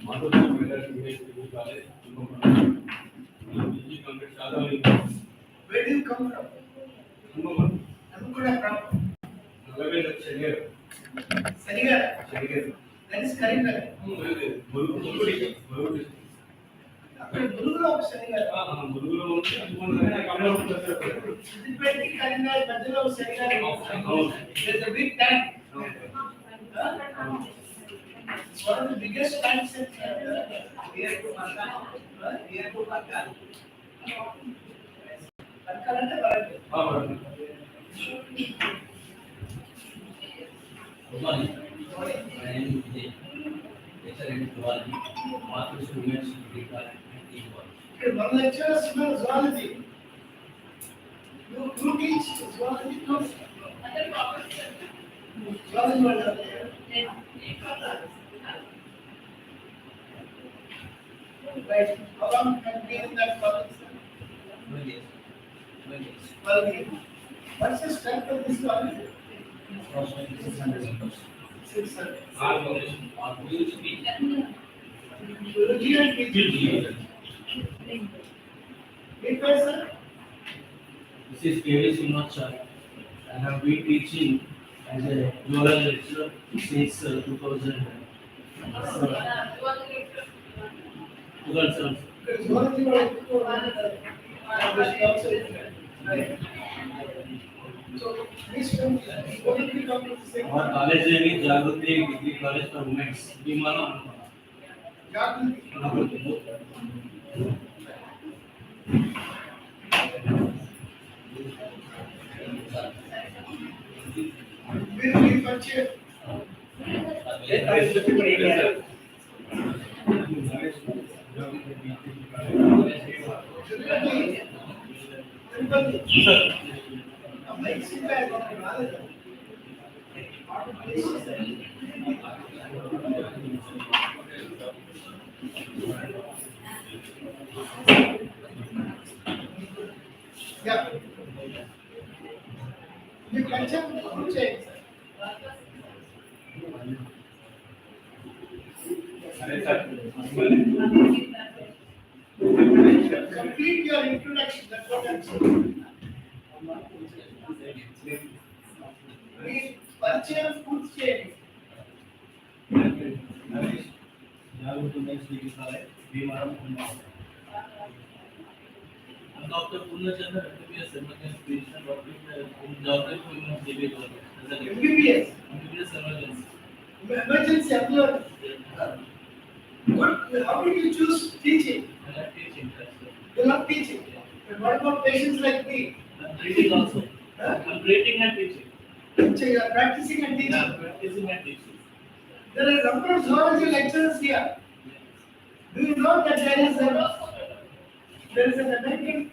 Where do you come from? I'm from Sarigar. That is Karimnagar. Bulugula of Sarigar. Siddipeti Karimnagar, Madhula of Sarigar. There's a big tank. It's one of the biggest tanks in here to Makan. Here to Makan. One lecturer smells zoology. You teach zoology? No. Zoology. Right. How long have you been in that college? 12 years. What's the strength of this college? 600. This is K.V. Srinivas. I have been teaching as a zoology lecturer since 2007. Our college name is Jagrati Degree College for Women. Bimala. Yeah. The culture will change. Complete your introduction. That's what I'm saying. We purchase food chain. Dr. Purnachandra, MBBS emergency physician, in geography MBBS. MBBS emergency. Emergency ambulance. How did you choose teaching? I like teaching. You love teaching. But what about patients like me? I'm treating also. I'm treating and teaching. So you are practicing and teaching. Yeah, practicing and teaching. There are a number of zoology lecturers here. Do you know that there is an American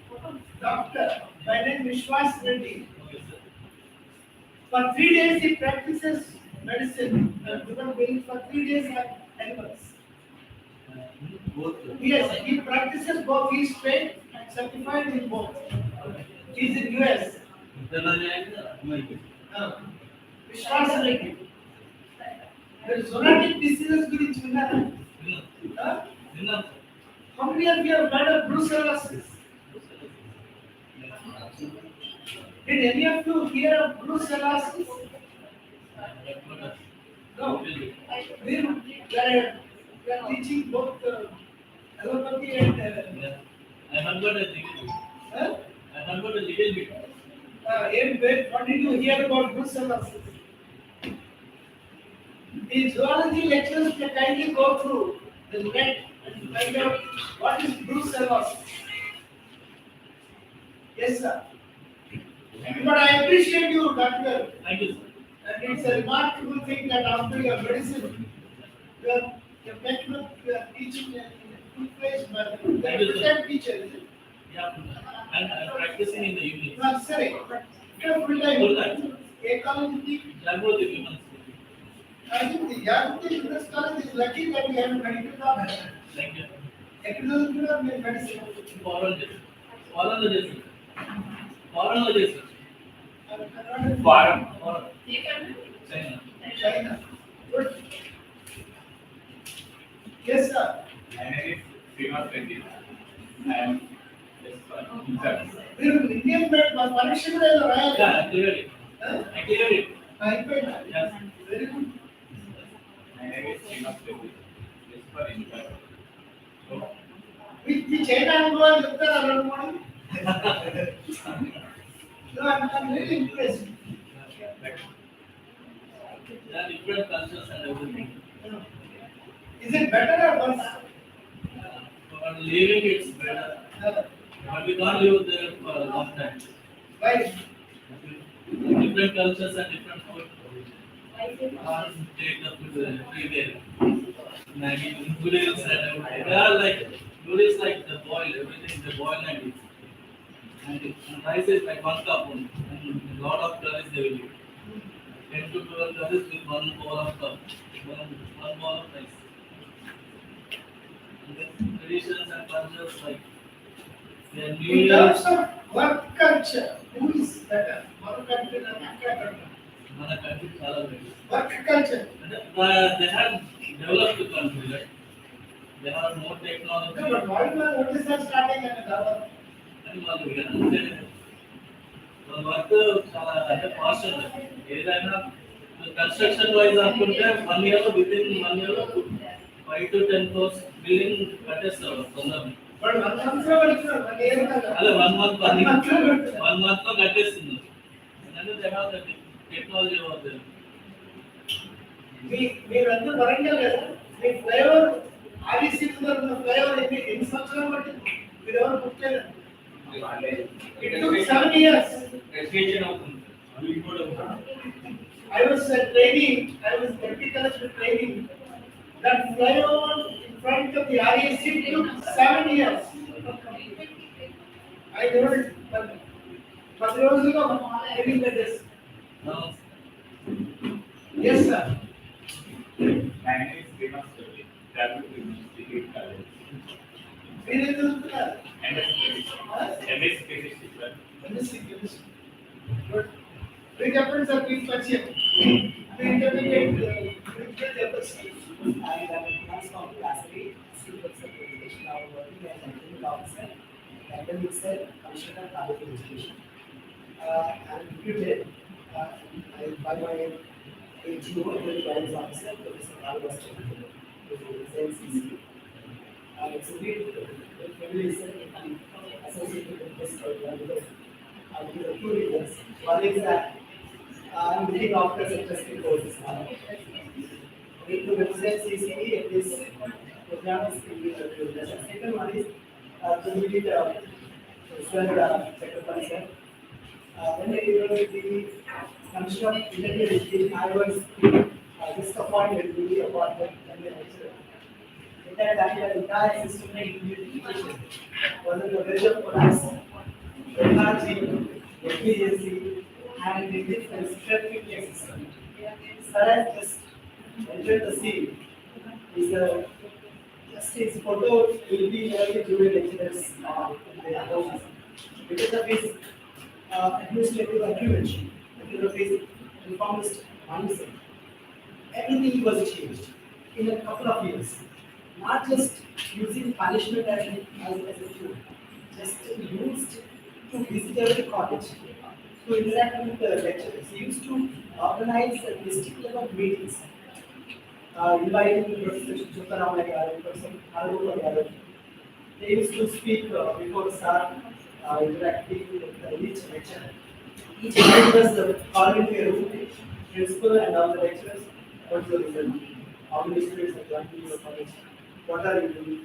doctor by name Vishwas Reddy? For 3 days he practices medicine and human beings. For 3 days like animals. Yes, he practices both. He is trained and certified in both. He is in US. Vishwas Reddy. The zoonotic diseases gurinchi vinnara? How many of you have heard of brucellosis? Did any of you hear of brucellosis? No. We are teaching both allopathy and. I have got a little bit. Huh? I have got a little bit. What did you hear about brucellosis? The zoology lecturers can kindly go through the net and find out what is brucellosis. Yes, sir. But I appreciate you, doctor. Thank you, sir. And it's a remarkable thing that after your medicine, you are teaching in a full-fledged manner. You are a full-time teacher, is it? Yeah, and I'm practicing in the evening. No, sorry. You are full-time. Full-time. Ecology. Jagrati Women's. I think the Jagrati Business College is lucky that we have a medical doctor. Thank you. Ecology or medicine? Orology. Orology. Orology. Foreign. China. China. Good. Yes, sir. My name is Srinivas Reddy. I am yes, sir. మీరు Indian blood మా పరీక్ష కూడా ఏదో రాయాలి. Yeah, I cleared it. I cleared it. అయిపోయిందా? Yes. Very good. My name is Srinivas Reddy. Yes, for intern. So, me China అనుభవాలు చెప్తారా రెండు మూడు? No, I'm really impressed. There are different cultures and everything. Is it better or worse? For living, it's better. But we can't live there for a long time. Right. Different cultures and different food. Can't take the food everywhere. Maggi, noodles and everything. They are like noodles, like the boil, everything they boil and eat. And rice is like 1 cup only. And a lot of curries they will eat. 10 to 12 curries with 1 bowl of cup. One bowl of rice. And then traditions and cultures like their New In Year. terms of work culture, who is better? One country or another country? మన country చాలా better. Work culture. They have developed country, right? They have more technology. No, but what is that starting at the అని వాళ్ళు ఇక అంతే. వాళ్ళ work చాలా అంటే fast ఉంటుంది. ఏదైనా కన్స్ట్రక్షన్ వైజ్ అనుకుంటే 1 year with in 1 year 5 to 10 crores building కట్టేస్తారు తొందరగా. But 1 month లో కడుతున్నారు, 1 year కాదు. అదే 1 month One month లో కడుతున్నారు. 1 month లో కట్టేస్తున్నారు. అంటే they have the technology over there. మీరందరూ వరంగల్ కదా, మీ ఫ్లేవర్ ఆర్టీసీ ఉన్న ఫ్లేవర్ ఎన్ని సంవత్సరాలు పట్టింది? మీరు ఎవరు పుట్టలేదు. It took 7 years. restriction అవుతుంది. అవి కూడా I was training, I was vertical training. That flyover in front of the RAC took 7 years. I told, but there was no having like this. Now, Yes, sir. My name is Srinivas Reddy. Travel to Institute College. మీరు ఏం చదువుతున్నారు? MS chemistry, sir. MSc chemistry. Good. మీరు చెప్పండి sir, మీకు పరిచయం. మీ intermediate చెప్పండి. I am a class from class 8, civil certification, now working as an academic officer, academic cell, commissioner, college education. I am reputed by my AGO, guidance officer, Professor Arts NCC. It's a great privilege and associated with this program because I do the 2 reasons. One is that I am looking after successful courses now. To represent CCE in this program is the second one is to meet Secretary Sir. When I did the function of intermediate education, I was disappointed with the appointment and the lecturer. In that time, the entire system of intermediate education was in the verge of collapse. NRG, FBSC, and the different certificate system. Sir has just entered the scene. Just his photo will be like a junior lecturers in their houses. Because of his administrative acumen, because of his reformist mindset, everything was changed in a couple of years. Not just using punishment as a tool, just used to visit every college, to interact with the lecturers. He used to organize district level meetings. Inviting Professor Chukaramaya Garu, Professor Aruna Garu. They used to speak before the start, interacting with each lecturer. Each lecturer was called into a room, principal and all the lecturers. What's the result? How many students are joining your college? What are you doing?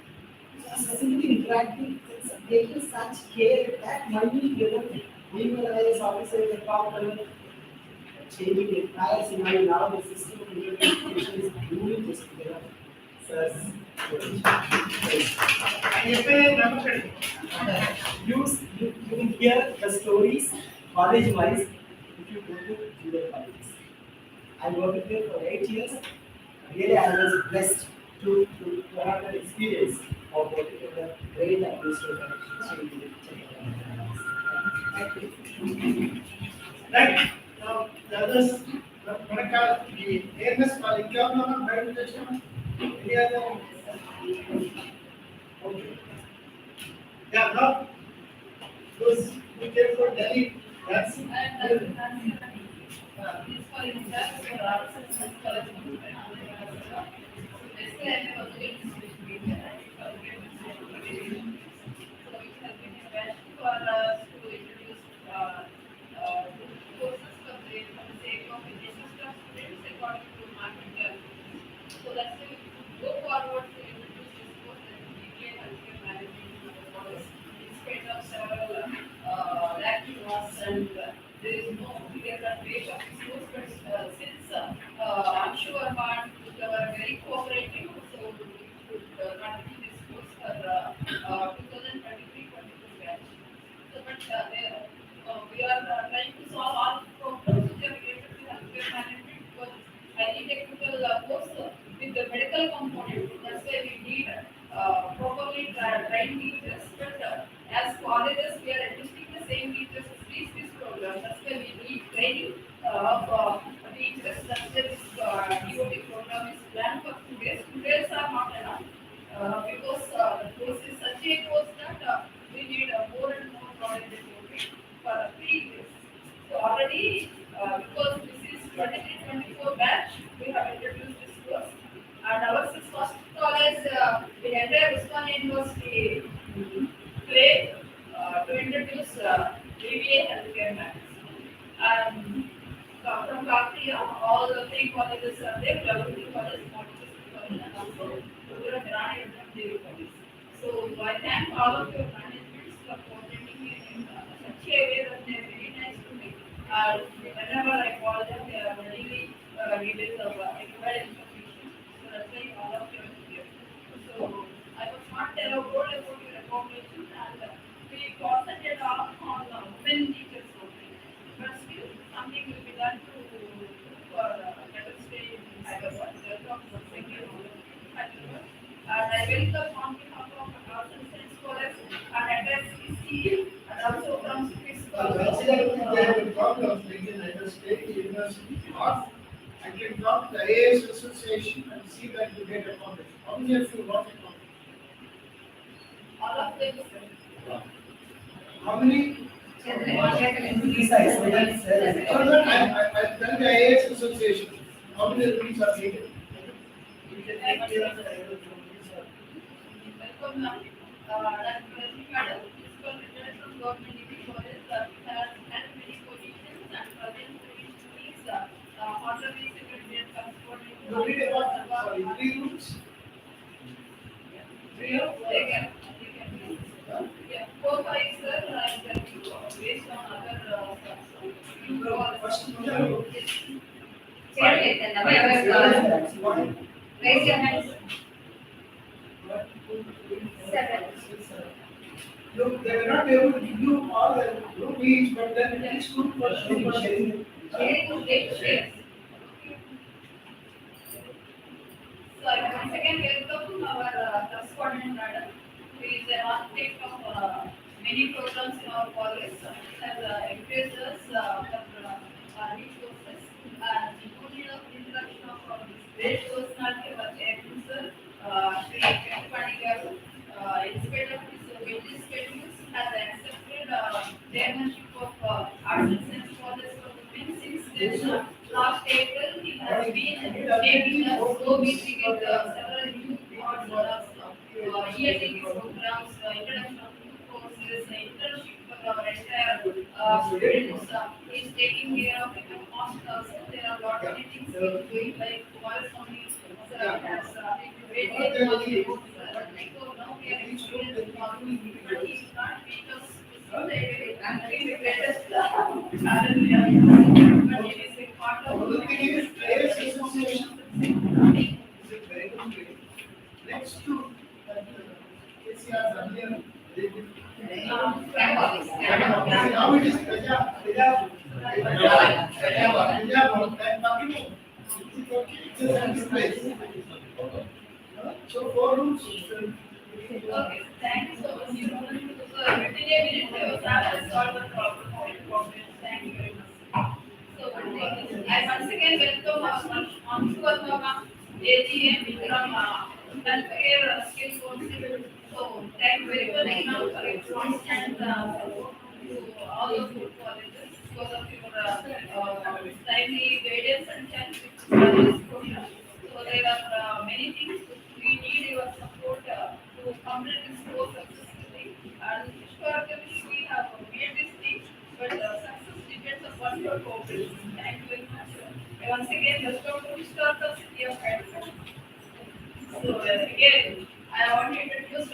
Just simply interacting, taking such care that minute level, being an IAS officer in the top level, changing the entire scenario. Now the system of education is moving this together. You will hear the stories college wise if you go to junior colleges. I worked there for 8 years. Really, I was blessed to have that experience of working with a great administrator. Right. Now, the others, the awareness for income, any other not those who came from Delhi. That's It's for interest for arts and science college. Basically, I have also been distributed. So it has been a passion for us to introduce courses for the sake of education of students according to market value. So that's why we go forward to introduce this course as BBA healthcare management in our college. In spite of several lacking was and there is no clear cut way of this course, but since I'm sure part were very cooperative, so we should continue this course for 2023-24 batch. So, but we are trying to solve all problems which are related to healthcare management because highly technical course with the medical component. That's why we need properly trained teachers. But as colleges, we are adjusting the same teachers to teach this program. That's why we need training of teachers. That's why this DOT program is planned for 2 days. 2 days are not enough because the course is such a course that we need more and more knowledge about it for 3 days. So already, because this is 23-24 batch, we have introduced this course. And our first college, the entire Osmania University play to introduce BBA healthcare maths. And from Kartiya, all the 3 colleges are there, Geography College, Montessori College, and also Udara Mirani and Devi College. So I thank all of your managements for coordinating in such a way that they are very nice to me. Whenever I call them, they are really giving the required information. So that's why all of you are here. So I was not tell a word about your accommodation and we concentrate on women teachers only. But still, something will be done to better stay in Hyderabad. Welcome once again all of you to Hyderabad. And I welcome on behalf of Arts&Science College and SSCC and also from Swiss Consider if they have a problem in the United States University or I can talk to the AS Association and see that you get accommodation. How many of you got accommodation? all of them. Sir. How many? Besides, we have said- No, no, I tell the AS Association, how many rooms are needed? we can take care of the Welcome, ma'am. Madam, principal retired from government degree college, has had many positions and present is honorary secretary and transport. You need about, sorry, 3 rooms? 3 rooms? They can. Yeah, 4, 5, sir, and based on other First, raise your hands. 7. Look, they were not able to give you all the room each, but then each group was sharing. Sharing will take shares. So I once again welcome our correspondent madam, who is an architect of many programs in our college, has encouraged us for these courses and including the introduction of this great personality of our chairman, sir, Shri Venkapani garu. In spite of his busy schedules, has accepted chairmanship of Arts&Science College for women since then. Last April, he has been taking us so busy with several new programs, EAD programs, introduction of new courses, internship for our entire students. He's taking care of even masters. There are a lot of things he's doing, like voice only. Has various masters. So now we are experiencing but he can't make us and we regret us. But it is a part of The thing is, AS Association is a very good way. Next to KCR Zambia, they did. Now it is Punjab, and Pakistan. It's a central place. So 4 rooms. Okay, thank you so much. You know, so within a minute, that has solved the problem. Thank you very much. So, I once again welcome Anshuvarma AGM from Welfare Skill Council. So thank you very much now for your constant support to all of your colleges because of your timely guidance and chance with this program. So there are many things we need your support to complete this course successfully. And historically we have made this thing, but success depends upon your cooperation. Thank you very much. Once again, welcome to historical city of Hyderabad. So again, I want to introduce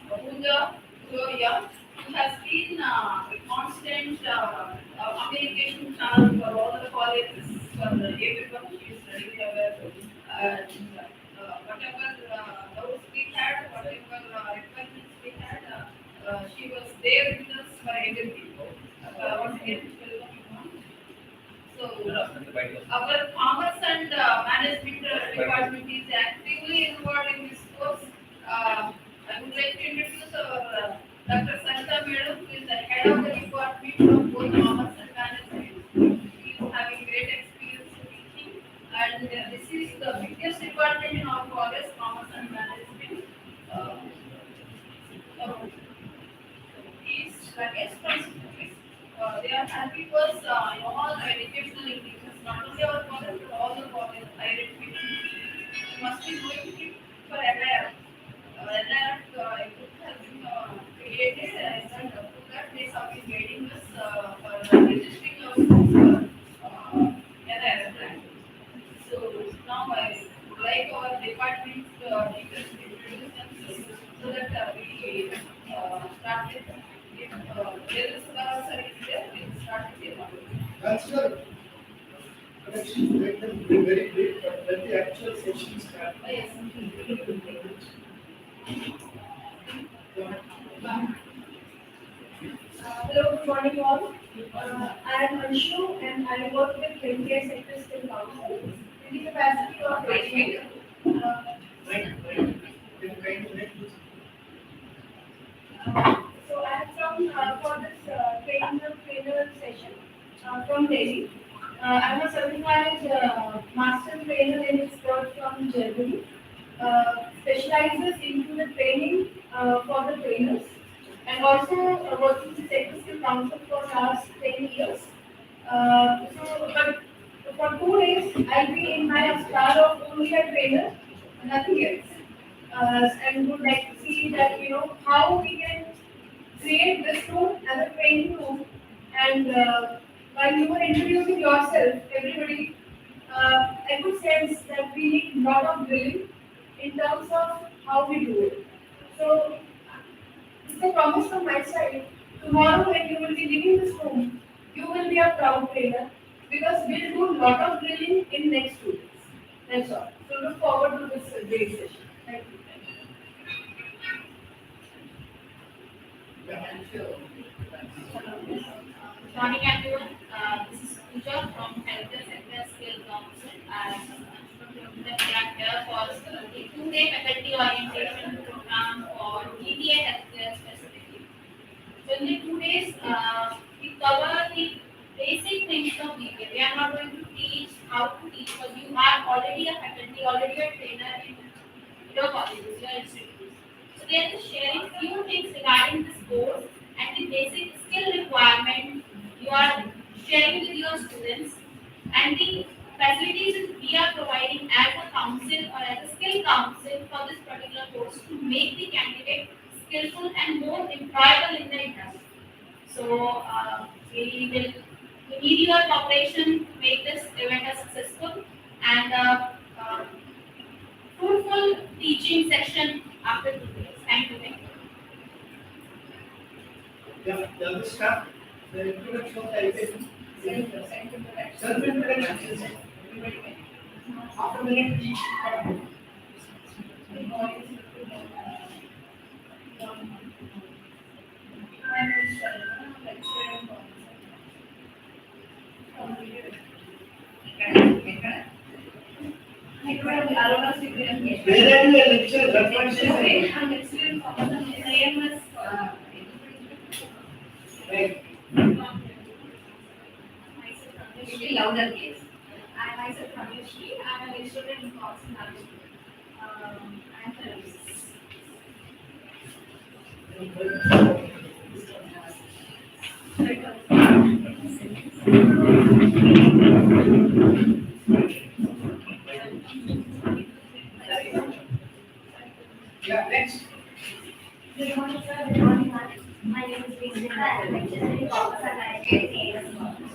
Pooja Gloria, who has been a constant communication channel for all the colleges, for everyone she is studying aware. And whatever doubts we had, whatever requirements we had, she was there with us for everything. Once again, welcome. So, our commerce and management department is actively involved in this course. I would like to introduce our Dr. Sanita Madam, who is the head of the department of both commerce and management. She is having great experience teaching, and this is the biggest department in our college, commerce and management. Uh, uh, is Rakesh from Sukumis. They are happy because in all educational institutions, not only our college, but all the colleges, higher education, you must be going to for NIR. NIR group has been created and through that they have been guiding us for registering ourselves for NIR plan. So now I would like our department teachers to introduce themselves so that we start with if there is service there, we will start with the Cultural connections make them very great, but when the actual session starts, yes. Hello, good morning all. I am Anshu and I work with Healthcare Sector Skill Council in the capacity of educator. So I am from for this trainer session from Delhi. I am a certified master trainer in sport from Germany. Specializes into the training for the trainers and also working with Sector Skill Council for last 10 years. But for 2 days, I'll be in my star of only a trainer, nothing else. And would like to see that how we can create this room as a training room. And while you were introducing yourself, everybody, I could sense that we need a lot of drilling in terms of how we do it. So it's a promise from my side. Tomorrow when you will be leaving this room, you will be a proud trainer because we'll do a lot of drilling in next 2 days. That's all. So look forward to this great session. Thank you. Good morning, everyone. This is Pooja from Healthcare Sector Skill Council. We are here for a 2-day faculty orientation program for BBA healthcare specifically. So in the 2 days, we cover the basic things of BBA. We are not going to teach how to teach because you are already a faculty, already a trainer in your colleges, your institutes. So they are just sharing few things regarding this course and the basic skill requirement you are sharing with your students and the facilities we are providing as a council or as a skill council for this particular course to make the candidate skillful and more employable in the industry. So we need your cooperation to make this event a successful and fruitful teaching session after 2 days. Thank you. yeah, the other staff, the introduction of the education. Self-introduction. Self-introduction. After the each My name is Sharma, lecturer in where are you a lecturer? Reference is I'm lecturer in commerce. AMS. right. Myself, louder, please. I myself, Rameshi. I'm a lecturer in commerce and management. I'm a Yeah, next. Good morning, sir. Good morning, ma'am. My name is Vijay. I am a lecturer in Commerce and Management in AS College.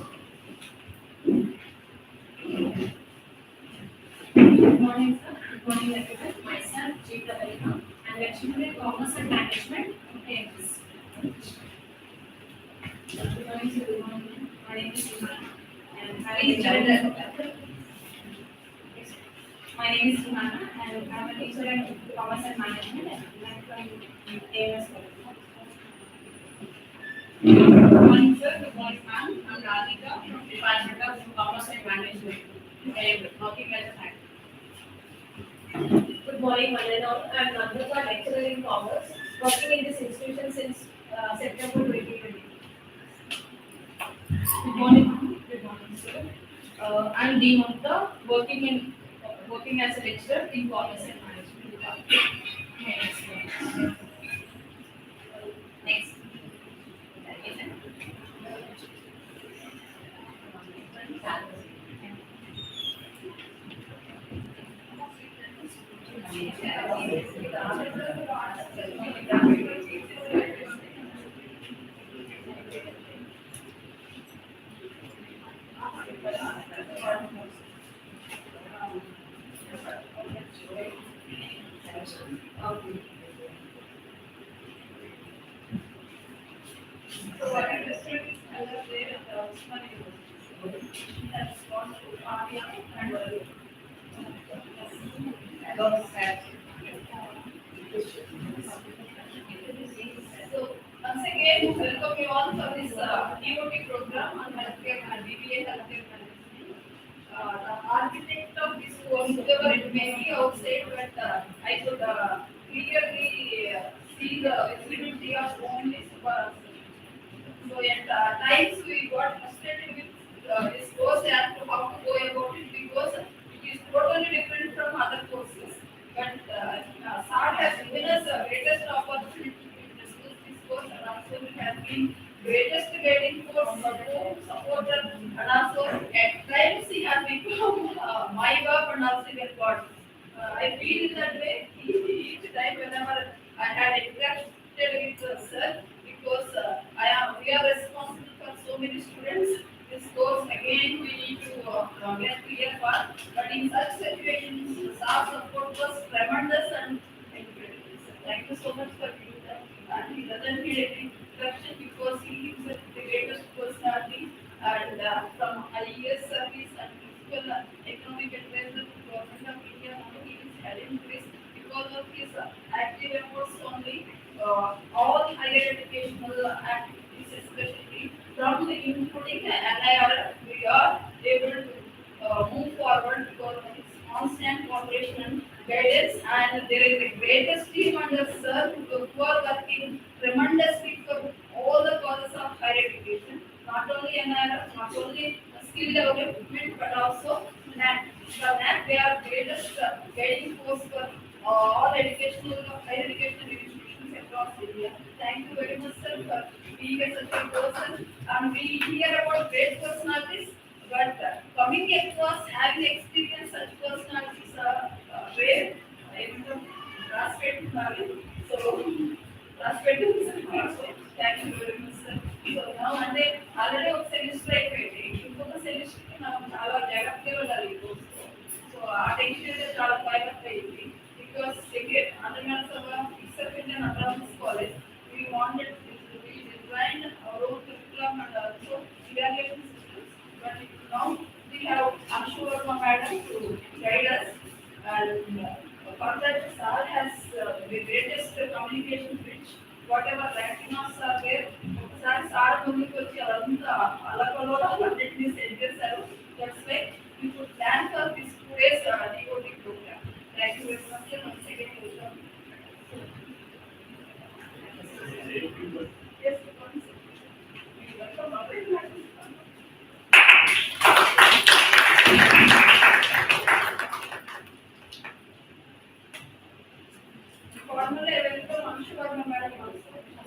Good morning, sir. Good morning, everyone. Myself, Andra Mahila. I am lecturer in Commerce and Management in AS. Good morning, sir. Good morning. My name is Imran. And I am lecturer. My name is Imran, and I am a teacher in Commerce and Management, and I am from AS College. Good morning, sir. Good morning, ma'am. I'm Radhika from Department of Commerce and Management. I am working as a faculty. Good morning, my name is Andra, lecturer in Commerce, working in this institution since September 2020. Good morning, ma'am. Good morning, sir. I'm Dean Mamta, working as a lecturer in Commerce and Management department. Next. So what I'm interested is I was there at the Osmania University. That's gone to Armia and so once again, welcome you all for this DOT program on healthcare and BBA healthcare management. The architect of this course, whoever may be outside, but I could clearly see the visibility of only super. So at times we got frustrated with this course and how to go about it because it is totally different from other courses. But SAT has given us the greatest opportunity to discuss this course, and also it has been greatest guiding force, supporter, and also at times he has become my God and also your God. I feel that way each time whenever I had interacted with sir, because we are responsible for so many students. This course again we need to get clear for. But in such situations, staff support was tremendous and incredible. So thank you so much for doing that. And he doesn't need any introduction because he is the greatest personality and from IES service and physical economic advisor to government of India. Now he is heading this because of his active efforts only. All higher educational activities, especially from the including NIR, we are able to move forward because of its constant cooperation and guidance. And there is a greatest team under sir who are working tremendously for all the causes of higher education, not only NIR, not only skill development, but also NAT. The NAT, they are greatest guiding force for all educational, higher educational institutions across India. Thank you very much, sir, for being a such a person. And we hear about great personalities, but coming across, having experienced such personalities are rare. I am from Raspetu Nari. So, Raspetu is also. Thank you very much, sir. So now అంటే already ఒక semester అయిపోయింది ఇంకొక సెమిస్టర్కి నాకు చాలా జాగ్రత్తగా వెళ్ళాలి so ఆ tension అయితే చాలా భయపడి అయింది because again, Andra Mahila Sabha itself in an autonomous college, we wanted we designed our own curriculum and also evaluation systems. But now we have Anshuvarma madam to guide us, and for that, Sir has the greatest communication bridge. Whatever rationales are there, Sir ముందుకు వచ్చి అదంతా అలకలోలా అన్నిటినీ set చేశారు. That's why we could plan for this 2 days DOT program. Thank you very much, sir. Once again, welcome. Yes, welcome. Formally, I welcome Anshuvarma madam also.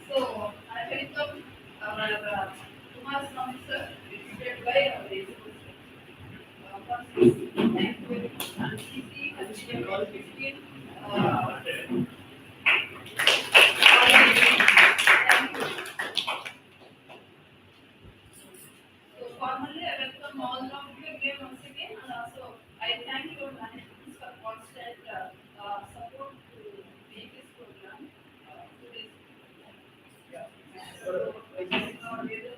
So, I welcome our Kumar Swami sir, visited by our resource. Thank you very much. And CC, all 15. Thank you. So, formally, I welcome all of you again once again, and also I thank your management for constant support to make this program. Today's so, I just now realize,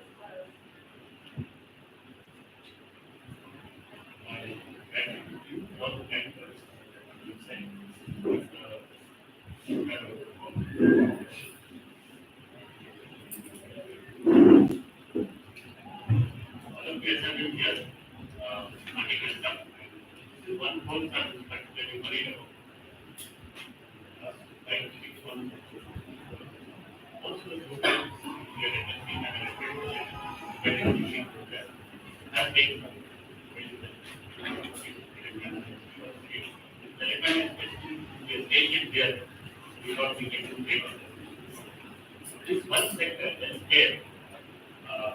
One whole time, particularly worried about. Like 6 months. Also, the program, we are investing and a very interesting program. That takes time. The Lebanon especially, we are taken there without being able to pay. This one sector, healthcare,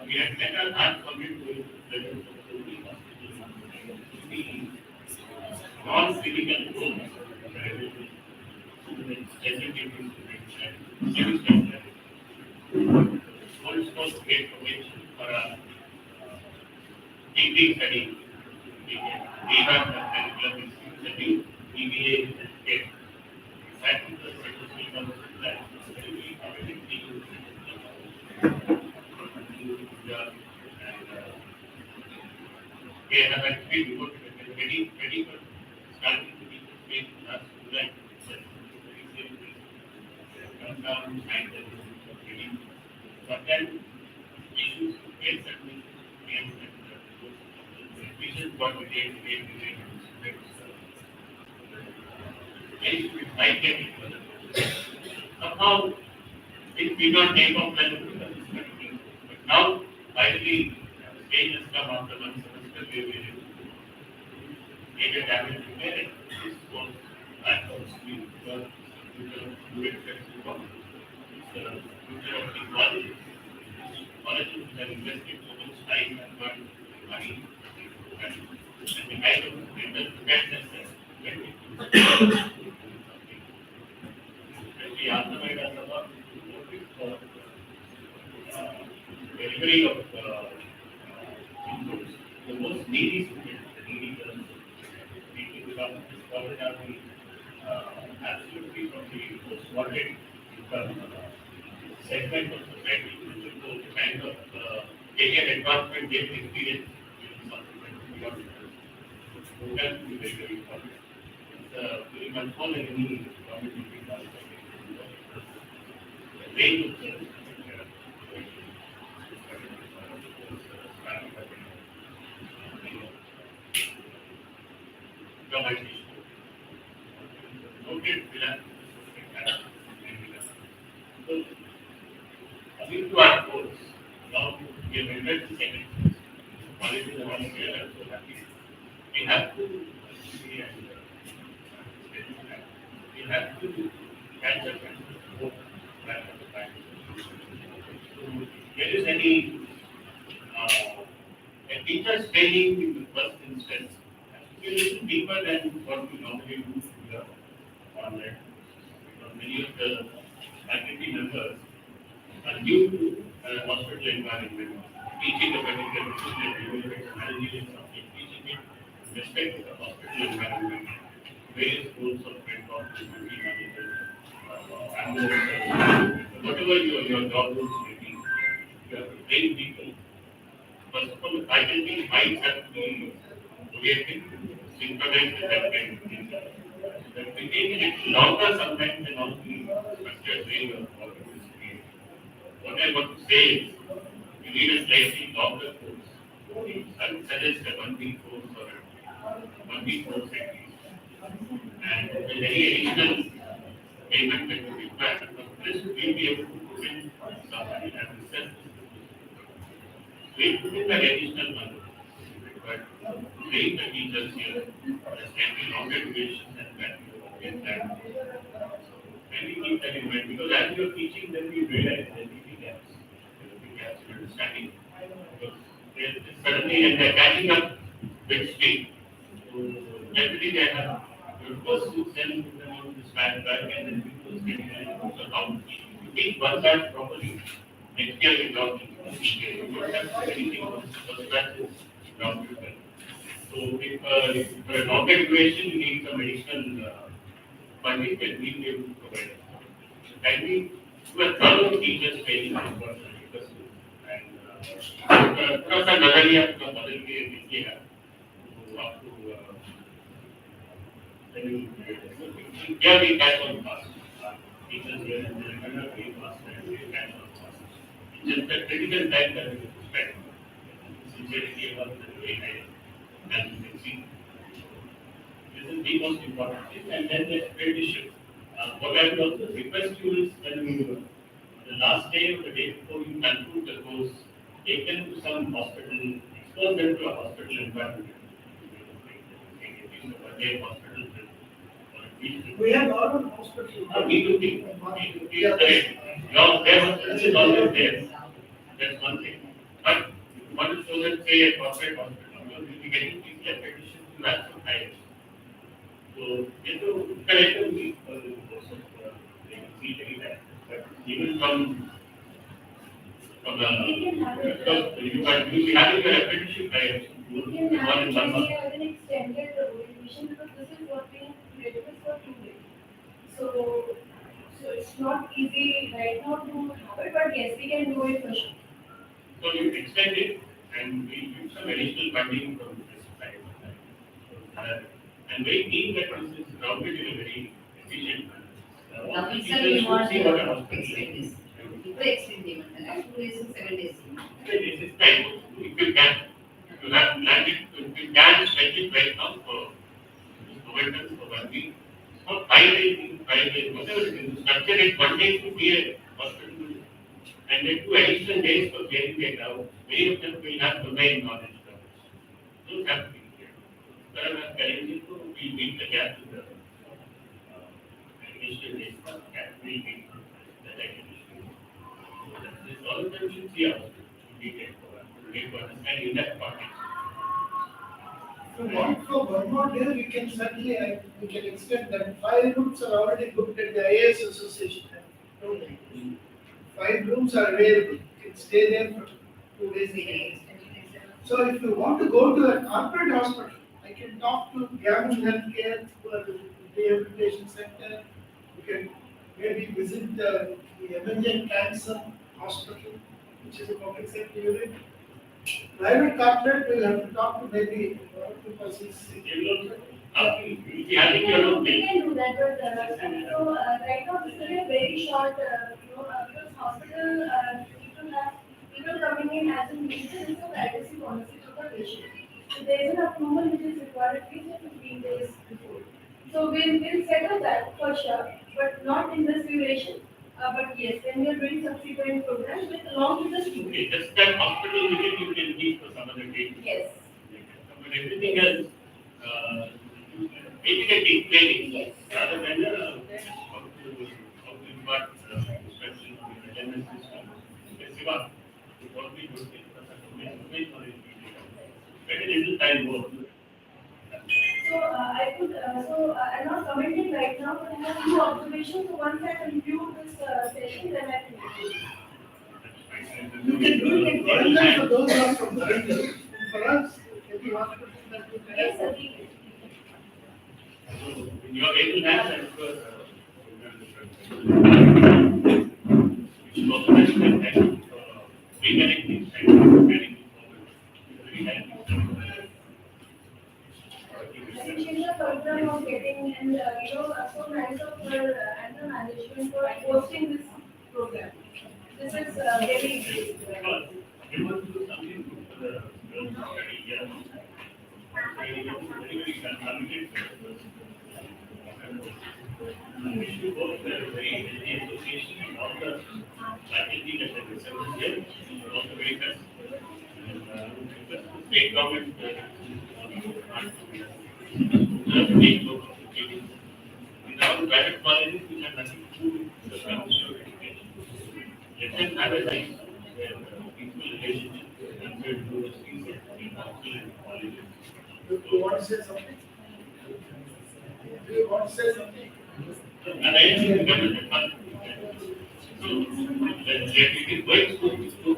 we had met our hands on it with the non-clinical roles, educating students, also great provision for a degree study. We have a curriculum study, BBA in healthcare. That is the successful one that we already we have actually ready for starting to be made last July. Come down and ready. But then issues get certainly and vision what we did might get it. Somehow it did not take off well, but now finally change has come after one semester we will make a damage to merit. This was that was we do it flexible. It's the future of the college. Colleges have invested so much time and money and the kind of investment that especially Andra Mahila Sabha for delivery of inputs. The most needy students, the needy girls, people become extraordinarily absolutely from the most wanted segment of society, which is the kind of career advancement they experience in something beyond programs to be very, very important. It's very much more than any community knowledge. The range of services noted so, coming to our course, now we have entered the second course. Colleges are all here, I'm so happy. We have to catch up and hope that at the time. So, there is any a teacher's training in the first instance a little deeper than what we normally do here online. Because many of the faculty members are new to hospital environment, teaching a particular discipline, managing something, teaching it in respect to the hospital environment, various roles of mentor, duty managers, whatever your job roles may be, you have to train people. First of all, the faculty might have to be oriented, synchronized with that kind of thing. But we take it longer sometimes than all the structured training or what I want to say is, you need a slightly longer course. I would suggest a 1 week course or a 1 week course at least. And with any additional payment that you require, this will be able to put in somebody as a self. We put in that additional money, but train the teachers here, slightly longer duration and you meant, because as you're teaching, then you realize there will be gaps. There will be gaps in understanding. Because suddenly, and they're catching up with speed. So, generally, they have, you're supposed to send them on this back, and then people getting so down. If you teach one batch properly, next year you don't you don't have anything else. First batch is down to them. So, if for a longer duration, you need some additional funding that we will be able to provide. Kindly, to a thorough teachers training is important because and थोड़ा सा नजरिया अपना बदल के देखिएगा तो आपको क्या भी कैश ऑन पास teachers where and Telangana very fast and cash on pass. Just the critical time that we spend. Sincerity about the very high, as you can see. This is the most important thing, and then the apprenticeship. What I will also request you is when you, the last day or the day before you conclude the course, take them to some hospital, expose them to a hospital environment. A day hospital trip or a field trip. We have our own hospital. We do think, correct. Their hospital is always there. That's one thing. But if you want to show them, say, a corporate hospital, you will be getting people apprenticeship to have some time. So, you know, collectively, for the course of they will see very that. But even from because you will be having an apprenticeship time. We can have an extended rotation because this is what we have created for 2 days. So it's not easy right now to have it, but yes, we can do it for sure. So you extend it and we use some additional funding from this side. And very keen that this is grounded in a very efficient manner. Government Teachers said we should want see what a to hospital extend is. this. People extend them, and 2 days and 7 days. It is time. If you can, you have planned it, if you can stretch it right now for momentum for 1 week. For 5 days, 5 days, whatever it is, structure it 1 day to be a hospital. And then 2 additional days for getting it out. Many of them will have domain knowledge. Those have to be clear. There are challenges to we meet the gap in the initial days for gap. We meet the recognition. So that is all of them should see us to be there to understand in that context. If you want for one more day, we can certainly we can extend that. 5 rooms are already booked at the IAS Association. 5 rooms are available. You can stay there for 2 days. So if you want to go to a corporate hospital, I can talk to Gavin Healthcare, the rehabilitation center. You can maybe visit the Emergent Cancer Hospital, which is a public sector unit. Private corporate will have to talk to maybe because it's You will be having your own We thing. can do that, but right now this is a very short, because hospital, people coming in as in reason is a privacy policy to the patient. So there is an approval which is required at least 15 days before. So we'll settle that for sure, but not in this duration. But yes, when we are doing subsequent programs with along with the student. Okay, just that hospital visit you can keep for some other day. Yes. But everything else, educating training. Yes. Rather than how to impart instruction on the LMS system. It's about what we do for domain knowledge. Very little time more. So I'm not commenting right now, but I have few observations. So once I conclude this session, then I can. you can do it in Telangana for those who are from Bangalore. And for us, every hospital that we Yes, have. sir. we can. So in your able hands, I'm sure. We should also mention that reconnecting and getting forward is very helpful. Finishing the program of getting and so nice of her and the management for hosting this program. This is very great. You want to do something good for the girls study here. Very contaminated. We should work with a very healthy association and all the faculty that have researched here. Also very best. And the state government in our private colleges, we have nothing to do with the functional education. Let them have a life where people relationships and build universities and council and colleges. Do you want to say something? Do you want to say something? And I think the government fund. So, it is going smoothly. So,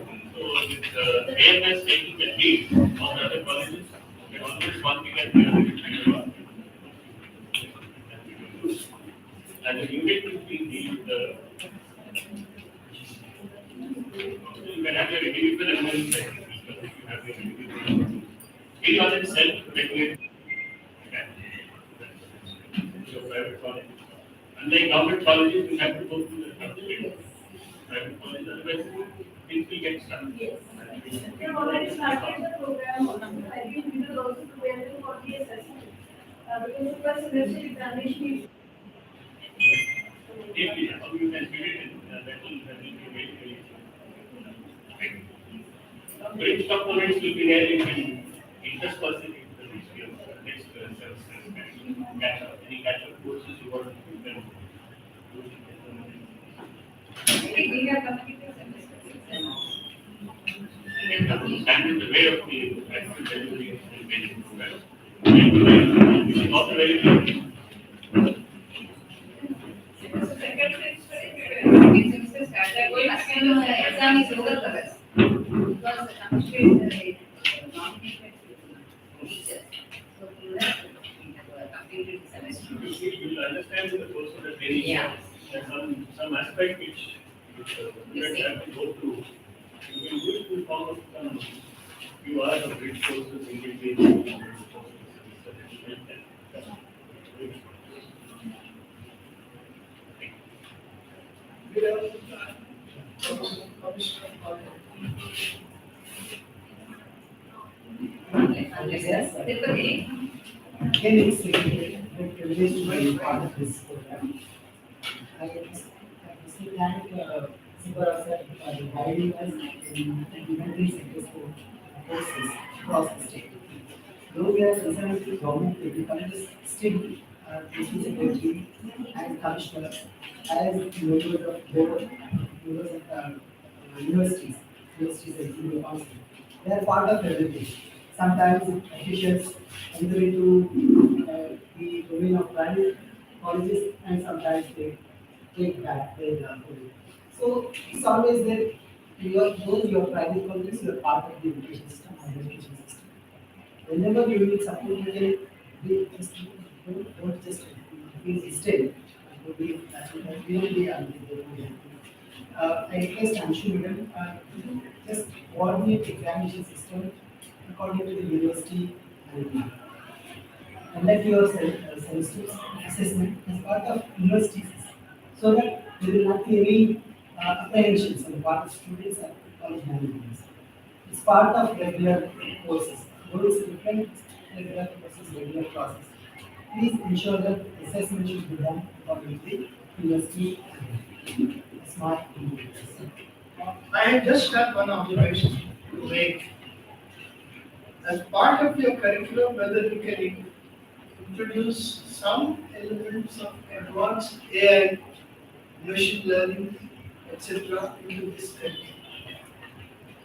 with AMS taking the lead on other colleges, and always one thing that we are doing and the unit will be the you can have your individual and then you have your individual. We are in self-regulated your private college. Unlike government colleges, you have to go through the private college, otherwise things will get stuck. Yes. We have already started the program. I think we will also prepare for the assessment. Because the first semester examination is. If you how you can figure it in, that will be very, very Bridge components will be there in interspersed in the history of next catch up. Any catch up courses you want to do, then do it. I think we have completed semester 6 and all. And stand in the way of the actual delivery of the basic program. Which is not very good. Semester second semester started. Exam is over for us. Because the constraint nominated teachers. So we have completed the semester. You see, you will understand in the course of the training. Yeah. There's some aspect which students have to go through. You will use the form of you are the bridge courses in between. We have commissioner. Yes, Tirupati. Again, it's a privilege to be part of this program. I mostly thank Sabha Arts for guiding us in implementing sector sport courses across the state. Though we are concerned with government, we become still teaching secretary and commissioner as members of board, members of universities and junior council. They are part of everything. Sometimes officials enter into the domain of private colleges and sometimes they take back their domain. So it's always that those your private colleges, you are part of the education system and education system. Whenever you need support, you can be just don't just be still. Be I request Anshu madam just coordinate examination system according to the university and conduct your semester assessment as part of universities so that there will not be any apprehensions on the part of students and college management. It's part of regular courses. Though it's different regular courses, regular process. Please ensure that assessment should be done according to the university smart indicators. I have just have one observation to make. As part of your curriculum, whether you can introduce some elements of advanced AI, machine learning, etc. into this curriculum.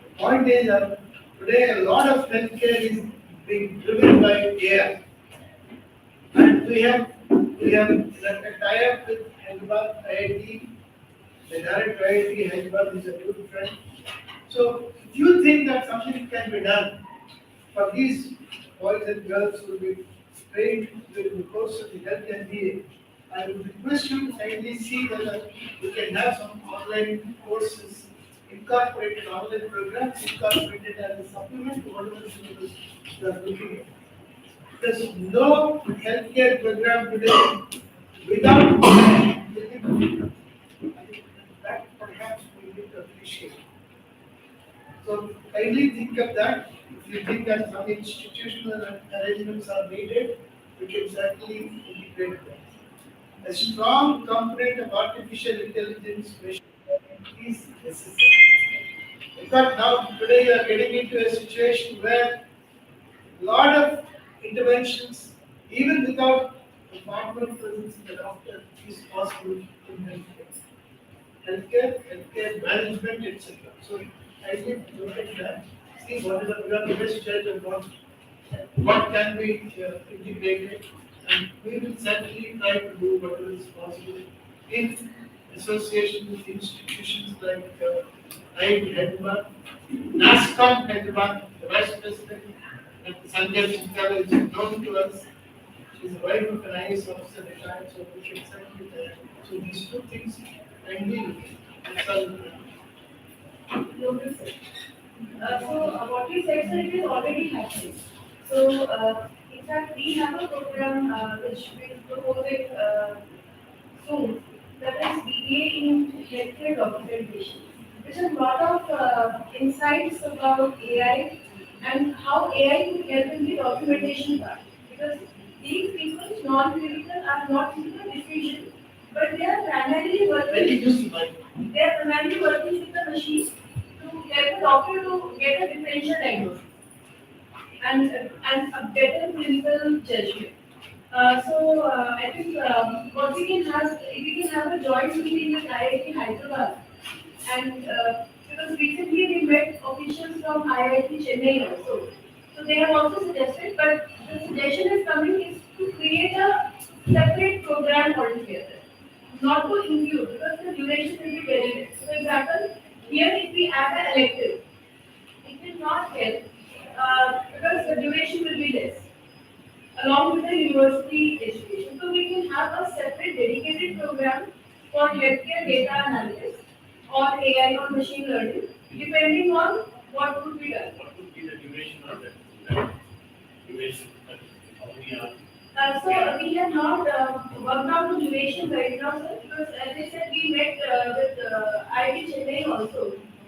The point is that today a lot of healthcare is being driven by AI. And we have like a tie-up with Hyderabad IIT. The director IIT Hyderabad is a good friend. So if you think that something can be done for these boys and girls who will be trained during the course of the health MBA, I would request you to kindly see whether you can have some online courses incorporated, online programs incorporated as a supplement to whatever syllabus you are looking at. There's no healthcare program today without that perhaps we need to appreciate. So kindly think of that. If you think that some institutional arrangements are needed, we can certainly integrate that. A strong component of artificial intelligence machine learning is necessary. In fact, now today you are getting into a situation where a lot of interventions, even without the farmer presence in the doctor, is possible in healthcare. healthcare management, etc. So I did look at that, see what is the best judge of what can be integrated, and we will certainly try to do whatever is possible in association with institutions like IIT Hyderabad, NASCOM Hyderabad, the Vice President, and Sanjay Chintala is known to us. She's the wife of an IAS officer retired, so we should certainly so these two things kindly consult. Noted, sir. What you said, sir, it is already happening. So, in fact, we have a program which we will propose it soon. That is BBA in healthcare documentation, which has a lot of insights about AI and how AI could help in the documentation part. Because these people, non-clinical, are not clinical decision, but they are primarily working. Very useful. They are primarily working with the machine to help the doctor to get a differential diagnosis and a better clinical judgment. I think what we can have a joint meeting with IIT Hyderabad, and because recently we met officials from IIT Chennai also. So they have also suggested, but the suggestion is coming is to create a separate program altogether, not to include because the duration will be very less. For example, here if we add an elective, it will not help because the duration will be less along with the university education. So we can have a separate dedicated program for healthcare data analysis or AI or machine learning, depending on what would be done. What would be the duration of that? Duration, how many hours? So we have not worked out the duration right now, sir, because as I said, we met with IIT Chennai also.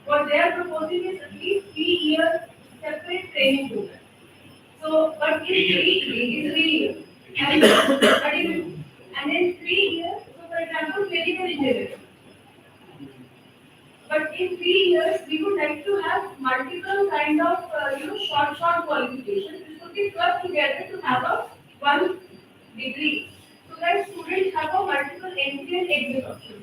What they are proposing is at least 3 years separate training program. So, but in 3 years, and in 3 years, so for example, medical engineering. But in 3 years, we would like to have multiple kind of short qualifications, which would be clubbed together to have a one degree, so that students have a multiple entry and exit options.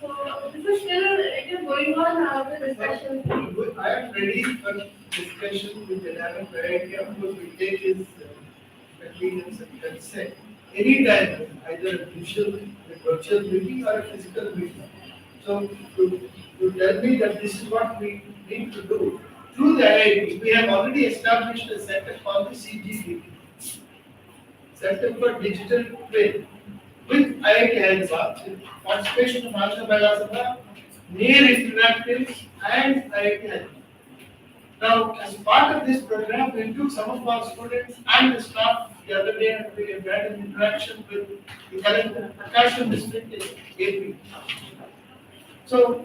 So this is still it is going on the discussion. I am ready for discussion with the dynamic variety of course we take his convenience and consent. Anytime, either a virtual meeting or a physical meeting. So to tell me that this is what we need to do. Through the IIT, we have already established a center called the CGD, Center for Digital Twin, with IIT Hyderabad, with participation of Andra Mahila Sabha, near interactives and IIT Hyderabad. Now, as part of this program, we took some of our students and the staff the other day and we had an interaction with the collector Prakasham district in AP. So,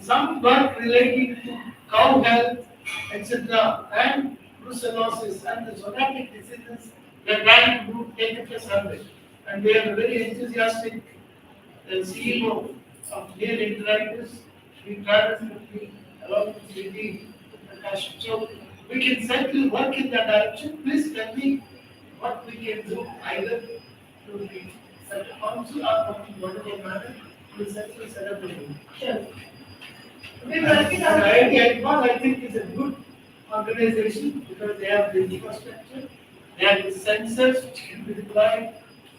some work relating to cow health, etc., and brucellosis and the zoonotic diseases, we are trying to do take it a survey. And we have a very enthusiastic CEO of Near Interactors, we travel with me along with the Prakasham. So, we can certainly work in that direction. Please tell me what we can do either to the council or in whatever manner. We'll certainly set up a meeting. Sure. We work it And out. IIT I think is a good organization because they have the infrastructure, they have the sensors which can be deployed,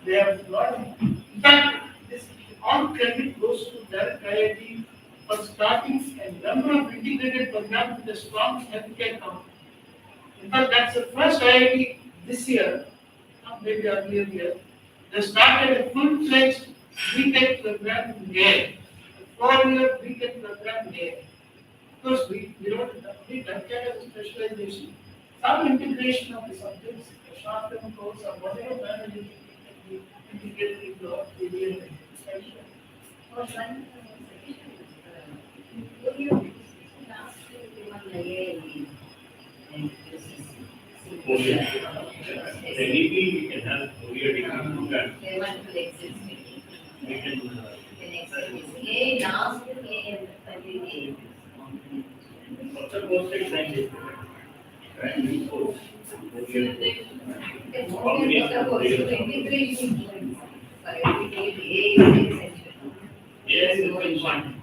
they have a lot of, in fact, this all credit goes to direct IIT for starting a number of integrated programs with a strong healthcare component. In fact, that's the first IIT this year, not maybe earlier year, they started a full-fledged BTech program in there. 4-year BTech program there. Of course, we don't need that kind of specialization. Some integration of the subjects, a short-term course or whatever manner you can be integrated into our BBA education. Maybe we can have Korea degree program. They want to exist. We can The next is last year, what's the course exam? Right, course. How many of them? Yes. is mentioned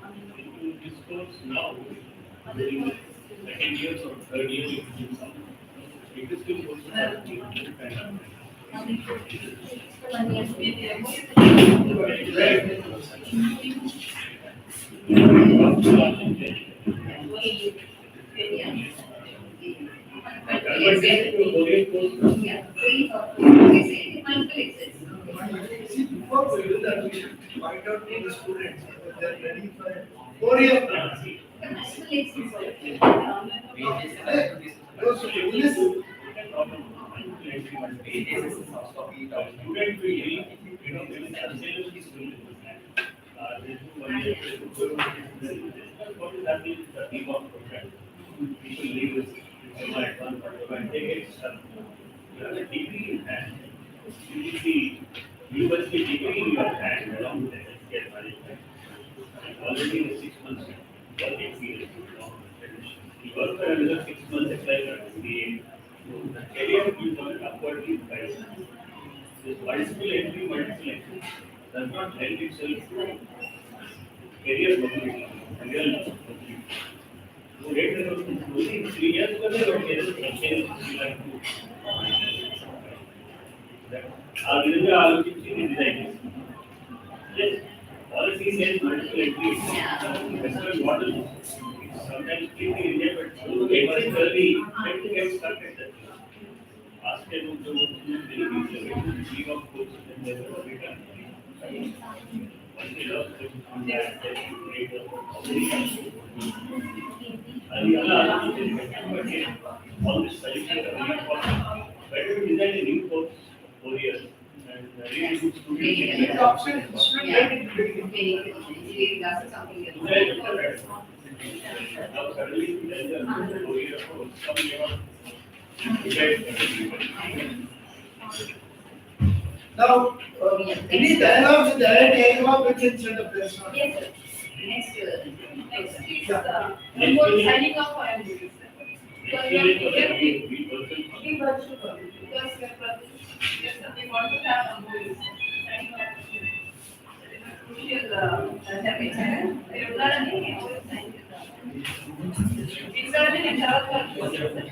in this course now, during the second year or third year, it is some existing courses are being kind of. See, before we do that, we should find out from the students whether they're ready for 4 year plans. Those who listen, University degree in your hand along with the healthcare management. Already in 6 months work experience. You work for another 6 months apply for the career you work upwardly by this multiple entry, does not help itself to career mobility, real mobility. So later on, only 3 years ago, you like to ఆ విధంగా ఆలోచించి design policy says multiple entries western model sometimes keep in India but particularly when to get started ask them to leave of course and then return once they love them that they create and all this solution are very important. Better to design a new course 4 years and really good students. the option should get it ready. Now suddenly there is a 4 year course, some level Now, any dialogue with the IIT we can send a press note. Yes, sir. Next is remote signing off for everybody. Because we have to get it. We virtual for it. Because yes, sir, we want to have a goal. Signing off. That is a crucial service. We have done it. It's already in our culture.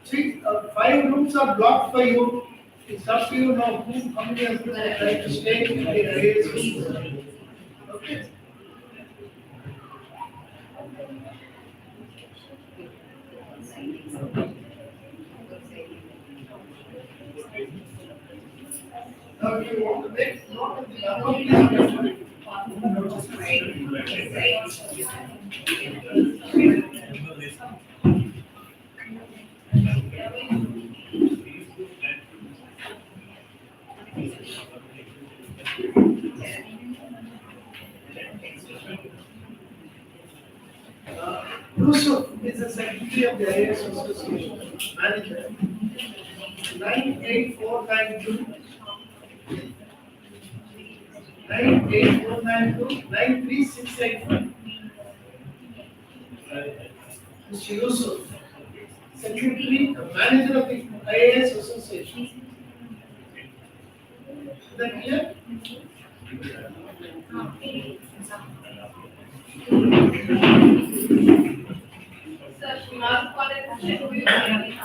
See, 5 rooms are blocked for you. It's up to you now how many of you would like to stay in the areas. Okay. Now, if you want to make note of the number, Yusuf is the secretary of the IAS Association, manager. 98492 93685. Mr. Yusuf, secretary, manager of the IAS Association. Is that clear? Sir, Shimar College is a very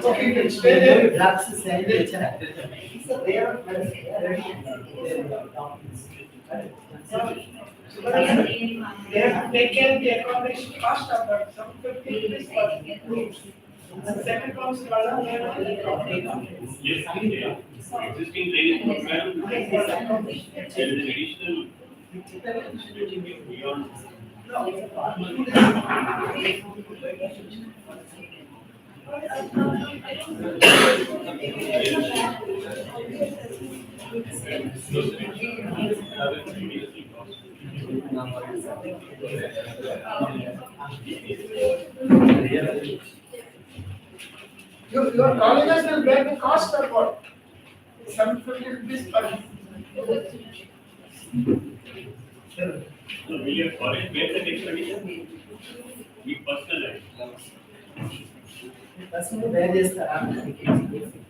Okay, you can stay there. That's the same nature. So they are ready. Documents. So they have to take care of the accommodation cost of that, some 50 rupees per room. And second comes Kala, they have to accommodate. yes, existing training program, there is an additional beyond. Your colleges will bear the cost of what? 750 rupees per room. So will your college bear that expedition? We personalize. personally where చేస్తారా?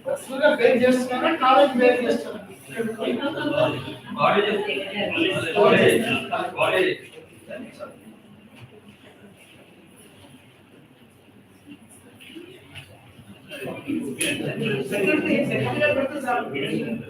Personal గా wear చేస్తున్నారా, college wear చేస్తున్నారా? Second year పెడితే చాలు. Very good.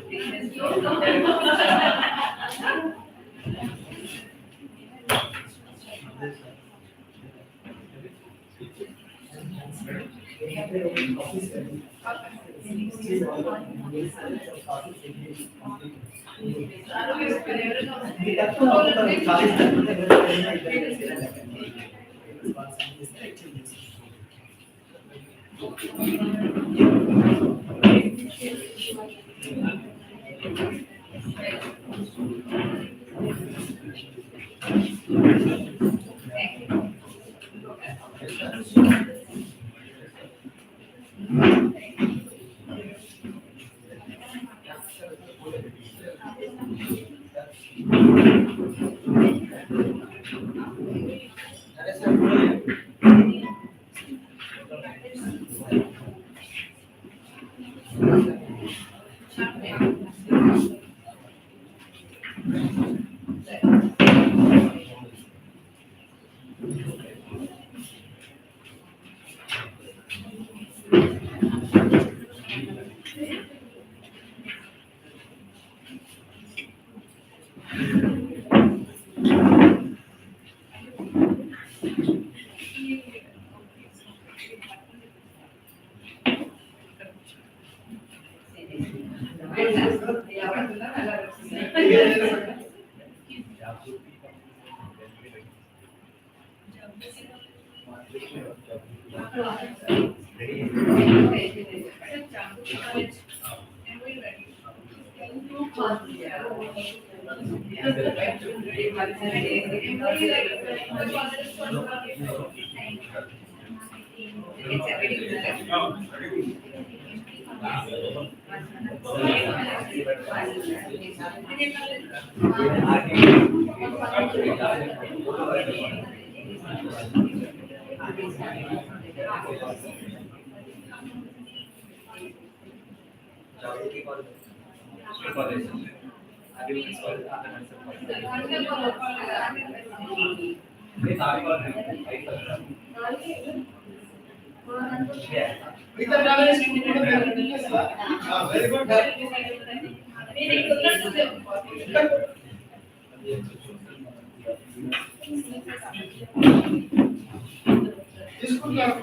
తీసుకుంటారు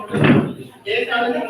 ఏ college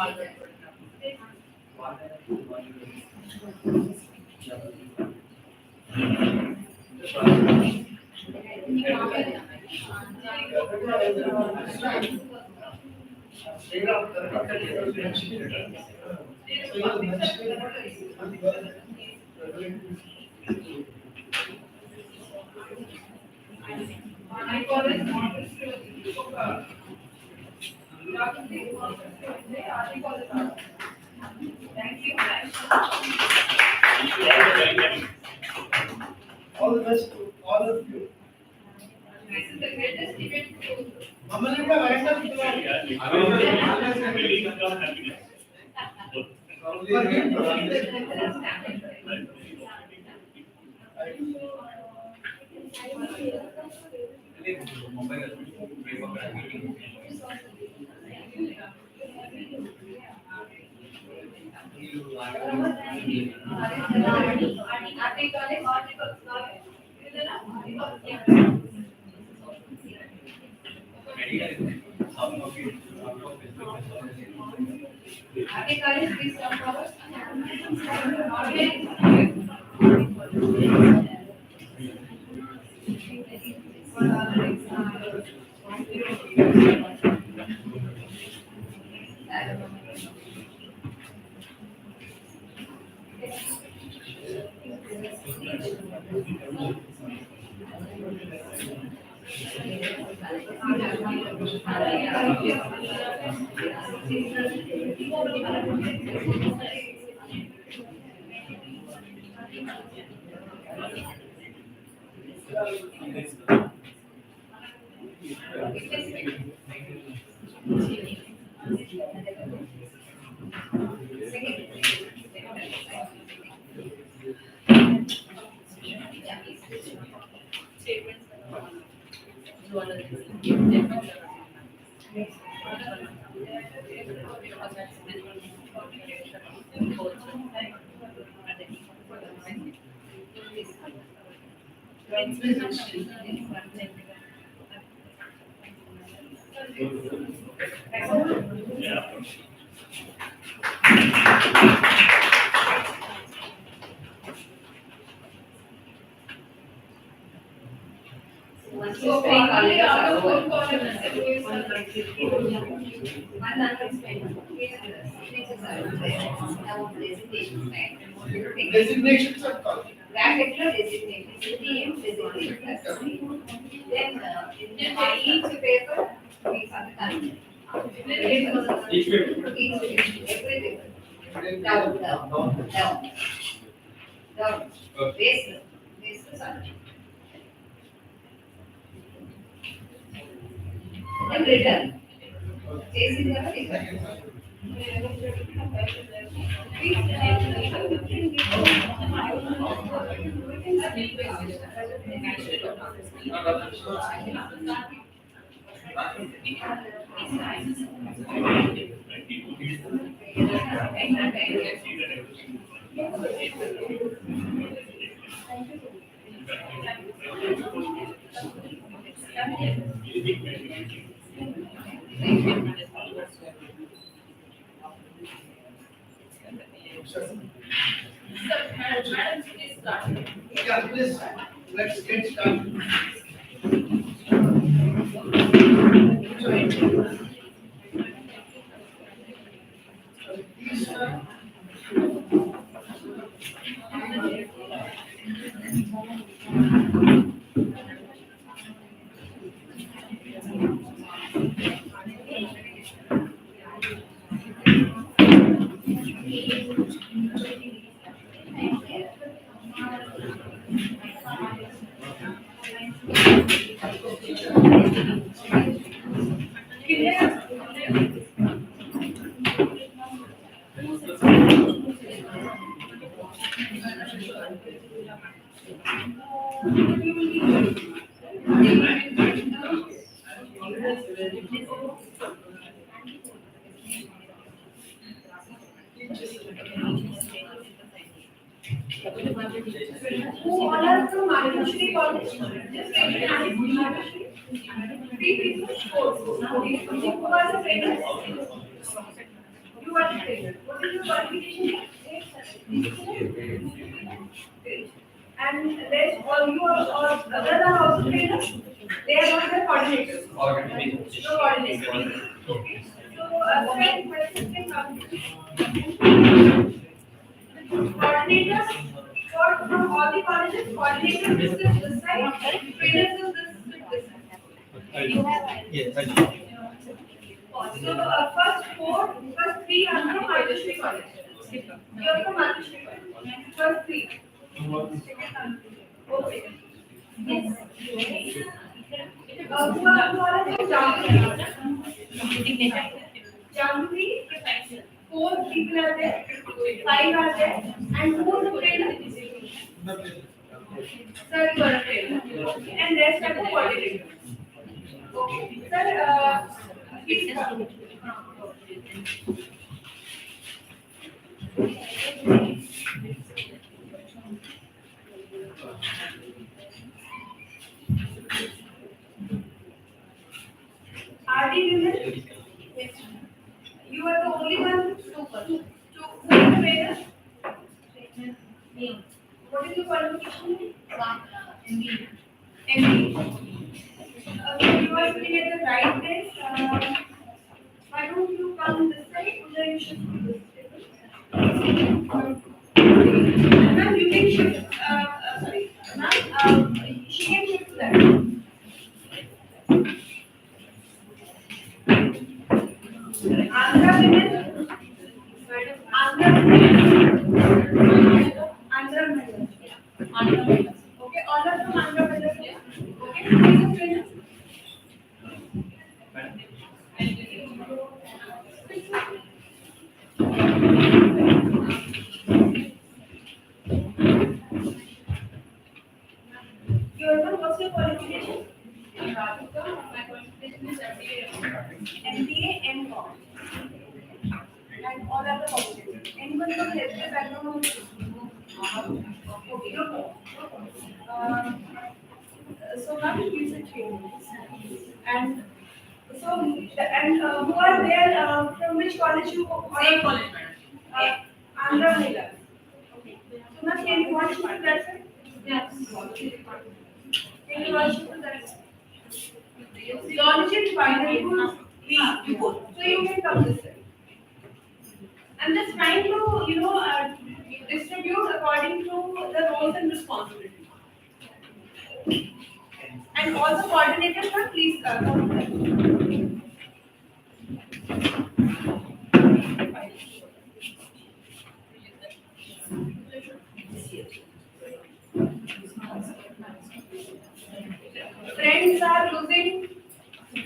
I call it models to thank you. All the best to all of you. This is the greatest event to మమ్మల్ని కూడా Warangal So finally, our phone call is designations are called. Then each paper, we are done. Each paper. Every paper. Down. Base. And return. Chasing the paper. Yeah, please, let's get started. Please, Who all are from Maharashtra College? Just raise your hand. Maharashtra. Three people. Who are the trainers? You are the trainer. What is your qualification? Great. And rest all you are all others are also trainers. They are not the coordinators. No coordinators. Okay. So second question can come. Coordinators for from all the colleges, coordinators is this side, trainers is this side. Yes, I know. So first three are from Ayushri College. You are from Ayushri College. First three. Okay. Yes. Who are from Jambi? Four people are there. Five are there. And who is the trainer? Sir, you are a trainer. And rest are the coordinators. Okay. Sir, please come. RD women? Yes. You are the only one who is the trainer? What is your qualification? MBA. So you are sitting at the right place. Why don't you come this side? Then you should be this table. Ma'am, you can shift. Sorry, ma'am. She can shift that. Andra women. Andra women. Andra women. Okay, all of them Andra women. Okay, please explain. What's your qualification? My qualification is MBA and law. And all other qualifications. Anyone from healthcare background? Okay, no problem. So now you said training. And so who are there from which college you Same college, madam. Andra Mahila. Okay. So now can you watch to that side? Yes. Can you watch to that side? Geology department you go. So you can come this way. I'm just trying to distribute according to the roles and responsibilities. And all the coordinators are please come. Friends are losing.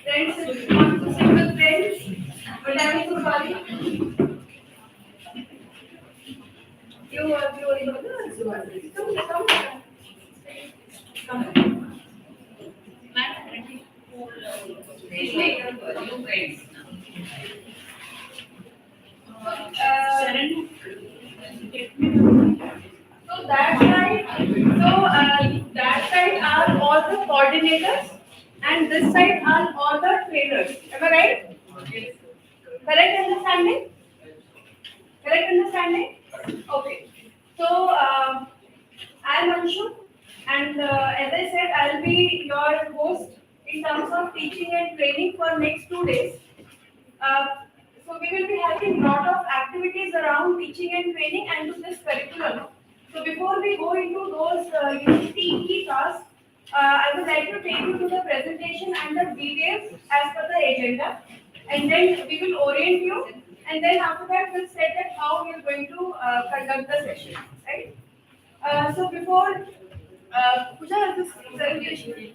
Friends want to sit with friends, but I'm so sorry. You are come. So that side are all the coordinators, and this side are all the trainers. Am I right? Yes. Correct understanding? Correct understanding? Okay. So I am Anshu, and as I said, I'll be your host in terms of teaching and training for next 2 days. So we will be having lot of activities around teaching and training and to this curriculum. So before we go into those key tasks, I would like to take you to the presentation and the details as per the agenda, and then we will orient you, and then after that we'll set at how we are going to conduct the session, right? So before Pooja, this presentation.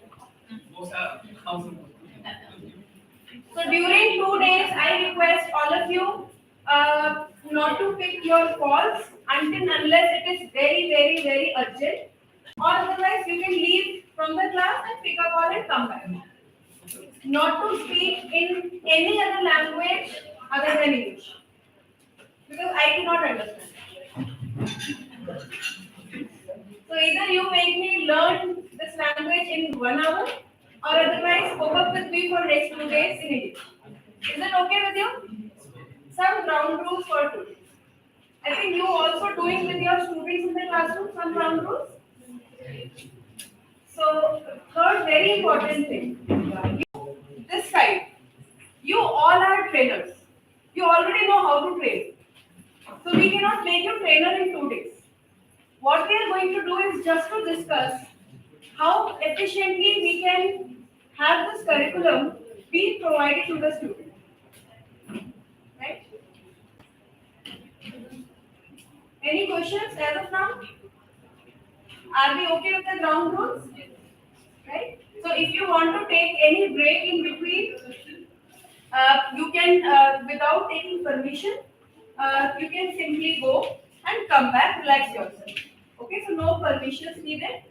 So during 2 days, I request all of you not to pick your calls unless it is very, very, very urgent, or otherwise you can leave from the class and pick a call and come back. Not to speak in any other language other than English, because I cannot understand. So either you make me learn this language in 1 hour, or otherwise cope up with me for next 2 days in English. Is it okay with you? some ground rules for today. I think you also doing with your students in the classroom some ground rules. So third very important thing, this side, you all are trainers. You already know how to train. So we cannot make you trainer in 2 days. What we are going to do is just to discuss how efficiently we can have this curriculum be provided to the student. Right? Any questions as of now? Are we okay with the ground rules? Right? So if you want to take any break in between, you can, without taking permission, you can simply go and come back, relax yourself. Okay, so no permissions needed.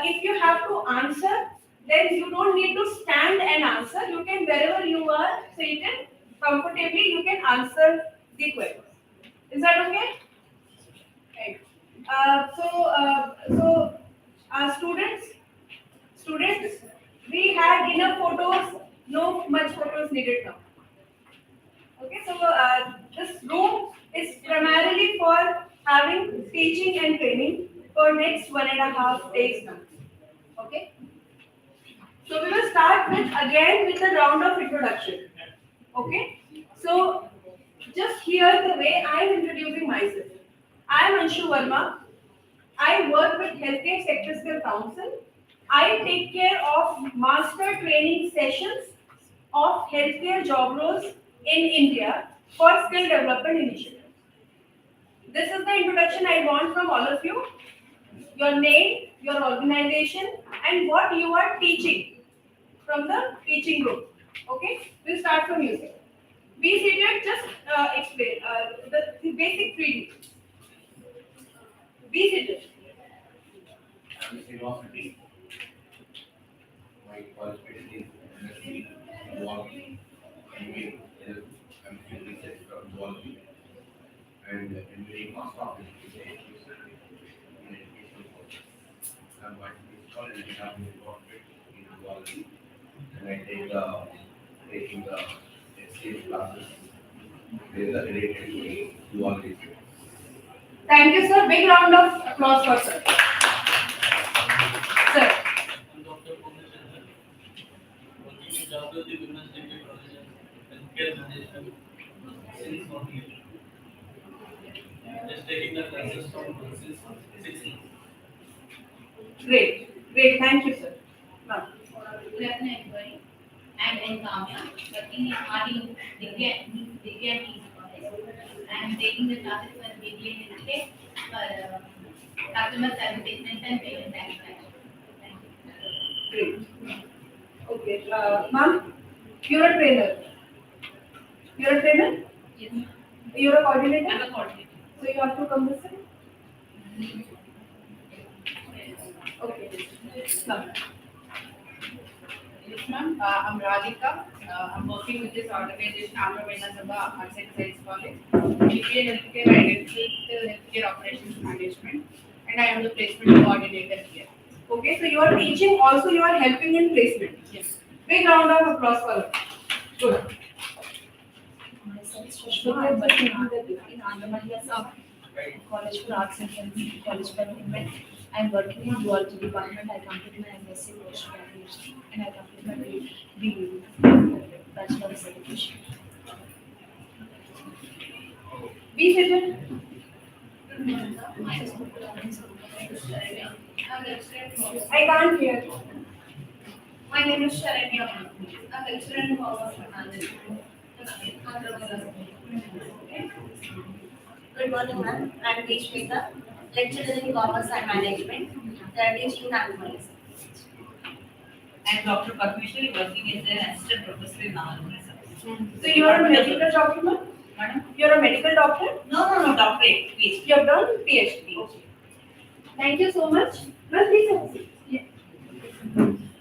If you have to answer, then you don't need to stand and answer. You can, wherever you are seated comfortably, you can answer the question. Is that okay? Right. Students, we had enough photos, no much photos needed now. Okay, so this room is primarily for having teaching and training for next 1.5 days now. Okay, so we will start with the round of introduction. Okay, so just hear the way I am introducing myself. I am Anshu Verma. I work with Healthcare Sector Council. I take care of master training sessions of healthcare job roles in India for skill development initiative. This is the introduction I want from all of you. Your name, your organization, and what you are teaching from the teaching group. Okay, we'll start from you. Be seated, just explain the basic 3D. Be seated. I'm University. My qualification is MSc Zoology, MBA I'm research from Zoology, and MBA Master of Education in Education course. I'm going to college and have been involved in Zoology, and I taking the SCS classes. They are related to Zoology. Thank you, sir. Big round of applause for sir. Sir. Dr. Punesh, working in Jagrati Women's Degree College and Healthcare Management since 1 year. Just taking the classes from since 6 months. Great. Thank you, sir. Ma'am. Good afternoon, everybody. I'm in Kamya, working in RD BBA and College. I'm taking the classes for BBA in UK for customer service business and payment management. Great. Okay. Ma'am, you're a trainer. You're a trainer? Yes. You're a coordinator? I'm a coordinator. So you have to come this way? Okay. Ma'am. Yes, ma'am. I'm Radhika. I'm working with this organization, Andra Mahila Sabha Arts&Science College. BBA Healthcare Identical Healthcare Operations Management, and I am the placement coordinator here. Okay, so you are teaching, also you are helping in placement. Yes. Big round of applause for her. Good. Myself, Shashma. I'm working in Andra Mahila Sabha College for Arts and Science, College for Women. I'm working in Zoology department. I completed my MSc post-graduation and I completed my BBA, Bachelor of Education. Be seated. I can't hear. My name is Sharanya. I'm a lecturer in Commerce Management. Good morning, ma'am. I'm Deshmita, lecturer in Commerce and Management, that is in Andhra. I'm Dr. Padmeshwari, working as an assistant professor in Andhra. So you are a medical doctor, ma'am? Madam? You're a medical doctor? No, doctorate, PhD. You have done PhD. Okay. Thank you so much. Well, please have a seat. Yeah.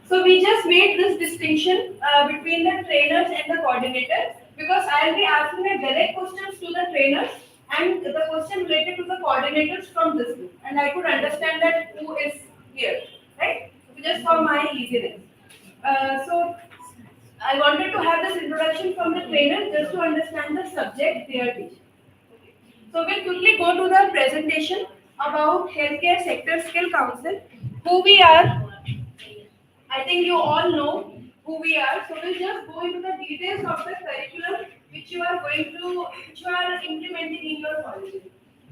So we just made this distinction between the trainers and the coordinators because I will be asking the direct questions to the trainers and the question related to the coordinators from this group. And I could understand that who is here, right? So just for my easiness. So I wanted to have this introduction from the trainers just to understand the subject they are teaching. So we'll quickly go to the presentation about Healthcare Sector Skill Council, who we are. I think you all know who we are. So we'll just go into the details of the curriculum which you are implementing in your colleges.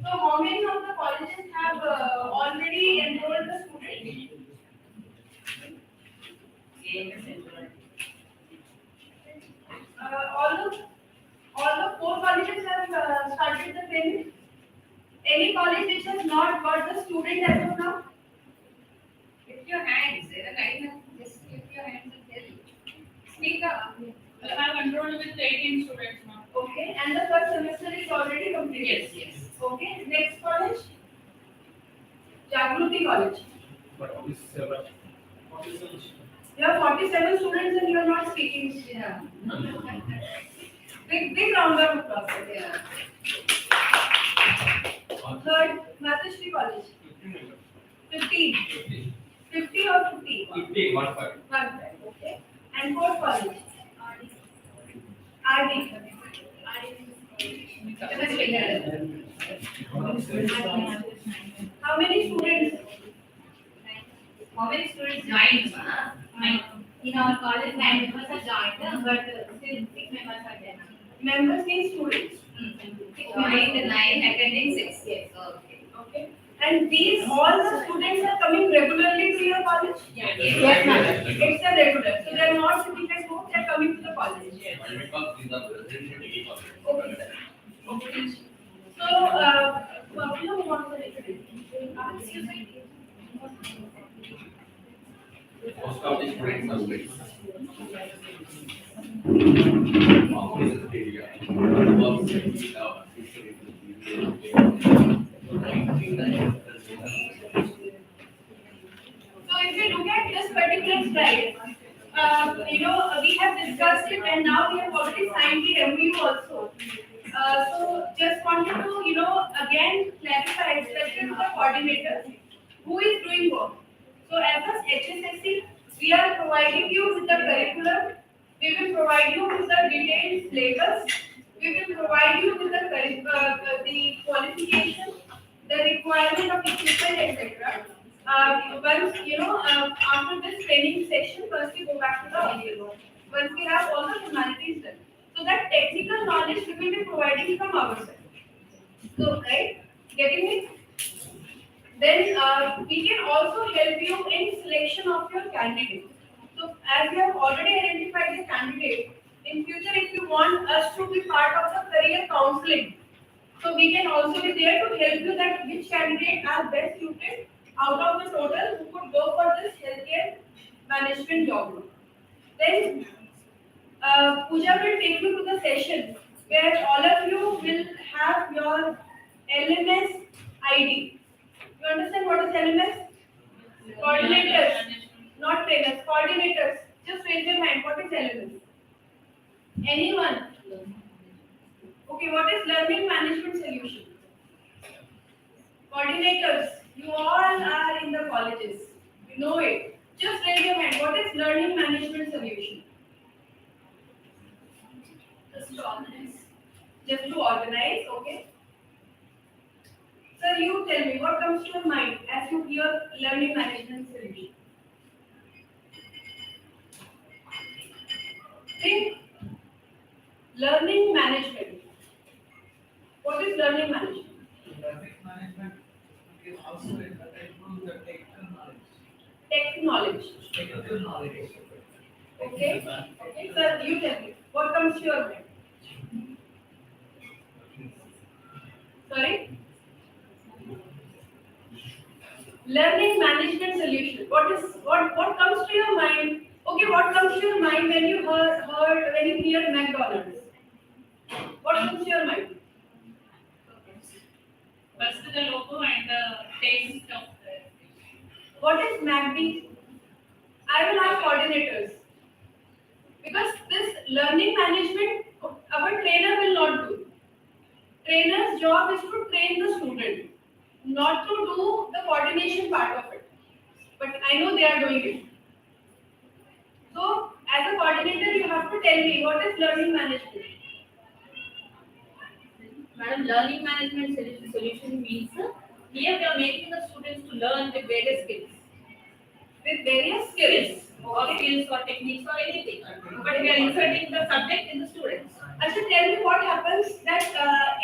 So how many of the colleges have already enrolled the students? All the four colleges have started the training. Any college which has not got the student as of now? Lift your hands. Just lift your hands and tell. Speak up. I have enrolled with 18 students now. Okay, and the first semester is already completed. Yes. Okay, next college, Jagruti College. 47. You have 47 students and you are not speaking. Yeah. Big round of applause. Yeah. Third, Matashri College. 15. 50 or 50? 50. 1-5. 1-5. Okay. And fourth college, RD. How many students? How many students joined? 9. In our college, 9 members are joined, but still 6 members are there. Members mean students. Joined 9, attending 6. Yes. Okay. And these all the students are coming regularly to your college? Yes. It's a regular. So they are not sitting at home, they are coming to the college. Okay, sir. Okay. So, you know what the excuse me. Most of the students are late. So if you look at this particular slide, we have discussed it and now we have already signed the MOU also. So just wanted to, again clarify, especially to the coordinators, who is doing work. So as a HSSC, we are providing you with the curriculum, we will provide you with the detailed syllabus, we will provide you with the qualification, the requirement of equipment, etc. Once after this training session, once we go back to the audio, once we have all the formalities done, so that technical knowledge we will be providing from our side. So, right, getting it? Then we can also help you in selection of your candidate. So, as you have already identified the candidate, in future if you want us to be part of the career counseling, so we can also be there to help you that which candidate are best suited out of the total who could go for this healthcare management job role. Then Pooja will take you to the session where all of you will have your LMS ID. You understand what is LMS? Coordinators, not trainers, coordinators. Just raise your hand. What is LMS? Anyone? Okay, what is learning management solution? Coordinators, you all are in the colleges. You know it. Just raise your hand. What is learning management solution? Just to organize. Just to organize, okay. Sir, you tell me what comes to your mind as you hear learning management solution. Think learning management. What is learning management? Learning management is also in the improve the technical knowledge. Technology. Technical knowledge. Okay. Okay, sir, you tell me what comes to your mind. Sorry? Learning management solution. What comes to your mind? Okay, what comes to your mind when you when you hear McDonald's? What comes to your mind? What's the logo and the taste of the... What is MACD? I will ask coordinators. Because this learning management, our trainer will not do. Trainer's job is to train the student, not to do the coordination part of it. But I know they are doing it. So, As a coordinator, you have to tell me what is learning management. Madam, learning management solution means here we are making the students to learn with various skills. With various skills. Or skills or techniques or anything. But we are inserting the subject in the students. Actually, tell me what happens that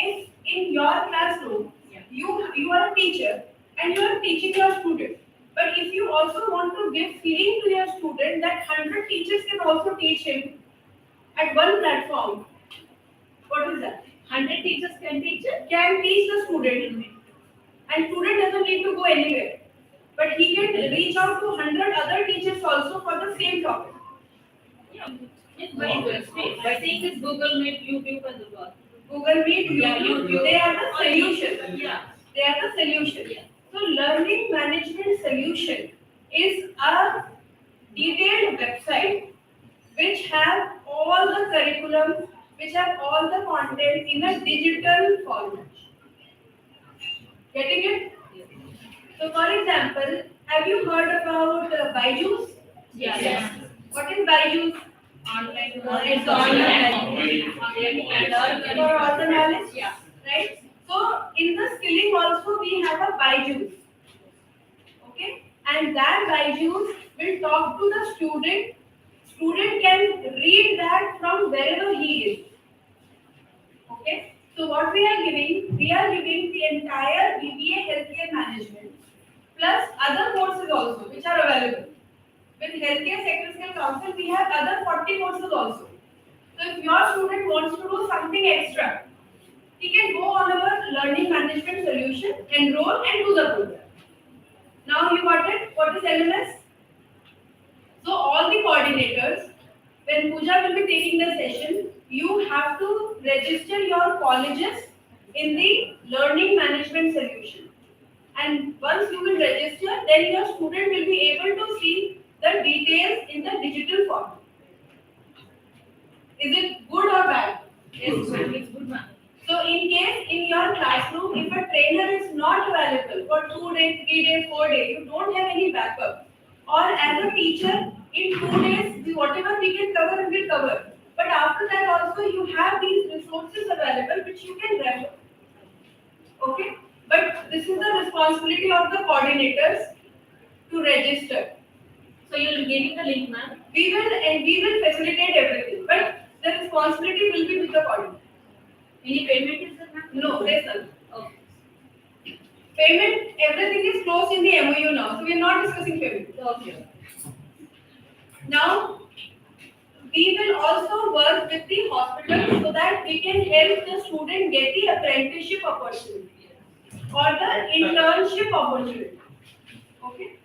if in your classroom you are a teacher and you are teaching your student, but if you also want to give feeling to your student that 100 teachers can also teach him at one platform, what is that? 100 teachers can teach it? Can teach the student, and student doesn't need to go anywhere, but he can reach out to 100 other teachers also for the same topic. Yeah. It's very good. By saying this Google Meet, YouTube and the work. Google Meet, Yeah, YouTube, they are the solution. Yeah. They are the solution. Yeah. So learning management solution is a detailed website which have all the curriculum, which have all the content in a digital format. Getting it? So for example, have you heard about Byju's? Yeah. Yes. What is Byju's? Online. It's online. For all the knowledge? Yeah. Right? So in the skilling also we have a Byju's. Okay? And that Byju's will talk to the student. Student can read that from wherever he is. Okay? So what we are giving the entire BBA healthcare management plus other courses also which are available. With Healthcare Secretarial Council, we have other 40 courses also. So if your student wants to do something extra, he can go on our learning management solution, enroll and do the program. Now you got it? What is LMS? So all the coordinators, when Pooja will be taking the session, you have to register your colleges in the learning management solution. And once you will register, then your student will be able to see the details in the digital form. Is it good or bad? Yes, ma'am. It's good, ma'am. So in case in your classroom, if a trainer is not available for 2 days, 3 days, 4 days, you don't have any backup. Or as a teacher, in 2 days, whatever we can cover, we will cover. But after that also, you have these resources available which you can refer. Okay? But this is the responsibility of the coordinators to register. So you will be giving the link, ma'am. We will facilitate everything, but the responsibility will be with the coordinator. Any payment is there, ma'am? No, there's none. Okay. Payment, everything is closed in the MOU now, so we are not discussing payment. Okay. Now, we will also work with the hospital so that we can help the student get the apprenticeship opportunity or the internship opportunity. Okay.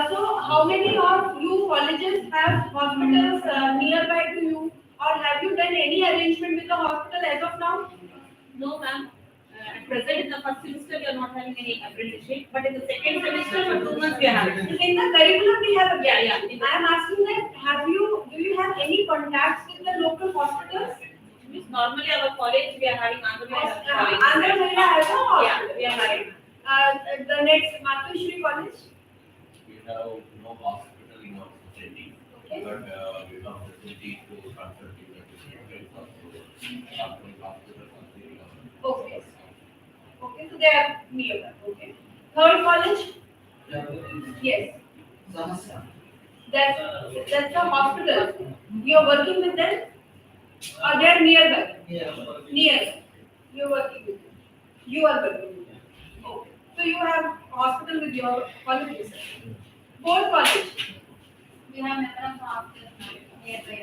So, how many of you colleges have hospitals nearby to you, or have you done any arrangement with the hospital as of now? No, ma'am. At present, in the first semester, we are not having any apprenticeship, but in the second semester, for 2 months, we are having. In the curriculum, we have. Yeah. I am asking that do you have any contacts with the local hospitals? Means normally our college, we are having Andra Mahila college. Andra Mahila has a hospital. Yeah, we are having. The next Mathushri College. We have no hospital in our city, Okay. but we have facility to transfer to the district hospital. Okay. Okay, so they are nearby. Okay. Third college. Yes. That's a hospital. You are working with them, or they are nearby. Near. You are working with them. You are working with them. Okay. So you have hospital with your college. Fourth college. We have member of hospital nearby.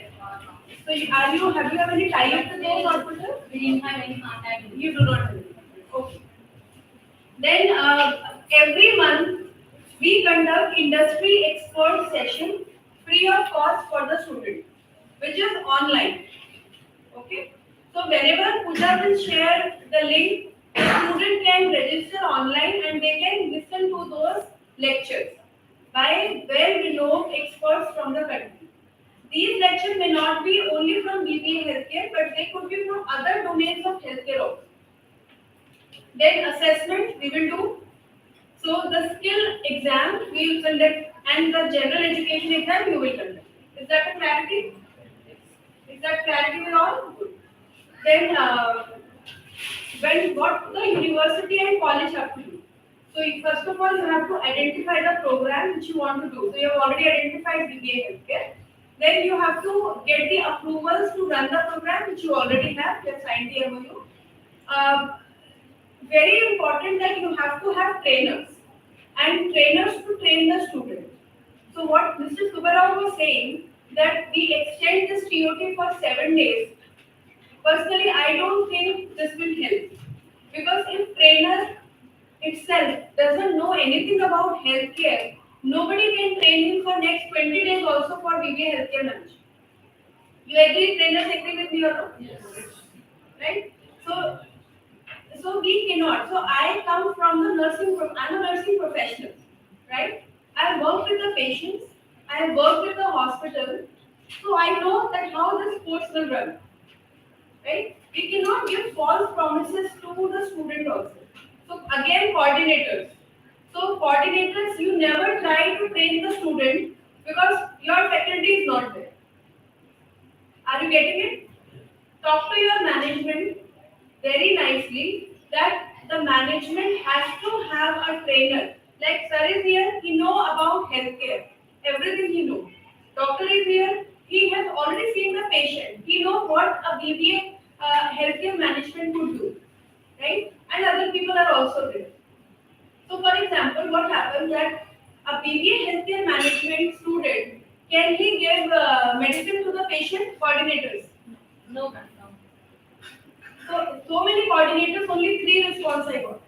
So have you any tie-up with those hospitals? We didn't have any contact with You do not have. Okay. Then every month we conduct industry expert session free of cost for the student, which is online. Okay. So whenever Pooja will share the link, the student can register online and they can listen to those lectures by well-renowned experts from the country. These lectures may not be only from BBA healthcare, but they could be from other domains of healthcare also. Then assessment we will do. So the skill exam we will conduct and the general education exam you will conduct. Is that a clarity? Is that clarity with all? Good. Then, when what the university and college have to do? So, first of all, you have to identify the program which you want to do. So, you have already identified BBA healthcare. Then you have to get the approvals to run the program which you already have. You have signed the MOU. Very important that you have to have trainers and trainers to train the students. So what Mr. Subbarao was saying that we extend this TOT for 7 days. Personally, I don't think this will help because if trainer itself doesn't know anything about healthcare, nobody can train him for next 20 days also for BBA healthcare knowledge. You agree? Trainers agree with me or not? Yes. Right? So we cannot. So I come from the nursing. I'm a nursing professional, right? I work with the patients. I work with the hospital. So I know that how this course will run, right? We cannot give false promises to the student also. So again, coordinators. So coordinators, you never try to train the student because your faculty is not there. Are you getting it? Talk to your management very nicely that the management has to have a trainer. Like sir is here, he know about healthcare, everything he know. Doctor is here, he has already seen the patient. He know what a BBA healthcare management could do, right? And other people are also there. So for example, what happens that a BBA healthcare management student, can he give medicine to the patient? Coordinators? No, ma'am. So many coordinators, only 3 response I got.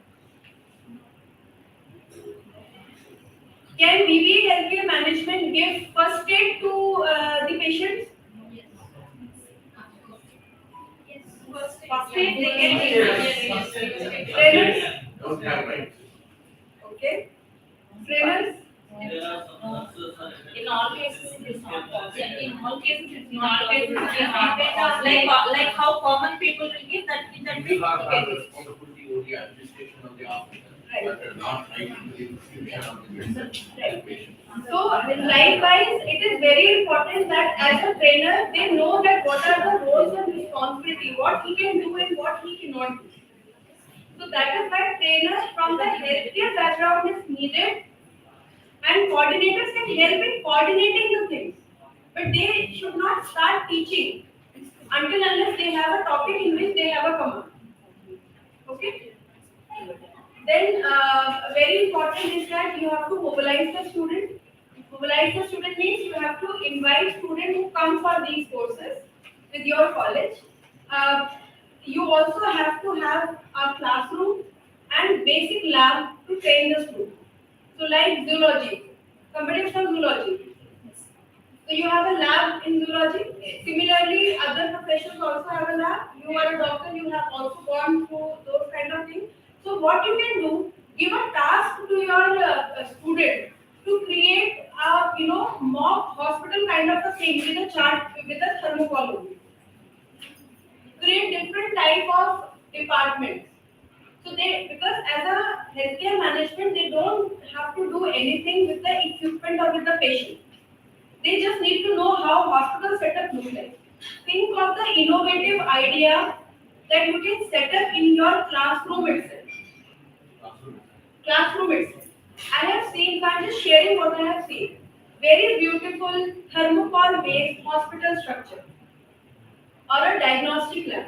Can BBA healthcare management give first aid to the patients? First aid they can give. Trainers? Don't have right. Okay. Trainers? There are some nurses are In all cases, it is not possible. In all cases, it's In not all cases, it is not possible. possible. Like how common people will give that in that You are way. responsibility for the administration of the hospital, Right. but not right into the infusion of the medicine to the patient. So, likewise, it is very important that as a trainer, they know that what are the roles and responsibility, what he can do and what he cannot do. So that is why trainers from the healthcare background is needed, and coordinators can help in coordinating the things. But they should not start teaching until unless they have a topic in which they have a command. Okay? Then very important is that you have to mobilize the student. Mobilize the student means you have to invite students who come for these courses with your college. You also have to have a classroom and basic lab to train the student. So like zoology, computational zoology. So you have a lab in zoology. Similarly, other professions also have a lab. You are a doctor, you have also gone through those kind of things. So what you can do, give a task to your student to create a mock hospital kind of a thing with a chart with a thermocol. Create different type of departments. So they, because as a healthcare management, they don't have to do anything with the equipment or with the patient. They just need to know how hospital setup looks like. Think of the innovative idea that you can set up in your classroom itself. Classroom itself. I have seen, I'm just sharing what I have seen. Very beautiful thermocol based hospital structure or a diagnostic lab.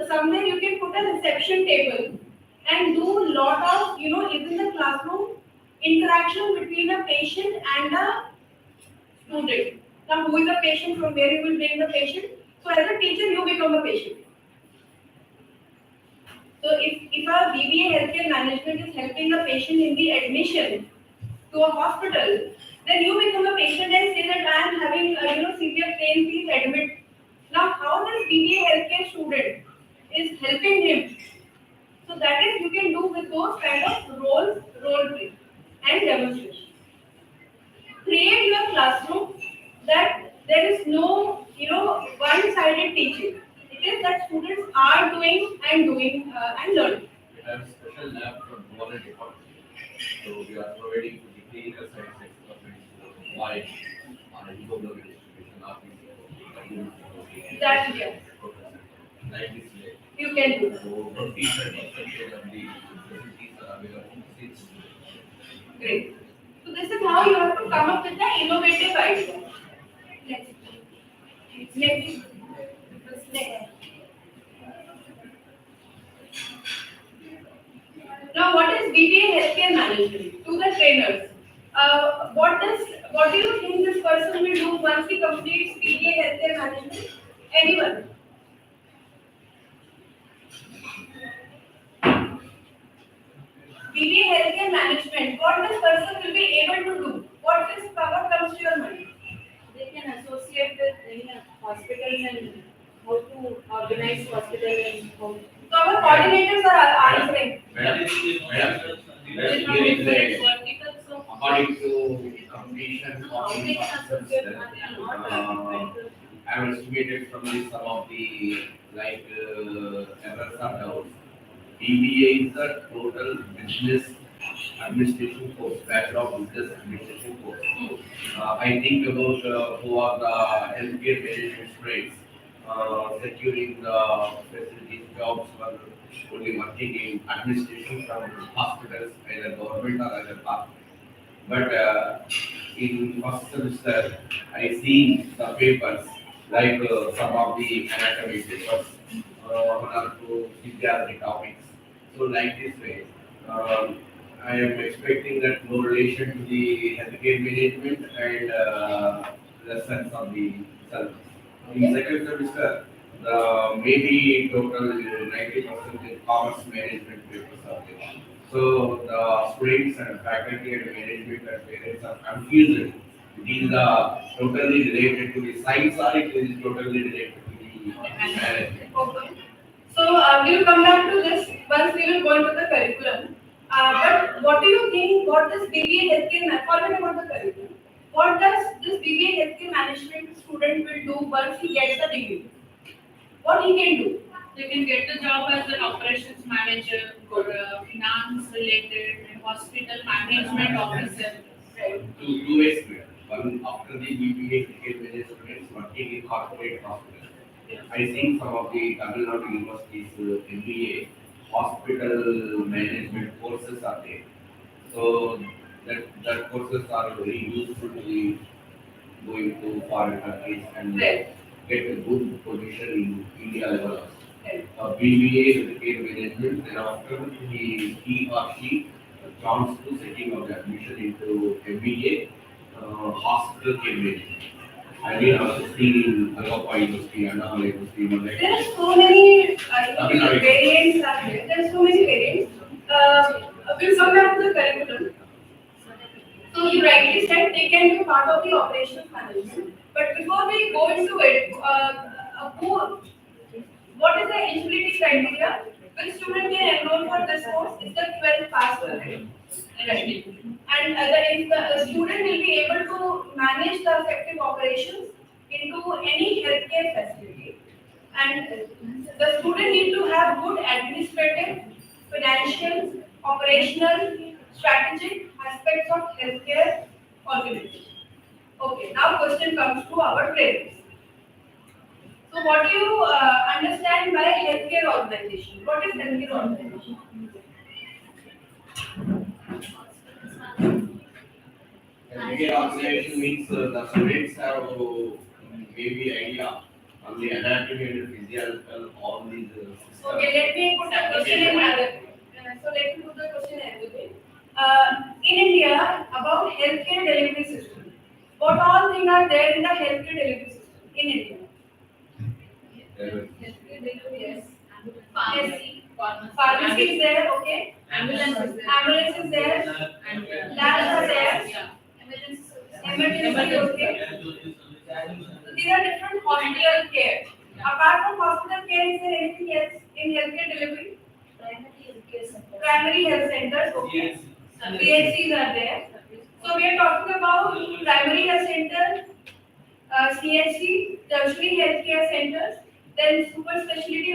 Somewhere you can put a reception table and do lot of, even the classroom interaction between a patient and a student. Now, who is a patient? From where you will bring the patient? So, as a teacher, you become a patient. So, if a BBA healthcare management is helping a patient in the admission to a hospital, then you become a patient and say that I am having severe pain, please admit. Now, how this BBA healthcare student is helping him? So that is you can do with those kind of role play and demonstration. Create your classroom that there is no one-sided teaching. It is that students are doing and learning. We have special lab for zoology department. So we are providing for the clinical science experiments, why hemoglobin distribution, RBC, That, yes, like this way. you can do. So, 50% of the facilities are available. Since Great. So this is how you have to come up with the innovative idea. Next. Next. Next. Now, what is BBA healthcare management? To the trainers, what do you think this person will do once he completes BBA healthcare management? Anyone? BBA healthcare management. What this person will be able to do? What comes to your mind? They can associate with any hospitals and how to organize hospital and how. So our coordinators are answering. That is the That's here is according to completion of the process, I have estimated from this some of the errors are down. BBA is the total business administration course, Bachelor of Business Administration course. I think about who are the healthcare management students, securing the facilities, jobs for only working in administration from hospitals, either government or other partners. But in first semester, I see the papers some of the anatomy papers, one or two physiology topics. So like this way, I am expecting that no relation to the healthcare management and lessons of the service. In second semester, the maybe total 90% is commerce management papers are there. So the students and faculty and management and parents are confused. It is totally related to the science or it is totally related to the management. Okay. So we will come back to this once we will go into the curriculum. But what do you think? What does BBA healthcare? Forget about the curriculum. What does this BBA healthcare management student will do once he gets the degree? What he can do? They can get the job as an operations manager or finance related and hospital management officer. Right. Two ways to it. One after the BBA healthcare management working in corporate hospitals. I think some of the Tamil Nadu universities MBA hospital management courses are there. So that courses are very useful to the going to foreign countries and Right. get a good position in India level. Right. BBA healthcare management, then after he or she comes to setting of the admission into MBA hospital care management. I mean, also seen in Alcoa University, Andra Mahila University, There are so many variants. There are so many variants. We'll come back to the curriculum. So you rightly said they can be part of the operations management. But before we go into it, what is the eligibility criteria? Which student can enroll for this course? Is the 12th pass right? Right. And if the student will be able to manage the effective operations into any healthcare facility, and the student need to have good administrative, financial, operational, strategic aspects of healthcare organization. Okay, now question comes to our trainers. So what do you understand by healthcare organization? What is healthcare organization? Healthcare organization means the students have maybe idea on the anatomy and physiological all these systems. Okay, let me put the question in another way. So let me put the question in another way. In India, about healthcare delivery system. What all things are there in the healthcare delivery system in India? Yes. Pharmacy. Pharmacy is there, okay. Ambulance is there. Ambulance is there. Labs are there. Yeah. Emergency, okay. So these are different hospital care. Apart from hospital care, is there anything else in healthcare delivery? Primary health centers, okay. PHCs are there. So we are talking about primary health center, CHC, tertiary healthcare centers, then super specialty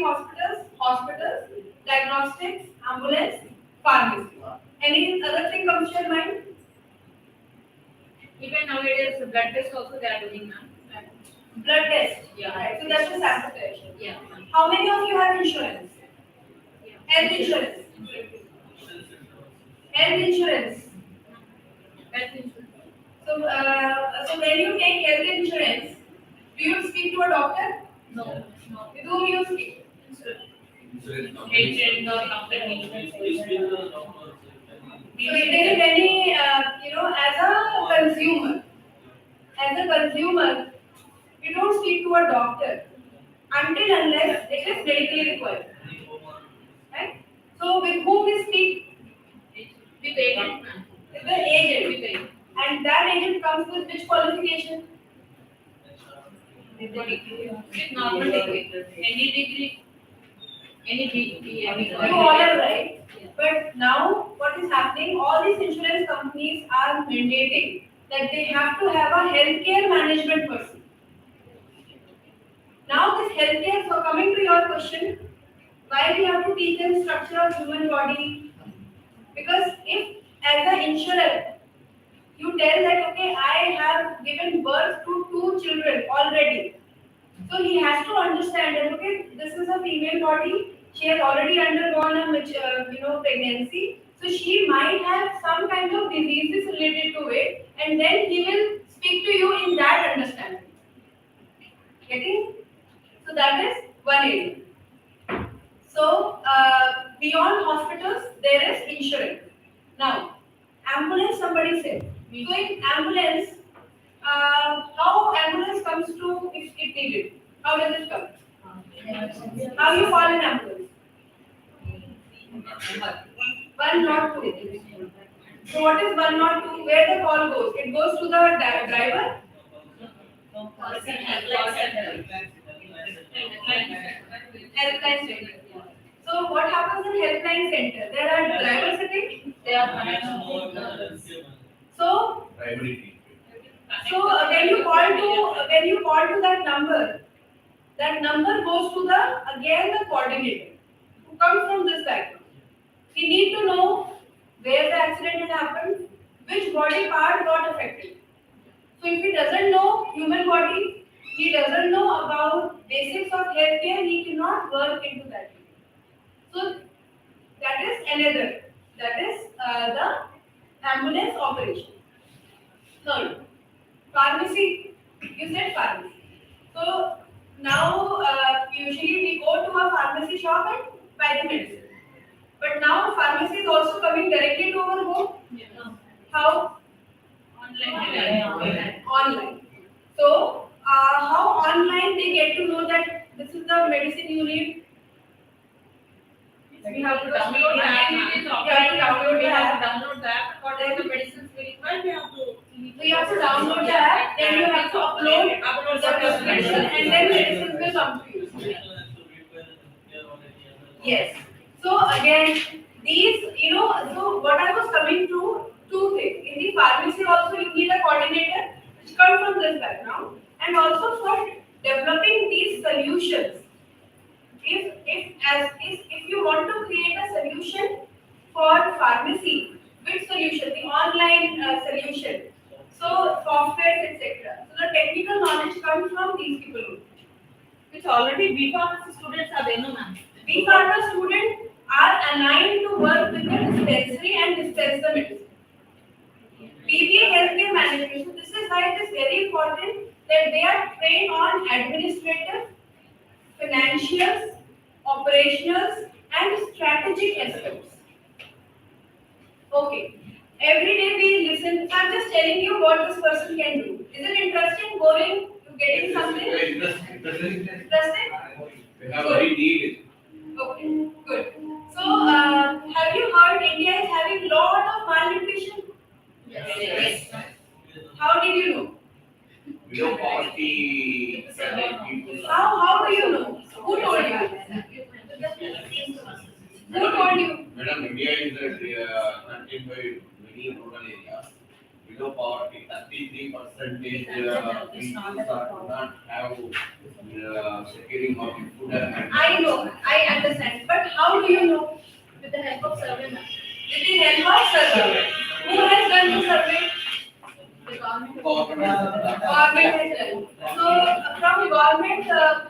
hospitals, diagnostics, ambulance, pharmacy. Any other thing comes to your mind? Even nowadays, the blood test also they are doing, ma'am. Blood test. Yeah. Right. So that's a sample collection. Yeah. How many of you have insurance? Yeah. Health insurance. Health insurance. Health insurance. So when you take health insurance, do you speak to a doctor? No. No. With whom you speak? Agent or company. So if there is any, as a consumer, you don't speak to a doctor until unless it is medically required. Right? So with whom we speak? With agent, ma'am. With the agent. With agent. And that agent comes with which qualification? With normal degree. Any degree. Any degree. You all are right. But now what is happening, all these insurance companies are mandating that they have to have a healthcare management person. Now this healthcare, so coming to your question, why we have to teach them structure of human body? Because if as an insurer, you tell that, okay, I have given birth to 2 children already. So he has to understand that, okay, this is a female body. She has already undergone a pregnancy. So she might have some kind of diseases related to it, and then he will speak to you in that understanding. Getting? So that is one area. So beyond hospitals, there is insurance. Now, ambulance, somebody said. So in ambulance, how ambulance comes to if it needed? How does it come? How you call an ambulance? 102. So what is 102? Where the call goes? It goes to the driver? Helpline center. So what happens in helpline center? There are drivers sitting. They are connected. So Primary. when you call to that number goes to the coordinator who comes from this background. We need to know where the accident had happened, which body part got affected. So if he doesn't know human body, he doesn't know about basics of healthcare, he cannot work into that. So that is another. That is the ambulance operation. Third, pharmacy. You said pharmacy. So now usually we go to a pharmacy shop and buy the medicine. But now pharmacy is also coming directly to our home. Yeah. How? Online. So how online they get to know that this is the medicine you need? We have to download the app. We have to download the app. Whatever the medicines we require, we have to. So you have to download the app, then you have to upload the prescription, and then medicines will come to you. Yes. So again, these, so what I was coming to, 2 things. In the pharmacy also you need a coordinator which comes from this background, and also for developing these solutions. If you want to create a solution for pharmacy, which solution? The online solution. So software, etc. So the technical knowledge comes from these people. Which already B pharmacy students are there, no ma'am. B pharma students are aligned to work with the dispensary and dispense the medicine. BBA healthcare management. So this is why it is very important that they are trained on administrative, financials, operationals, and strategic aspects. Okay. Every day we listen. I'm just telling you what this person can do. Is it interesting? Boring? You getting something? Interesting? We have already need Okay, good. So, have you heard India is having lot of malnutrition? Yes. How did you know? below poverty. How do you know? Who told you? Who told you? Madam, India is contained by many rural areas. Below poverty, 33% people do not have securing of food and I know, I understand. But how do you know? With the help of survey. With the help of survey. Who has done the survey? The government. Government has done. So from government,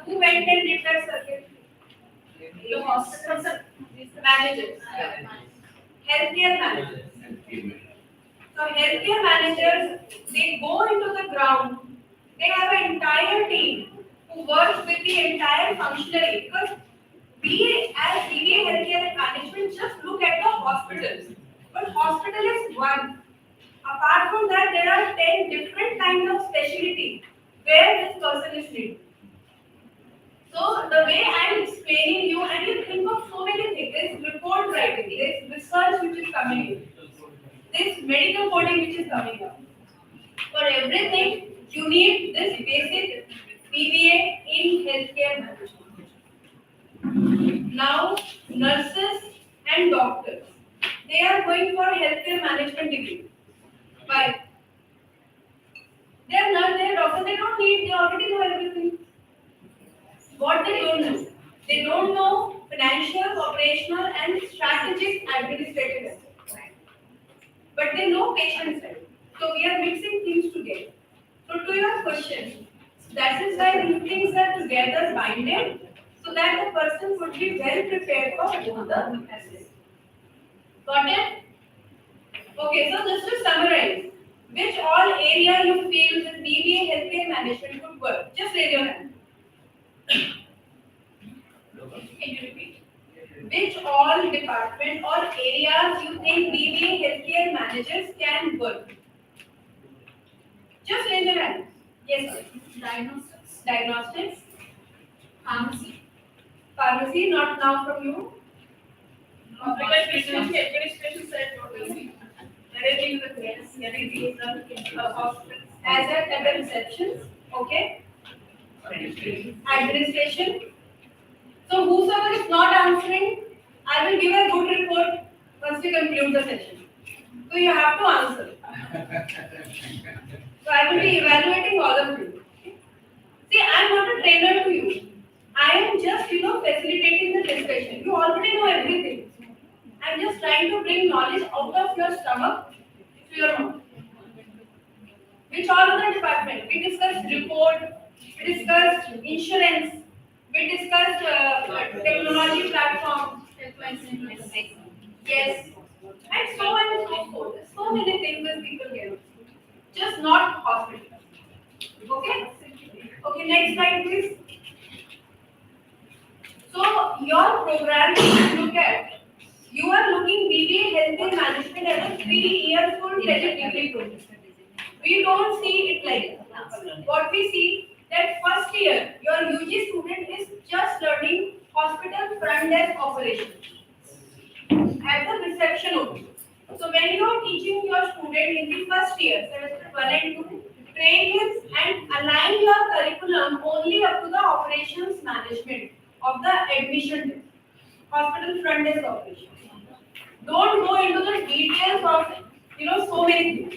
who went and did that circuit? The hospitals are Managers. Healthcare managers. So healthcare managers, they go into the ground. They have an entire team who works with the entire functionary, because we as BBA healthcare and management just look at the hospitals. But hospital is one. Apart from that, there are 10 different kinds of specialty where this person is needed. So the way I am explaining you, and you think of so many things. There's report writing, there's research which is coming in, there's medical coding which is coming up. For everything, you need this basic BBA in healthcare management. Now, nurses and doctors, they are going for healthcare management degree. Why? They are not their doctor, they don't need, they already know everything. What they don't know? They don't know financial, operational, and strategic administrative aspects. But they know patient side. So we are mixing things together. So to your question, that is why these things are together binded, so that the person would be well prepared for both the aspects. Got it? Okay, so just to summarize, which all area you feel the BBA healthcare management could work? Just raise your hand. Can you repeat? Which all department or areas you think BBA healthcare managers can work? Just raise your hand. Yes, sir. diagnostics, Diagnostics, pharmacy, pharmacy, not now from you. because administration side totally. Everything is yes, everything is hospital. As at the receptions, okay. Administration. So whosoever is not answering, I will give a good report once we conclude the session. So you have to answer. So I will be evaluating all of you. See, I am not a trainer to you. I am just, facilitating the discussion. You already know everything. I am just trying to bring knowledge out of your stomach to your mouth. Which all other department? We discussed report, we discussed insurance, we discussed technology platform. Yes. And so on and so forth. So many things that people get. Just not hospital. Okay? Okay, next slide please. So your program, if you look at, you are looking BBA Healthcare Management as a 3-year full-fledged degree program. We don't see it like that. What we see that first year, your UG student is just learning hospital front desk operations at the reception only. So when you are teaching your student in the first year, semester 1 and 2, train him and align your curriculum only up to the operations management of the admission desk, hospital front desk operations. Don't go into the details of so many things.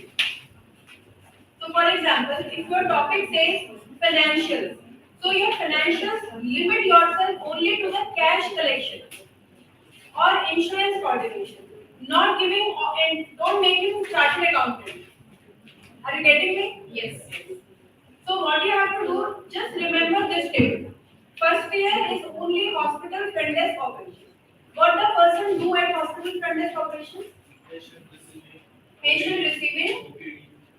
So for example, if your topic says financials, so your financials limit yourself only to the cash collection or insurance coordination, not giving and don't make him chartered accountant. Are you getting me? Yes. So what you have to do, just remember this table. First year is only hospital front desk operations. What the person do at hospital front desk operations? Patient receiving,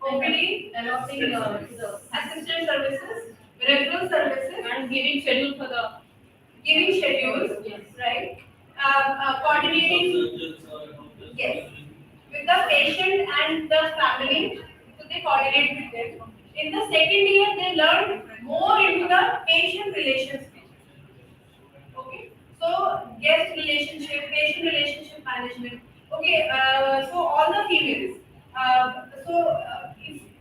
OPD, Allotting the assistant services, referral services, and giving schedule for the giving schedules, yes. right? Coordinating, yes, with the patient and the family, so they coordinate with them. In the second year, they learn more into the patient relations. Okay, so guest relationship, patient relationship management. Okay, so all the females.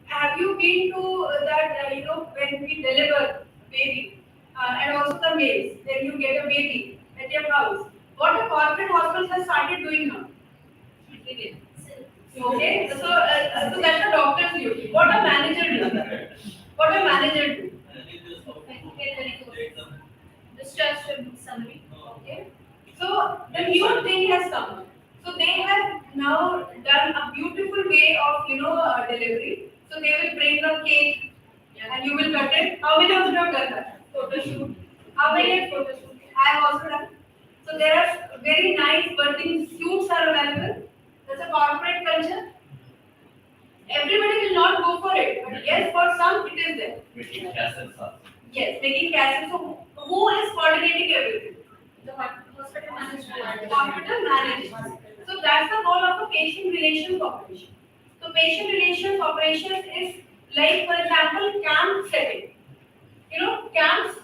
Have you been to that, when we deliver baby, and also the males, then you get a baby at your house. What a corporate hospitals have started doing now. Okay, so that's a doctor's duty. What a manager does. What a manager do. Discharge summary. Okay, so the new thing has come. So they have now done a beautiful way of delivery. So they will bring the cake and you will cut it. How many of you have done that? Photo shoot. How many have photo shoot? I have also done. So there are very nice birthing suits are available. That's a corporate culture. Everybody will not go for it, but yes, for some it is there. Making castles are. Yes, making castle. So who is coordinating everything? The hospital management. Hospital management. So that's the role of a patient relations operation. So patient relations operations is like, for example, camp setting. You know, camps?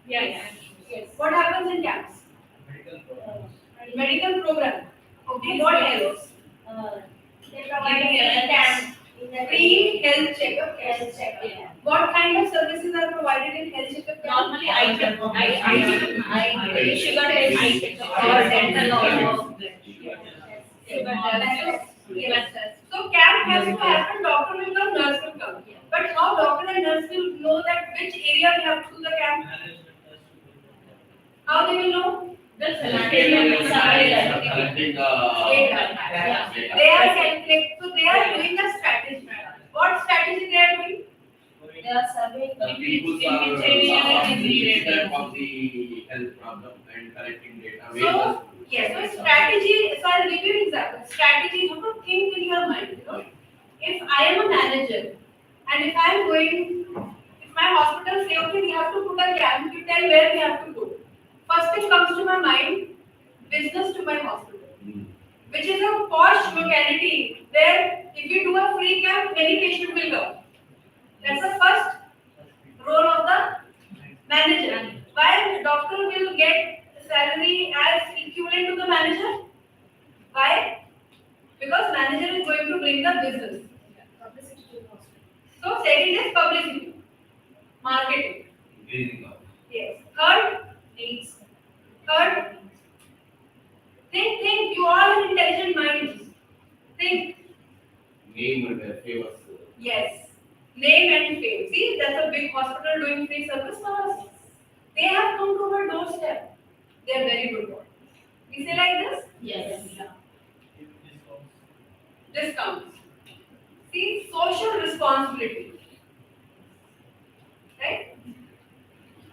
Yes. Yes. What happens in camps? Medical program. Okay, what else? They provide a camp in the Free health checkup. health checkup. What kind of services are provided in health checkup? Normally, eye checkup, eye sugar test, eye checkup, or dental or sugar test, blood test. So camp has to happen, doctor will come, nurse will come. But how doctor and nurse will know that which area we have to do the camp? How they will know? Collecting, They are calculating, so they are doing a strategy. What strategy they are doing? They are surveying the people are of the health problem and collecting data. So, yes, so strategy, so I'll give you an example. Strategy, you have to think in your mind, you know. If I am a manager and if I am going, if my hospital say, okay, we have to put a camp, you tell where we have to go. First thing comes to my mind, business to my hospital, which is a posh locality where if you do a free camp, many patients will come. That's the first role of the manager. Why the doctor will get salary as equivalent to the manager? Why? Because manager is going to bring the business. So second is publicity, marketing. Yes. Third, think. You all are intelligent minds. Think. Name and famous. Yes. Name and fame. See, that's a big hospital doing free service for us. They have come to our doorstep. They are very good. We say like this? Yes. Discounts. See, social responsibility. Right?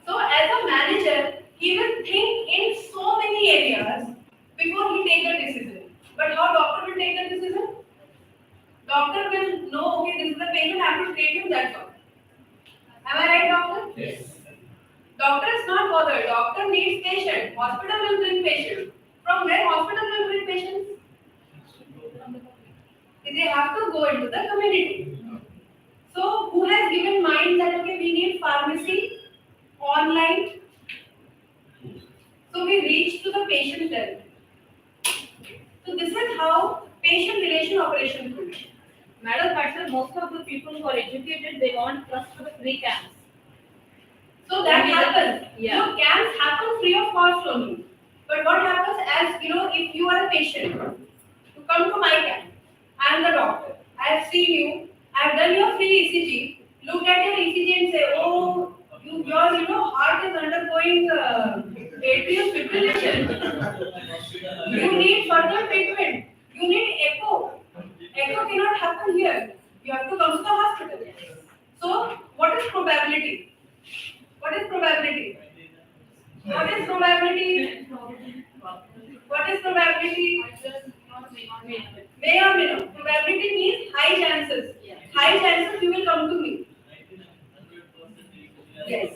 So, as a manager, he will think in so many areas before he take a decision. But how doctor will take a decision? Doctor will know, okay, this is the patient, I have to treat him, that's all. Am I right, doctor? Yes. Doctor is not bothered. Doctor needs patient. Hospital will bring patient. From where hospital will bring patients? They have to go into the community. So, who has given mind that, okay, we need pharmacy, online. So, we reach to the patient level. So, this is how patient relation operation goes. Madam, but most of the people who are educated, they want trust for the free camps. So that happens. Yeah. So camps happen free of cost only. But what happens as you know, if you are a patient, to come to my camp, I am the doctor. I have seen you. I have done your free ECG. Look at your ECG and say, oh, your heart is undergoing atrial fibrillation. You need further treatment. You need echo. Echo cannot happen here. You have to come to the hospital. So, what is probability? What is probability? What is probability? What is probability? May or may not. Probability means high chances. High chances you will come to me. Yes.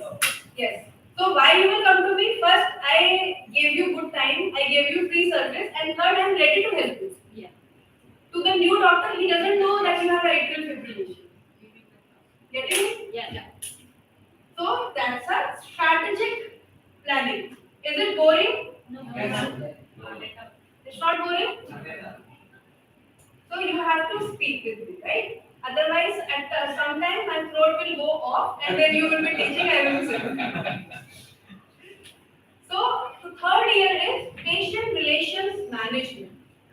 Yes. So why you will come to me? First, I gave you good time. I gave you free service, and third, I am ready to help you. Yeah. To the new doctor, he doesn't know that you have atrial fibrillation. Getting me? Yeah. So that's a strategic planning. Is it boring? No. It's not boring. So you have to speak with me, right? Otherwise, at some time my throat will go off, and then you will be teaching. I will say. So the third year is patient relations management.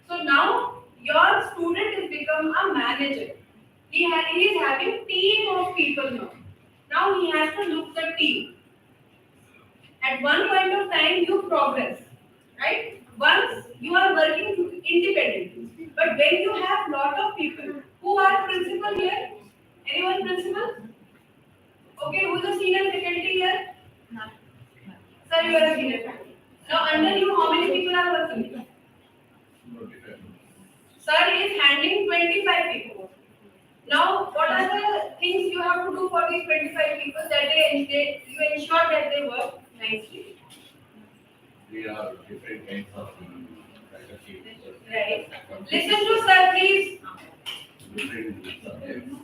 So now your student has become a manager. He is having team of people now. Now he has to look the team. At one point of time, you progress, right? Once you are working independently, but when you have lot of people who are principal here, Anyone principal? Okay, who's the senior faculty here? Sir, you are a senior faculty. Now under you, how many people are working? Sir is handling 25 people. Now, what are the things you have to do for these 25 people that you ensure that they work nicely? There are different kinds of faculty. Right. Listen to sir, please. Different subjects.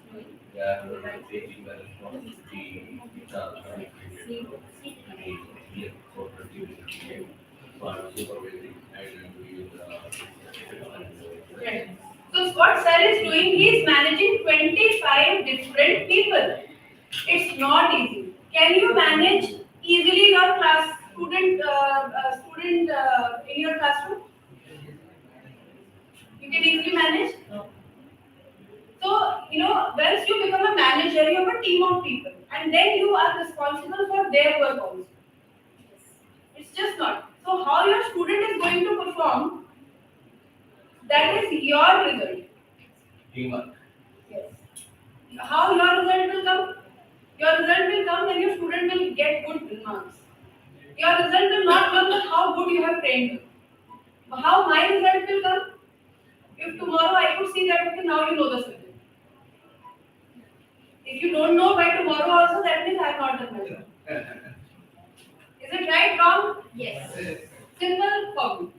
They are taking the responsibility which are connected for producing for supervising and doing Right. So what sir is doing, he is managing 25 different people. It's not easy. Can you manage easily your class student in your classroom? You can easily manage. So once you become a manager, you have a team of people, and then you are responsible for their work also. It's just not. So how your student is going to perform, that is your result. teamwork. Yes. How your result will come? Your result will come when your student will get good marks. Your result will not come with how good you have trained him. How my result will come? If tomorrow I could see that, okay, now you know the subject. If you don't know by tomorrow also, that means I have not done my job. Is it right, wrong? Yes. Simple problem.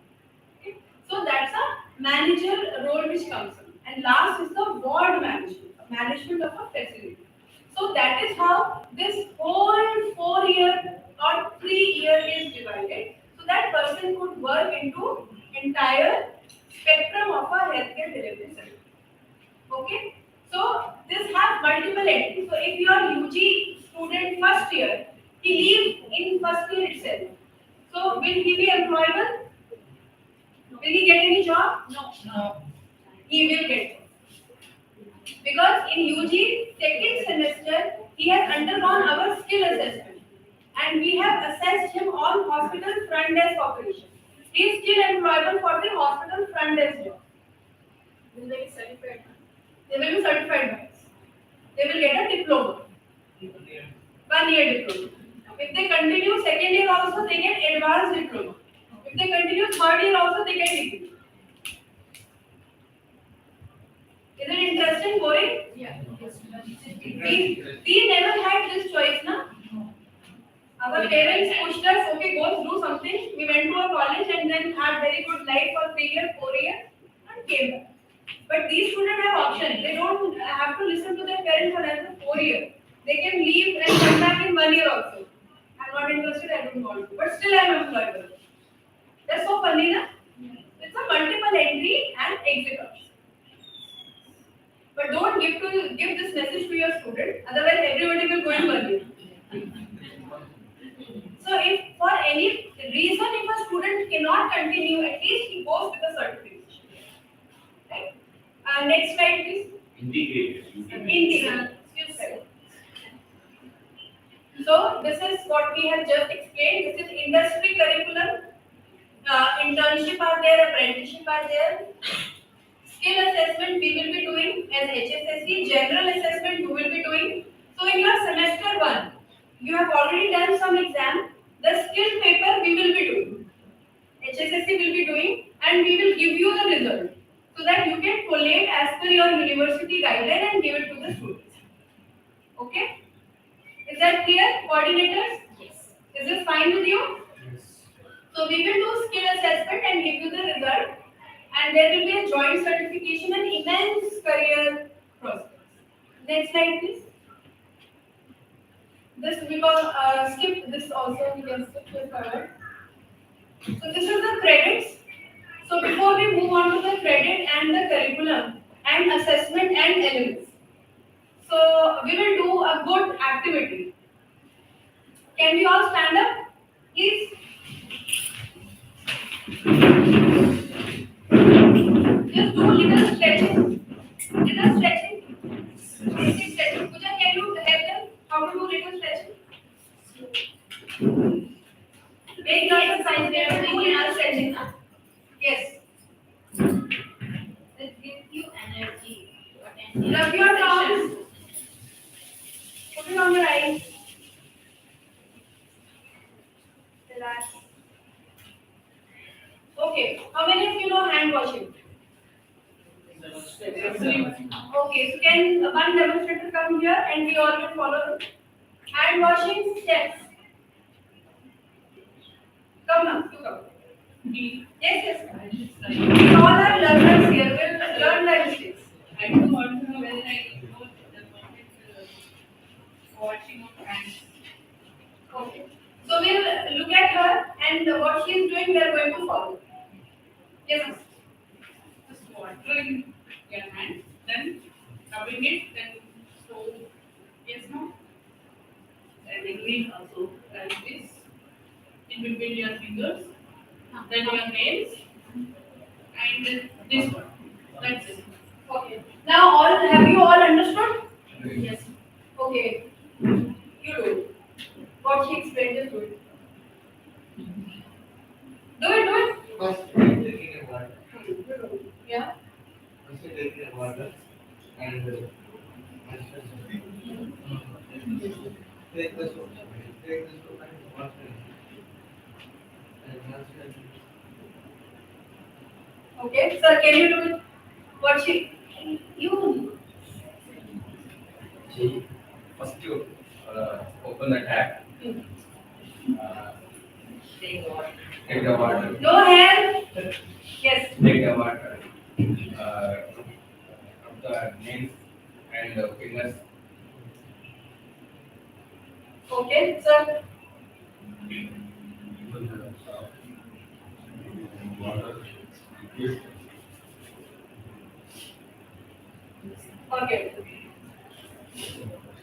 Okay. So that's a manager role which comes in. And last is the ward management of a facility. So that is how this whole 4-year or 3-year is divided. So that person could work into entire spectrum of a healthcare delivery center. Okay? So this has multiple entries. So if you are UG student first year, he leaves in first year itself. So will he be employable? Will he get any job? No. He will get. Because in UG second semester, he has undergone our skill assessment. And we have assessed him on hospital front desk operation. He is still employable for the hospital front desk job. Will they be certified? They will be certified by us. They will get a diploma. 1-year diploma. If they continue second year also, they get advanced diploma. If they continue third year also, they get degree. Is it interesting going? Yeah. We never had this choice, na? Our parents pushed us, okay, go do something. We went to a college and then had very good life for 3 years, 4 years, and came back. But these students have option. They don't have to listen to their parents for another 4 years. They can leave and come back in 1 year also. I'm not interested, I don't want to. But still I'm employable. That's so funny, na? It's a multiple entry and exit option. But don't give this message to your student, otherwise everybody will go in 1 year. So if for any reason if a student cannot continue, at least he goes with a certification. Right? Next slide please. Integrated. So this is what we have just explained. This is industry curriculum. Internship are there, apprenticeship are there. Skill assessment we will be doing as HSSC. General assessment you will be doing. So in your semester 1, you have already done some exam. The skill paper we will be doing. HSSC will be doing, and we will give you the result so that you can collate as per your university guideline and give it to the students. Okay? Is that clear, coordinators? Yes. Is this fine with you? Yes. So we will do skill assessment and give you the result, and there will be a joint certification and immense career prospects. Next slide, please. This we will skip this also. We can skip this forward. So this is the credits. So before we move on to the credit and the curriculum and assessment and elements, so we will do a good activity. Can we all stand up, please? Just do little stretching. Little stretching. Basic stretching. Pooja, can you help them? How to do little stretching? Make the exercise there. Do little stretching. Huh? Yes. It gives you energy. Rub your palms. Okay, so can one demonstrator come here and we all will follow? Hand washing steps. Come now, you come. Yes, yes. We all are learners here. We'll learn by mistakes. I do want to know whether I know the perfect washing of hands. Okay. So we'll look at her and what she is doing, we are going to follow. Yes, miss. First watering your hands, then rubbing it, then so yes, no? And again also like this in between your fingers, then your nails, and then this one. That's it. Okay. Now all have you all understood? Yes. Okay. You do it. What she explained, just do it. Do it. First, taking a water. Yeah. First, taking a water and take the soap. Take the soap and wash it. And wash it. Okay. Sir, can you do it? What she? You. See, first you open the tap. Take the water. No help. Yes. Take the water. Rub the nails and the fingers. Okay, sir. Okay.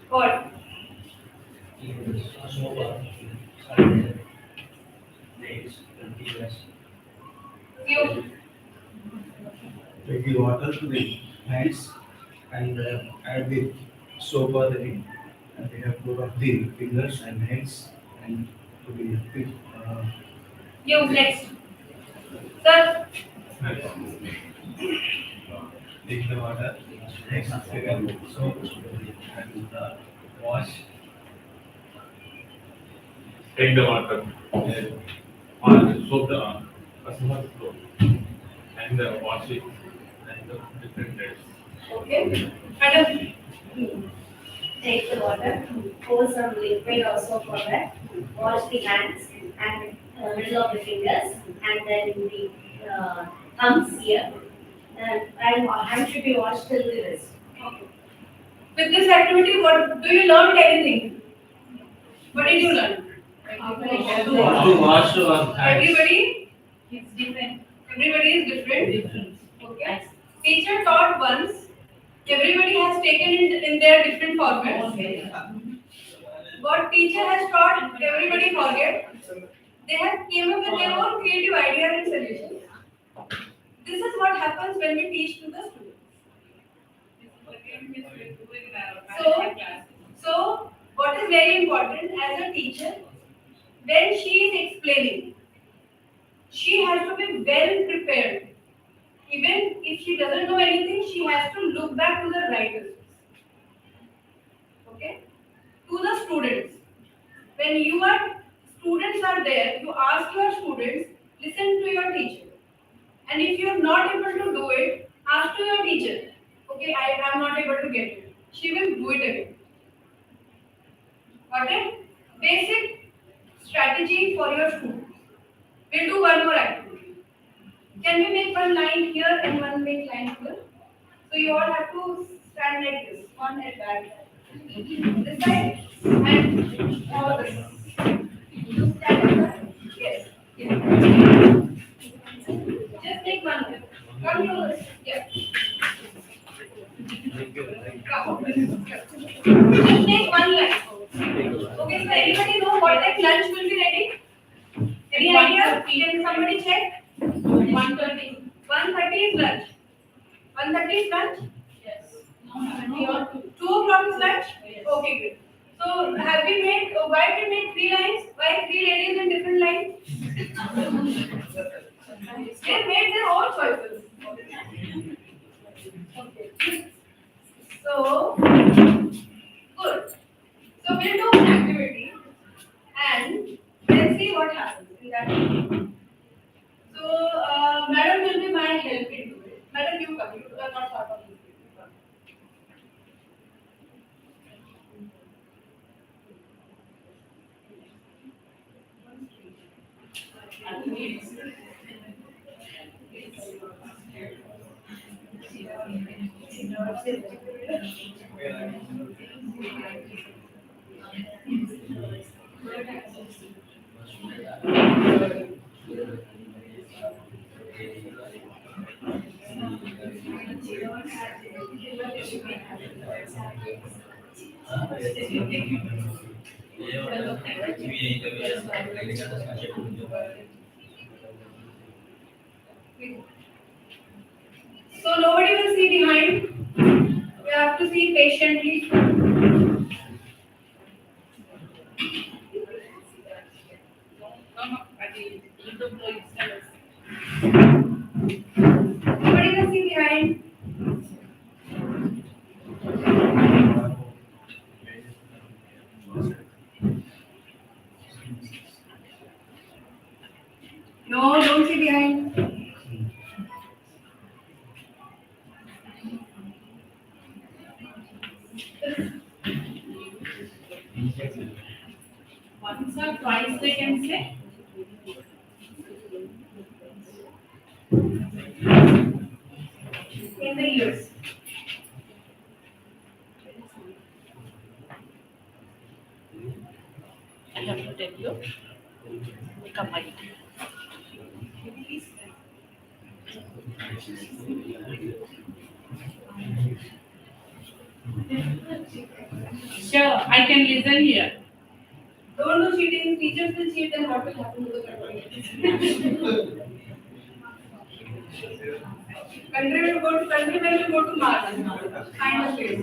What? You. Take the water to the hands and add the soap or the ring. And we have to rub the fingers and hands and to the You next. Sir. take the water, next take a soap and wash. Take the water, soak the customer's clothes, and wash it, and the different days. Okay. Madam. Take the water, pour some liquid or soap on that, wash the hands and middle of the fingers, and then the thumbs here, and hand should be washed till the wrist. Okay. With this activity, what do you learn anything? What did you learn? To wash our hands. Everybody? It's different. Everybody is different. Okay. Teacher taught once. Everybody has taken it in their different formats. Okay. What teacher has taught, everybody forget. They have came up with their own creative ideas and solutions. This is what happens when we teach to the students. So what is very important as a teacher, when she is explaining, she has to be well prepared. Even if she doesn't know anything, she has to look back to the writers. Okay? To the students. When students are there, you ask your students, listen to your teacher. And if you are not able to do it, ask to your teacher, okay, I am not able to get it. She will do it again. Got it? Basic strategy for your students. We'll do one more activity. Can we make one line here and one make line here? So you all have to stand like this, one at back. This side and all this. You stand like that? Yes. Just take one here. Come to this. Yes. Come. Just take one line. Okay, so anybody know what time lunch will be ready? Any idea? Can somebody check? 1:30. 1:30 is lunch. 1:30 is lunch? Yes. No, 2 o'clock is lunch? Okay, good. So have we made, why did we make 3 lines? Why 3 ladies in different lines? They made their own choices. Okay. So, good. So we'll do an activity and let's see what happens in that activity. So, madam will be my help into it. Madam, you come. You are not part of this group. So nobody will see behind. We have to see patiently. Nobody will see behind. No, don't see behind. Once or twice they can say. In the ears. I have to tell you, become my Sure, I can listen here. Don't do cheating. Teachers will cheat, then what will happen to the country? Country will go to country, then will go to Mars. Kind of place.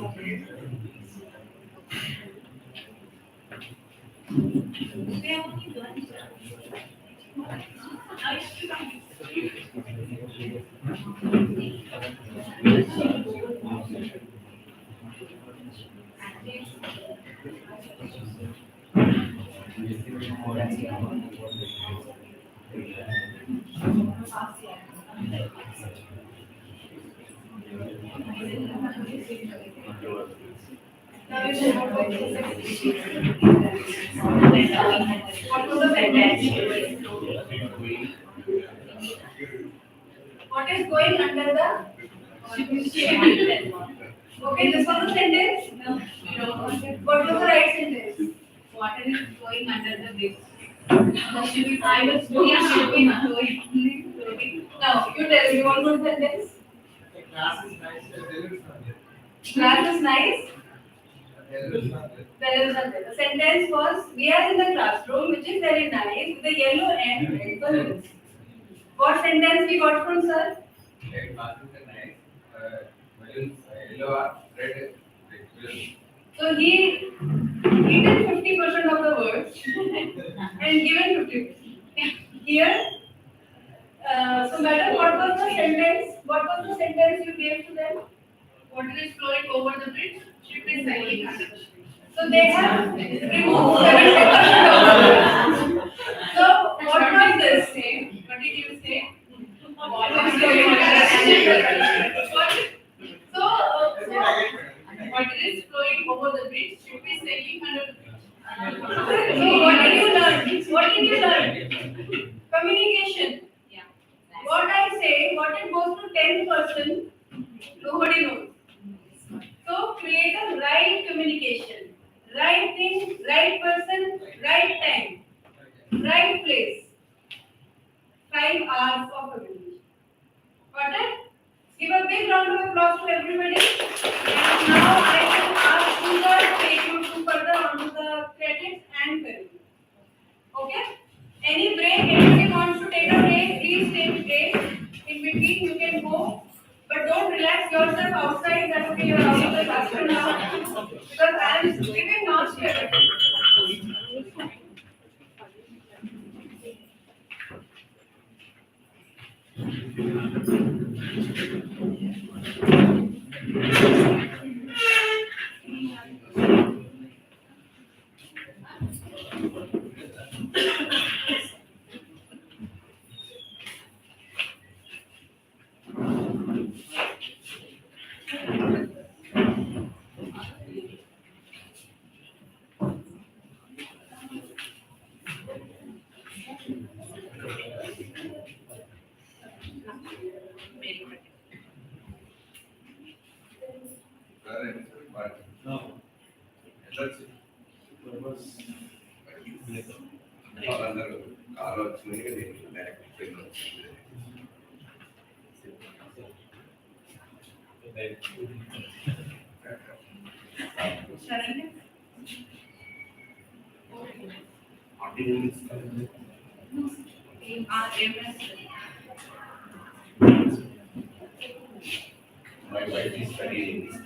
Now we should move on to the next issue. What was the sentence? What is going under the okay, this was the sentence? No. What was the right sentence? Water is flowing under the bridge. I was doing now, you tell me one more sentence. The class is nice. Class is nice. There is nothing. The sentence was, we are in the classroom, which is very nice, with the yellow and red balloons. What sentence we got from sir? Red classes are nice. Balloons, yellow or red balloons. So he did 50% of the words and given 50%. Here, so madam, what was the sentence? What was the sentence you gave to them? Water is flowing over the bridge. Ship is sailing under the bridge. So they have removed 70% of the words. So what was this say? What did you say? Water is flowing under the bridge. So water is flowing over the bridge. Ship is sailing under the bridge. So what did you learn? What did you learn? Communication. Yeah. What I say, what it goes to 10%, nobody knows. So create a right communication. Right thing, right person, right time, right place. 5 hours of communication. Got it? Give a big round of applause to everybody. And now I will ask Pooja to take you to further on to the credits and curriculum. Okay? Any break? Anybody wants to take a break? Please take a break. In between you can go. But don't relax yourself outside. That okay, you are out of the classroom now. Because I am giving notes to everybody. but No. that's వాళ్ళందరూ కాలు వచ్చినాయి నేను back pain వచ్చింది. Sharon? My wife is studying.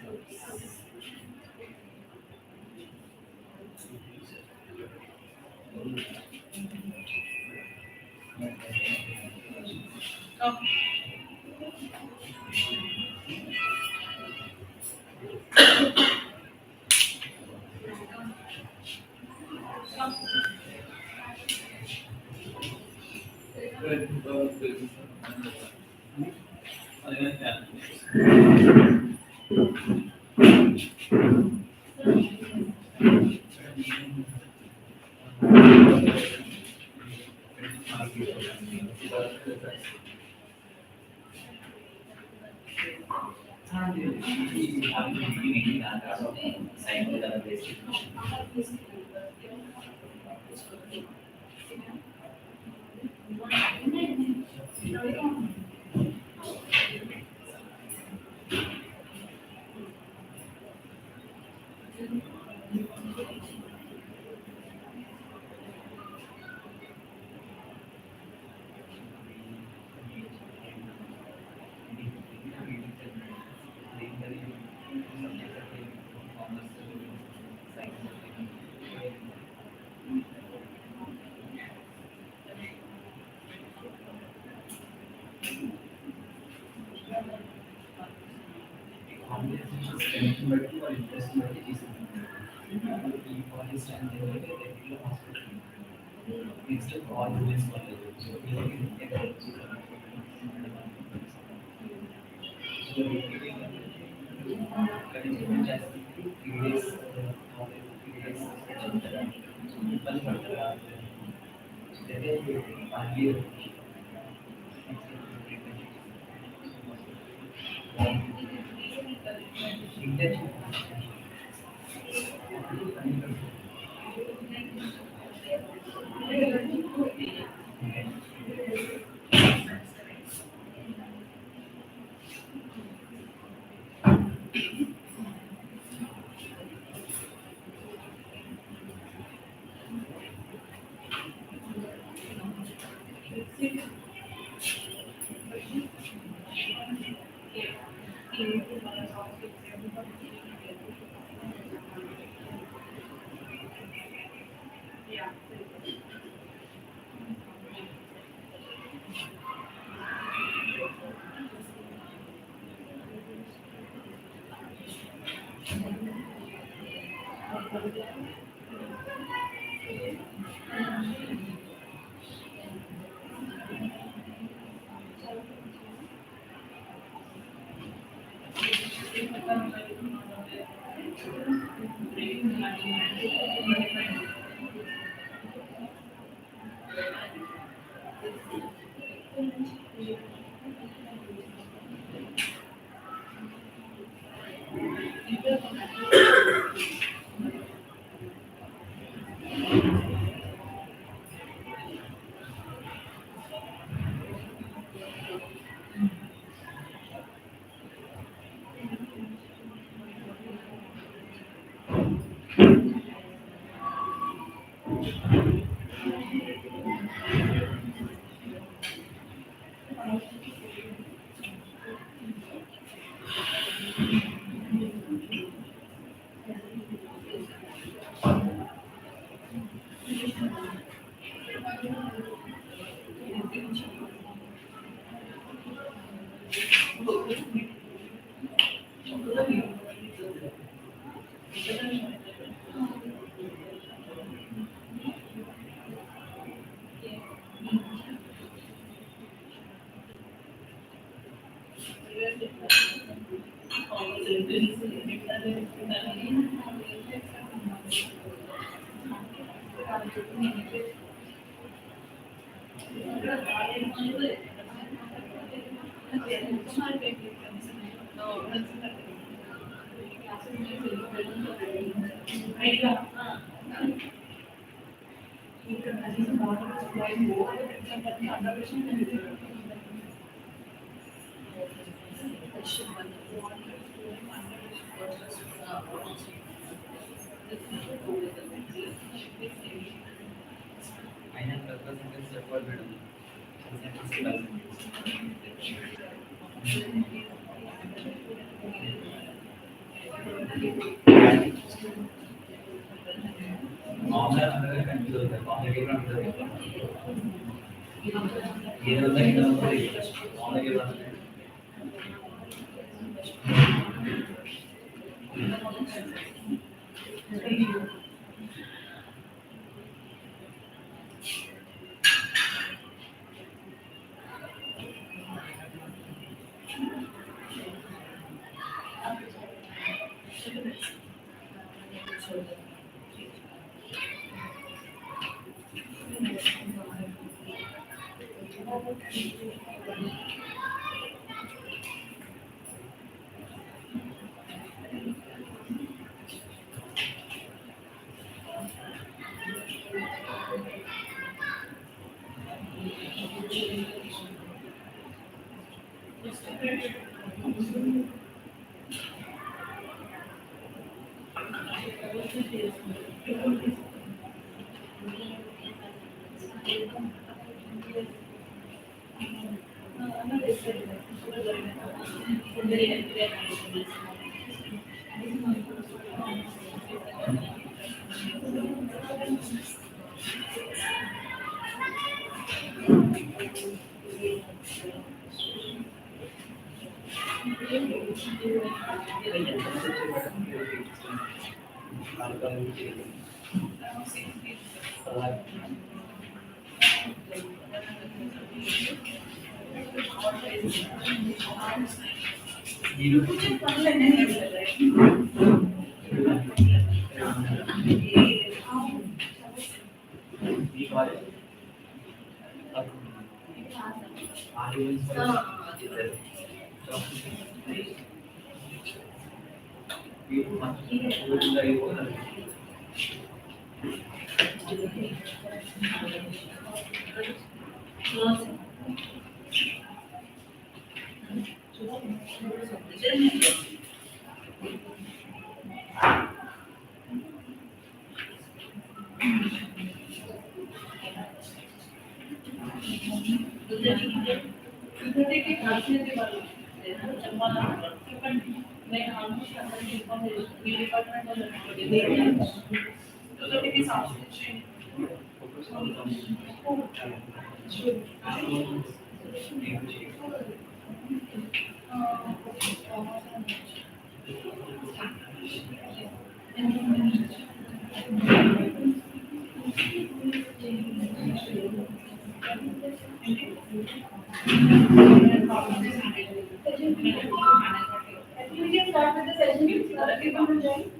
We can start with the session. Other people will join.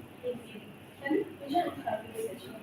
Then we shall start with the session.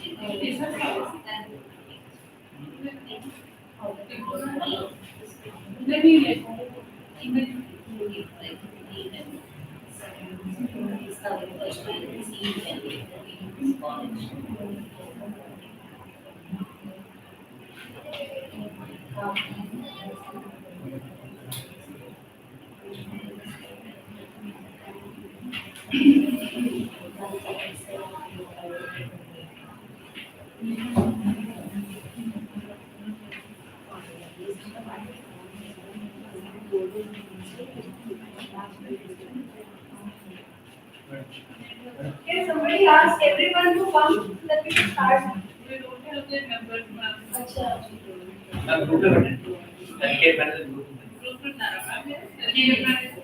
business hours. Maybe like even Can somebody ask everyone to come that we can start? we don't have the members, ma'am. Acha. Group ఉన్నారా ma'am?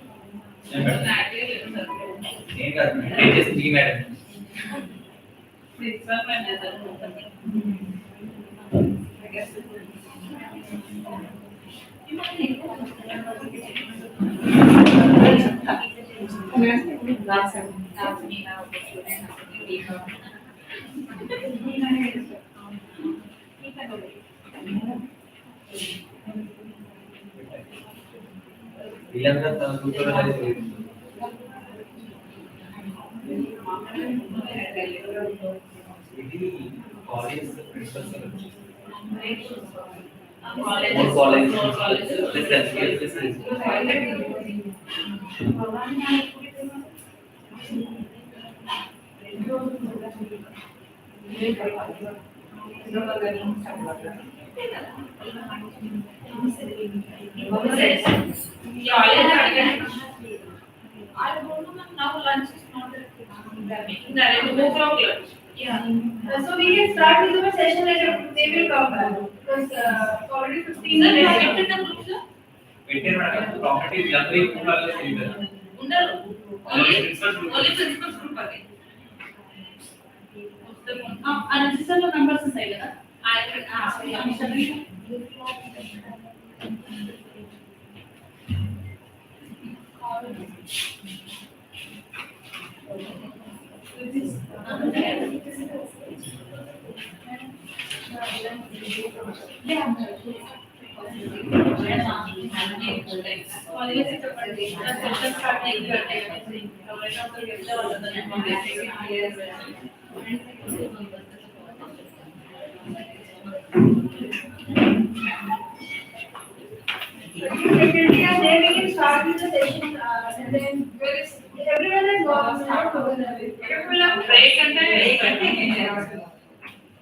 Principal manager. I guess it will. I don't know, ma'am, now lunch is not there. Making the arrangement for lunch. Yeah. So we can start with the session and they will come back because already 15 Sir, you minutes. have entered the group, sir? Undaru. Only principals group again. And register the numbers inside, కదా? I will ask you, Amisha. Definitely, and then we can start with the session and then everyone has gone start together. Break and then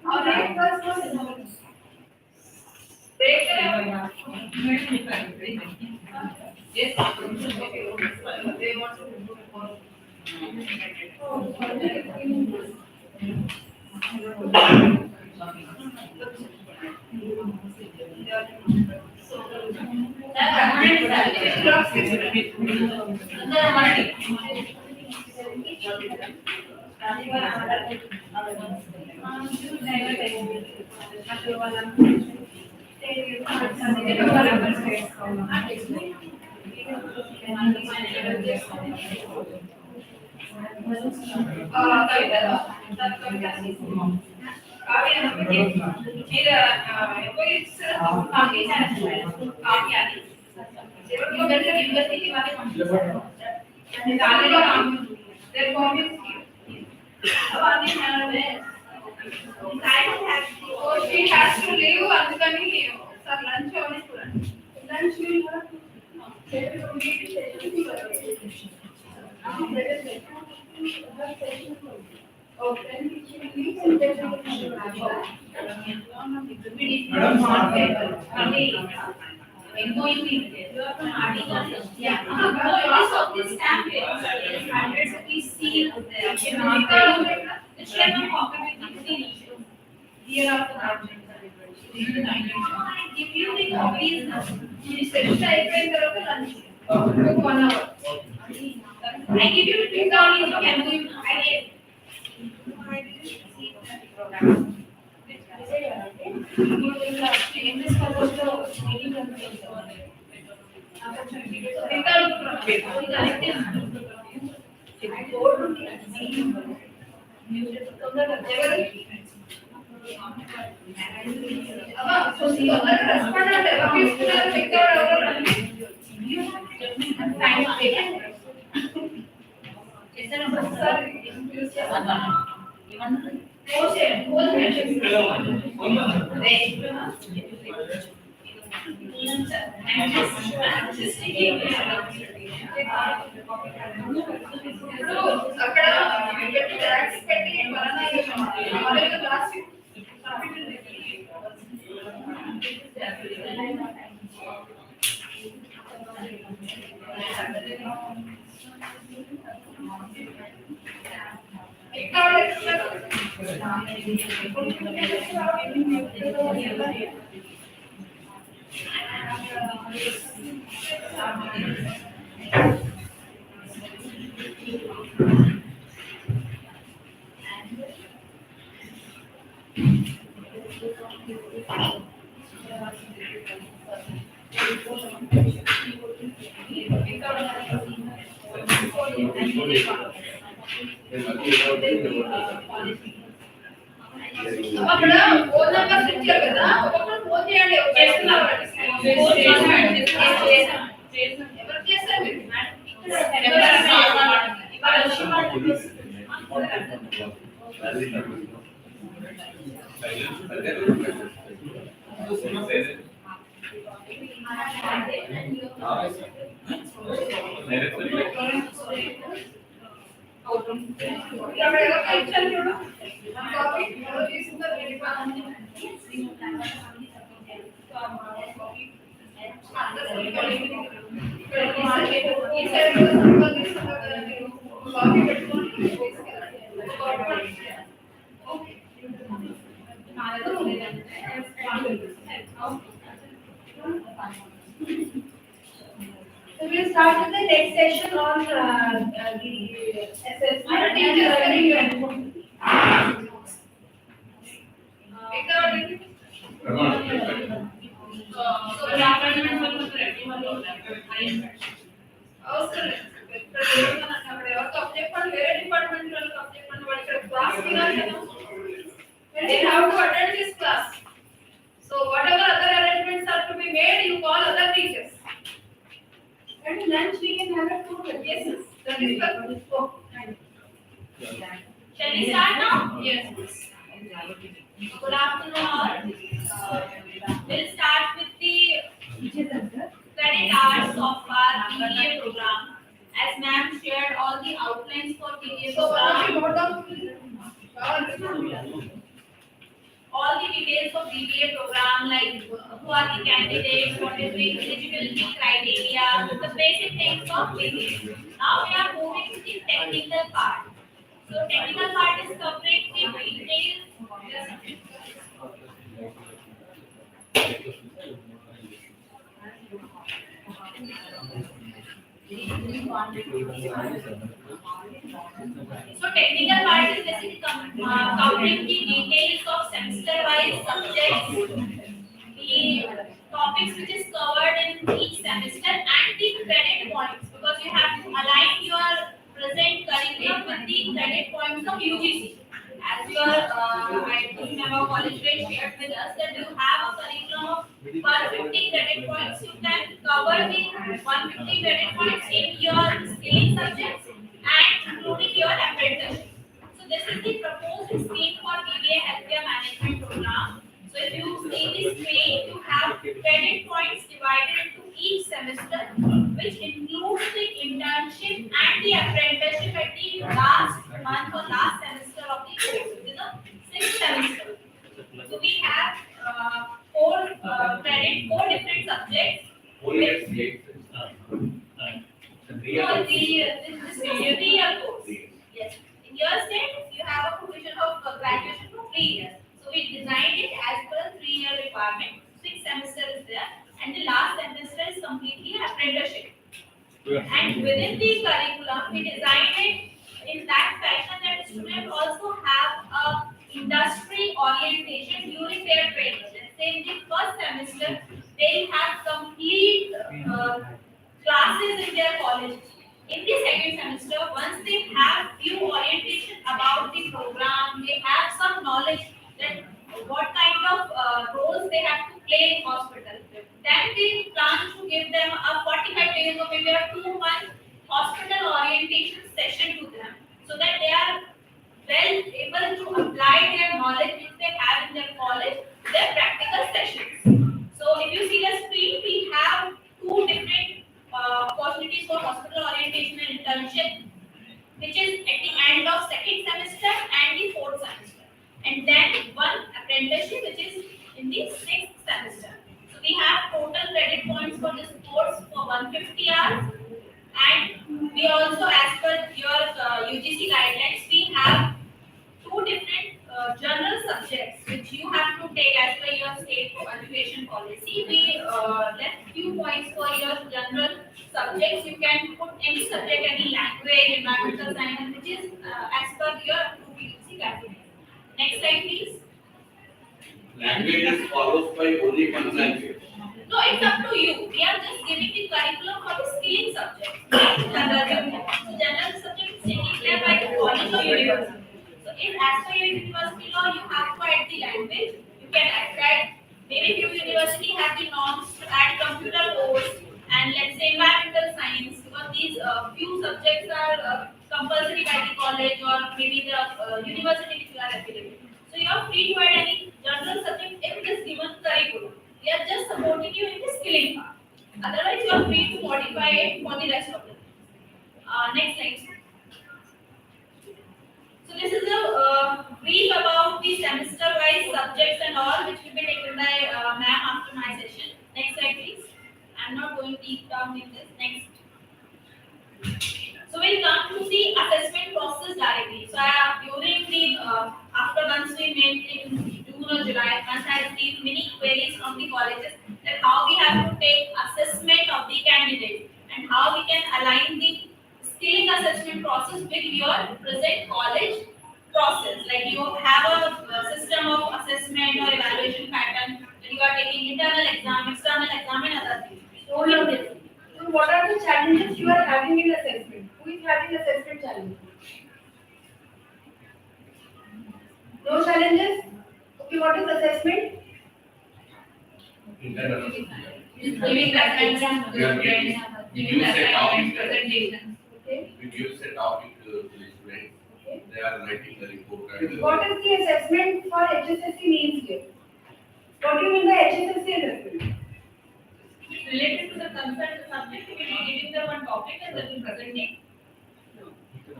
All right, first one. break. Yes. They want to do she has to leave అందుకని sir lunch అవన్నీ చూడండి Lunch we will have to Give you the copies now. Session అయిపోయిన తర్వాత lunch. 1 hour. I give you the down, you can do it. I gave. So see, other respondent, every student picked out our అక్కడ tax పెట్టి మన last అక్కడ phone numbers ఇచ్చారు కదా ఒక్కొక్కరు phone చేయండి చేస్తున్నారు ఎవరు చేస్తారు So we'll start with the next session on the assessment. They have to attend this class. So whatever other arrangements are to be made, you call other teachers. And lunch we can have at 2. Yes, that is the Shall we start now? yes. Good afternoon all. We'll start with the credit arts of our BBA program. As ma'am shared all the outlines for BBA So program, note down. all the details of BBA program, like who are the candidates, what is the eligibility criteria, the basic things of BBA. Now we are moving to the technical part. So technical part is covering the details. So technical part is basically covering the details of semester-wise subjects, the topics which is covered in each semester, and the credit points, because you have to align your present curriculum with the credit points of UGC. As your member college grade shared with us that you have a curriculum of 150 credit points, you can cover the 150 credit points in your skilling subjects and including your apprenticeship. So this is the proposed scheme for BBA Healthcare Management Program. So if you see this screen, you have credit points divided into each semester, which includes the internship and the apprenticeship at the last month or last semester of the course, which is the 6th semester. So we have four different subjects. This is 3-year course. Yes. In your state, you have a provision of graduation for 3 years. So we designed it as per 3-year requirement. 6th semester is there, and the last semester is completely apprenticeship. And within the curriculum, we designed it in that fashion that students also have a industry orientation during their training. Let's say in the first semester, they have complete classes in their college. In the second semester, once they have few orientation about the program, they have some knowledge that mentorship, which is in the sixth semester. So we have total credit points for this course for 150 hours, and we also, as per your UGC guidelines, we have two different general subjects which you have to take as per your state education policy. We left few points for your general subjects. You can put any subject, any language, environmental science, which is as per your UGC guidelines. Next slide, please. Languages follows by only one language. No, it's up to you. We are just giving the curriculum for the skilling subject. So general subject is taken care by the college or university. So if as per your university law, you have to add the language. You can add that. Maybe few university have the norms to add computer course and let's say environmental science, because these few subjects are compulsory by the college or maybe the university which you are affiliated. So you are free to add any general subject in this given curriculum. We are just supporting you in the skilling part. Otherwise, you are free to modify it for the rest of the next slide. So this is a brief about the semester-wise subjects and all, which will be taken by ma'am after my session. Next slide, please. I'm not going deep down in this. Next. So we'll come to the assessment process directly. So during the after once we made in June or July, once I received many queries from the colleges that how we have to take assessment of the candidate and how we can align the skilling assessment process with your present college process. Like you have a system of assessment or evaluation pattern, and you are taking internal exam, external exam, and other things. So what are the challenges you are having in assessment? Who is having assessment challenges? No challenges? Okay, what is assessment? Internal. Giving reference to We are students, giving giving a topic. assignments, presentations. Okay. We give a topic to the students. Okay. They are writing the report and. What is the assessment for HSSC means here? What do you mean by HSSC assessment? Related to the concerned subject, we will be giving them one topic and then we'll presenting.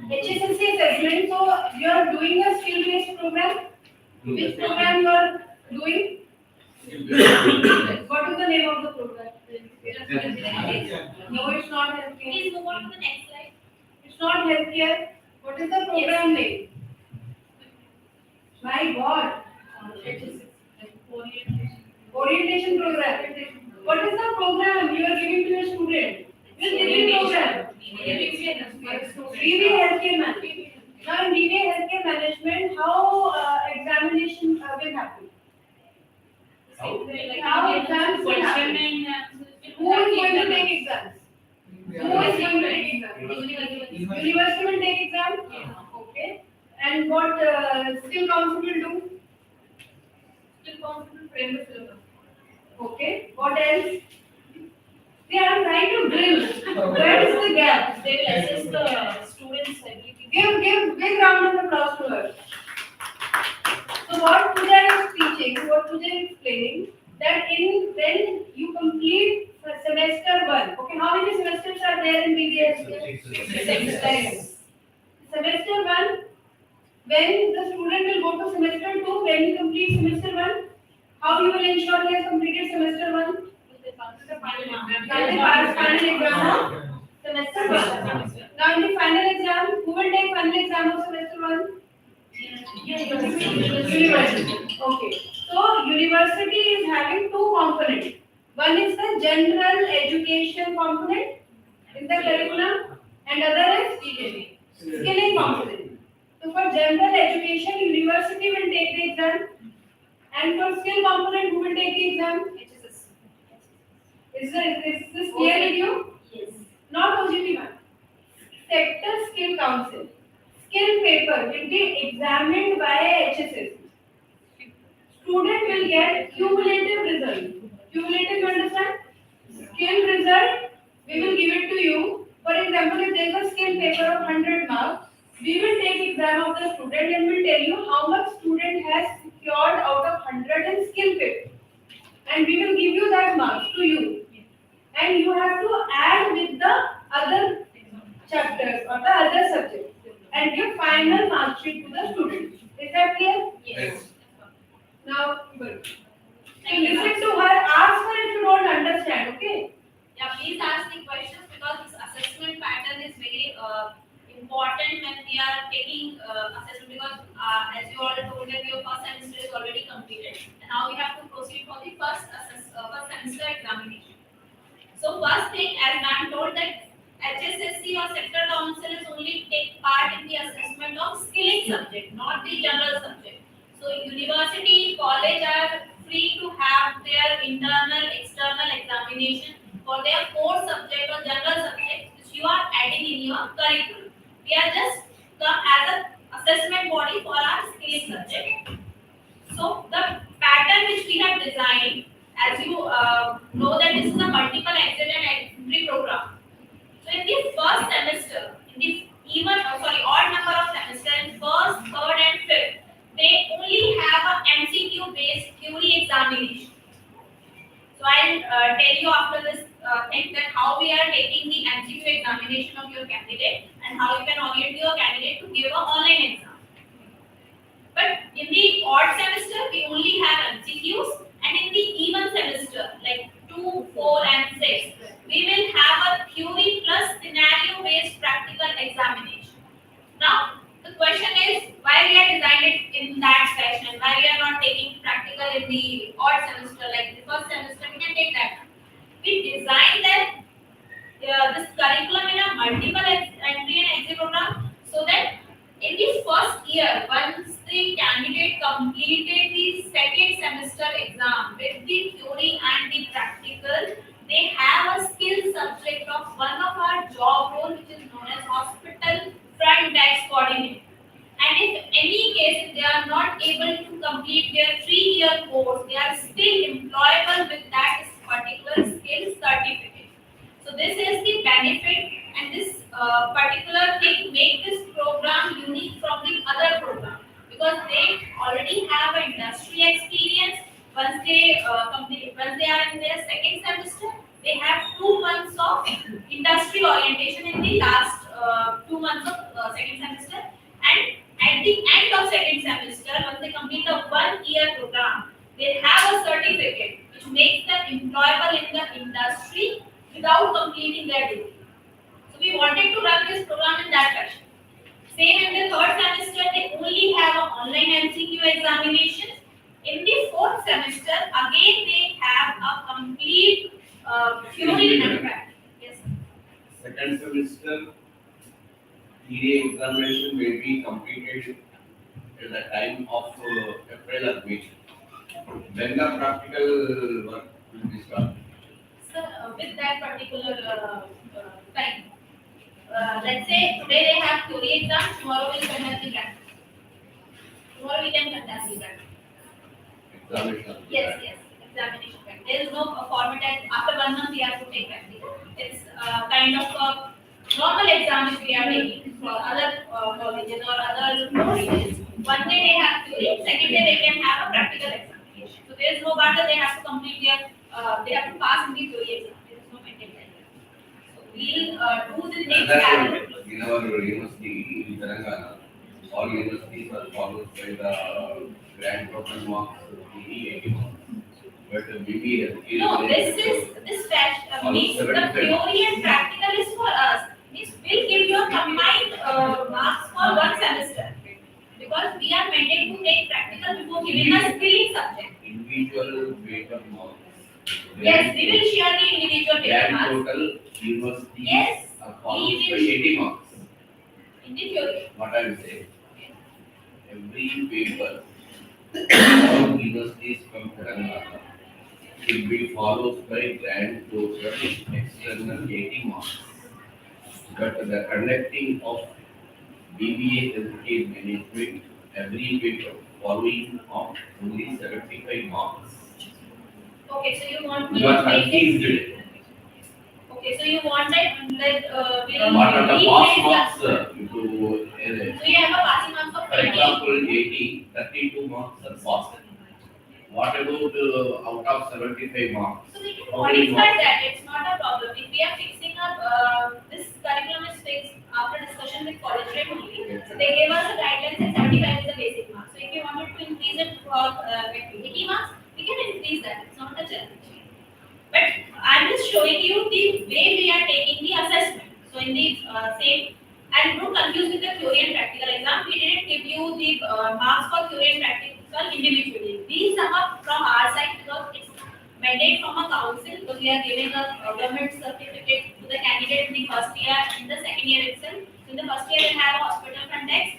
HSSC assessment, so you are doing a skill-based program? Which program you are doing? What is the name of the program? No, it's not healthcare. Please move on to the next slide. It's not healthcare. What is the program name? My God. Orientation program. What is the program you are giving to your student? Which degree program? BBA healthcare management. Now in BBA healthcare management, how examination will happen? How exams will happen? Who is going to take exams? Who is going to take exams? University will take exam? Okay. And what skill council will do? Still confident frame the syllabus. Okay. What else? They are trying to drill. Where is the gap? They will assess the students' ability. Give big round of applause to her. So what Pooja is teaching, what Pooja is explaining, that when you complete semester 1, okay, how many semesters are there in BBA? Six. Semester 1, when the student will go to semester 2, when he completes semester 1, how you will ensure he has completed semester 1? Final exam of semester 1. Now in the final exam, who will take final exam of semester 1? University. Okay. So university is having two components. One is the general education component in the curriculum, and other is skilling component. So for general education, university will take the exam, and for skill component, who will take the exam? Is this clear with you? Yes. Not OGT one. Sector Skill Council. Skill paper will be examined by HSS. Student will get cumulative result. Cumulative, you understand? Skill result, we will give it to you. For example, if there is a skill paper of 100 marks, we will take exam of the student and will tell you how much student has secured out of 100 in skill paper. And we will give you that marks to you. And you have to add with the other chapters or the other subjects and give final mark sheet to the student. Is that clear? Yes. Now, good. So listen to her, ask her if you don't understand, okay? Yeah, please ask the questions because this assessment pattern is very important when we are taking assessment because as you already told that your first semester is already completed and now we have to proceed for the first semester examination. So first thing, as ma'am told that HSSC or sector council is only take part in the assessment of skilling subject, not the general subject. So university, college are free to have their internal, external examination for their core subject or general subject which you are adding in your curriculum. We are just come as an assessment body for our skilling subject. So the pattern which we have designed, as you know that this is a multiple exit and entry program. So in the first semester, in the odd number of semester in first, third and fifth, they only have a MCQ based theory examination. So I'll tell you after this thing that how we are taking the MCQ examination of your candidate and how you can orient your candidate to give an online exam. But in the odd semester, we only have MCQs, and in the even semester, like 2, 4, and 6, we will have a theory plus scenario-based practical examination. Now, the question is why we are designed it in that fashion, why we are not taking practical in the odd semester, like the first semester, we can take that. We designed that this curriculum in a multiple entry and exit program so that in the first year, once the candidate completed the second semester exam with the theory and the practical, they have a skill subject of one of our job role which is known as hospital front desk coordinator. And if any case, if they are not able to complete their 3-year course, they are still employable with that particular skill certificate. So this is the benefit, and this particular thing make this program unique from the other program because they already have an industry experience. Once they once they are in their second semester, they have 2 months of industry orientation in the last 2 months of second semester, and at the end of second semester, once they complete the 1-year program, they have a certificate which makes them employable in the industry without completing their degree. So we wanted to run this program in that fashion. Same in the third semester, they only have an online MCQ examination. In the fourth semester, again they have a complete theory and practice. Yes. Second semester, theory examination will be completed at the time of April or May. When the practical work will be started. So with that particular time, let's say today they have theory exam, tomorrow we'll conduct the practice. Tomorrow we can conduct the practice. Examination. Yes, yes, examination practice. There is no format that after 1 month we have to take practice. It's kind of a normal exam which we are taking for other colleges or other colleges. One day they have theory, second day they can have a practical examination. So there is no matter they have to complete their, they have to pass in the theory exam. There is no maintain like that. So we'll do the next Another in our university in Telangana, all universities are followed by the grand total marks, 80 marks. But the BBA No, this batch means the theory and practical is for us. Means we'll give you a combined marks for 1 semester because we are mandated to take practical before giving a skilling subject. individual weight of marks. Yes, we will share the individual paper Grand marks total universities Yes, are followed we by will- 80 marks. in the theory. What I will say, every paper, all universities from Telangana should be followed by grand total external 80 marks. But the conducting of BBA healthcare management, every paper following of only 75 marks. Okay, so you want me You are to make it. confused. Okay, so you want that we'll What are the pass replace marks the. So you have a passing marks of for 20. example, 80, 32 marks are passed. What about out of 75 marks? So we can How many modify marks? that. It's not a problem. If we are fixing up this curriculum is fixed after discussion with college rate only. So they gave us a guidelines that 75 is the basic mark. So if you wanted to increase it for give marks for theory and practical individually. These sum up from our side because it's mandate from a council because we are giving a government certificate to the candidate in the first year, in the second year itself. So in the first year, we have a hospital front desk.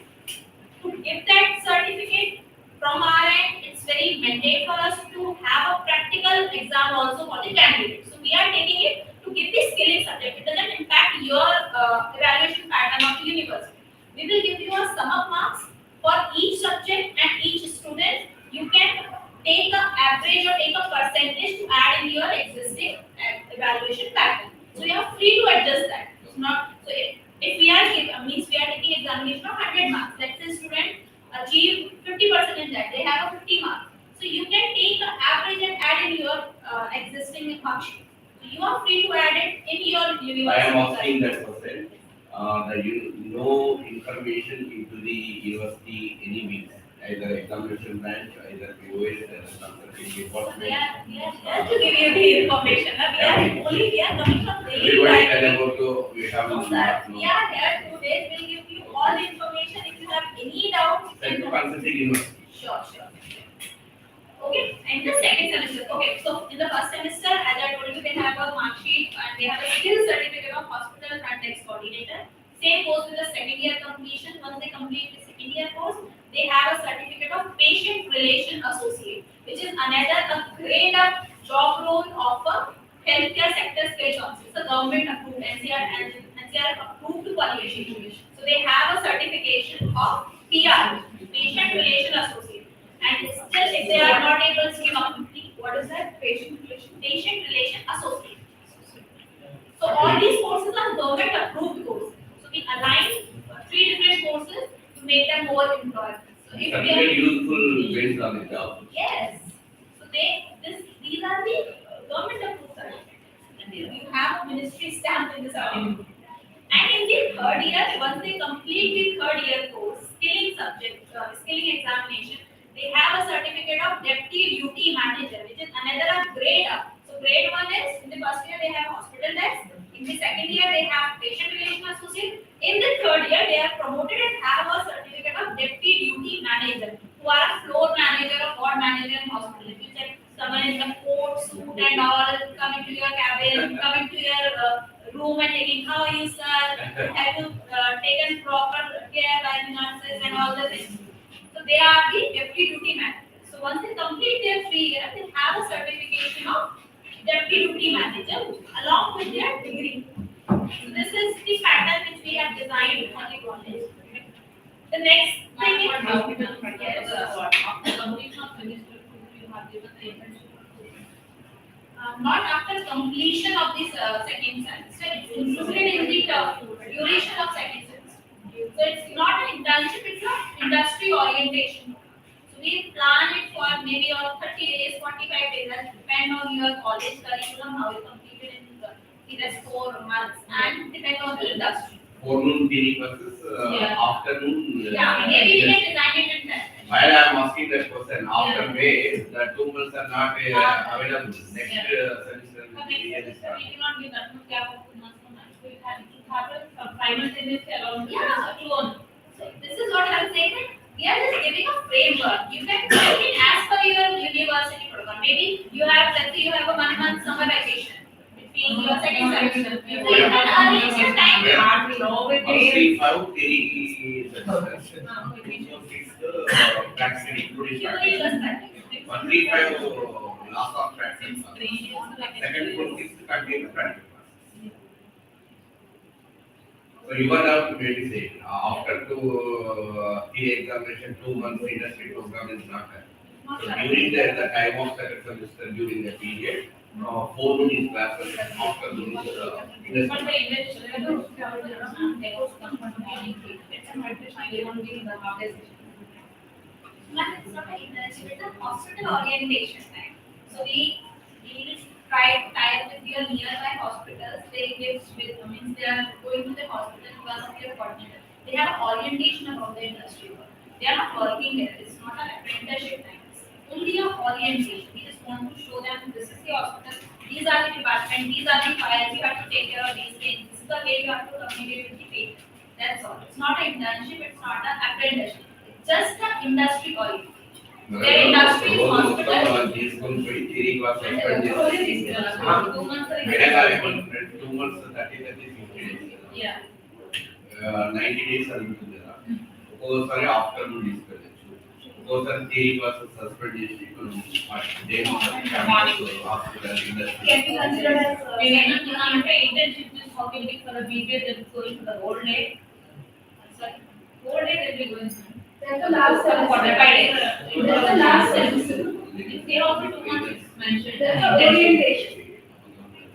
To give that certificate from our end, it's very mandate for us to have a practical exam also for the candidate. So we are taking it to give the skilling subject. It doesn't impact your evaluation pattern of the university. We will give you a sum of marks for each subject and each student. You can take an average or take a percentage to add in your existing evaluation pattern. So you are free to adjust that. It's not so if we are means we are taking examination of 100 marks. Let's say student achieve 50% in that. They have a 50 marks. So you can take the average and add in your existing mark sheet. So you are free to add it in your university. I am asking that person. That you no information into the university any means, either examination branch, either POS, either consulting department. We are to give you the information. We are coming from daily Everybody life. can about to we have No, not sir. known. We are here today. We'll give you all the information. If you have any doubts, Self consulting university. sure. Okay, and the second semester. Okay, so in the first semester, as I told you, they have a mark sheet and they have a skill certificate of hospital front desk coordinator. Same goes with the second year completion. Once they complete the second year course, they have a certificate of patient relation associate, which is another a grade up job role of a healthcare sector skill council. It's a government approved NCR and NCR approved qualification. So they have a certification of PR, patient relation associate. And still, if they are not able to complete, what is that? Patient relation associate. So all these courses are government approved courses. So we align three different courses to make them more employable. So if Something we are, useful based on the job. yes, so these are the government approved certificates. And you have a ministry stamp in the certificate. And in the third year, once they complete the third year course, skilling examination, they have a certificate of deputy duty manager, which is another grade up. So grade 1 is in the first year they have hospital desk, in the second year they have patient relation associate, in the third year they are promoted and have a certificate of deputy duty manager, who are a floor manager or ward manager in hospital. If you check someone in the coat, suit and all coming to your cabin, coming to your room and taking how are you sir, have you taken proper care by the nurses and all the things. So they are the deputy duty managers. So once they complete their 3 years, they have a certification of deputy duty manager along with their degree. So this is the pattern which we have designed for the college. The next thing is After completion of semester, you have given the internship. not after completion of this second semester. It's included in the duration of second semester. So it's not an internship, it's an industry orientation. So we plan it for maybe on 30 days, 45 days, that depend on your college curriculum, how you completed in the rest 4 months and depend on the industry. Forenoon theory versus afternoon. Yeah, maybe we can design it in that. While I am asking that question, after May, the 2 months are not available. Next semester will be really start. We cannot give that much gap of 2 months from now. So it happens simultaneously along with Yeah. alone. So this is what I'm saying, that we are just giving a framework. You can take it as per your university program. Maybe you have, let's say you have a 1 month summer vacation between your second semester. So you can arrange your time. Hardly know it. 135 theory is the teaching of the practical including Theory practice. plus practice. 135 loss of practice. 3 years like Second 46 continue practice. So you got out to maybe say after theory examination 2 months industry program is not there. So during the time of second semester during the period, forenoon is classes, afternoon is But industry. the English, they don't cover the they don't come from any field. It's a practice, they won't be in the half day session. It's not an internship, it's a hospital orientation time. So we try to tie up with your nearby hospitals. They give means they are going to the hospital because of their coordinator. They have an orientation about the industry work. They are not working there. It's not an apprenticeship time. It's only an orientation. We just want to show them this is the hospital, these are the department, these are the files, you have to take care of these things. This is the way you have to communicate with the patient. That's all. It's not an internship, it's not an apprenticeship. It's just the industry oil. Their industry is hospital. తీసుకొని పోయి తిరిగి వాళ్ళు suspend చేస్తారు. 2 months. Two months 30 50 days. Yeah. 90 days అనుకుంటుంది కదా. ఒక్కోసారి afternoon తీసుకెళ్ళచ్చు, ఒక్కోసారి తిరిగి వాళ్ళు సస్పెండ్ చేసి day hospital industry. Can be considered as internship is how can be for a BBA that is going for the whole day. Sorry, whole day they'll be going. That's the last semester. 45 days. That's the last semester. If they also 2 months is mentioned. That's the orientation.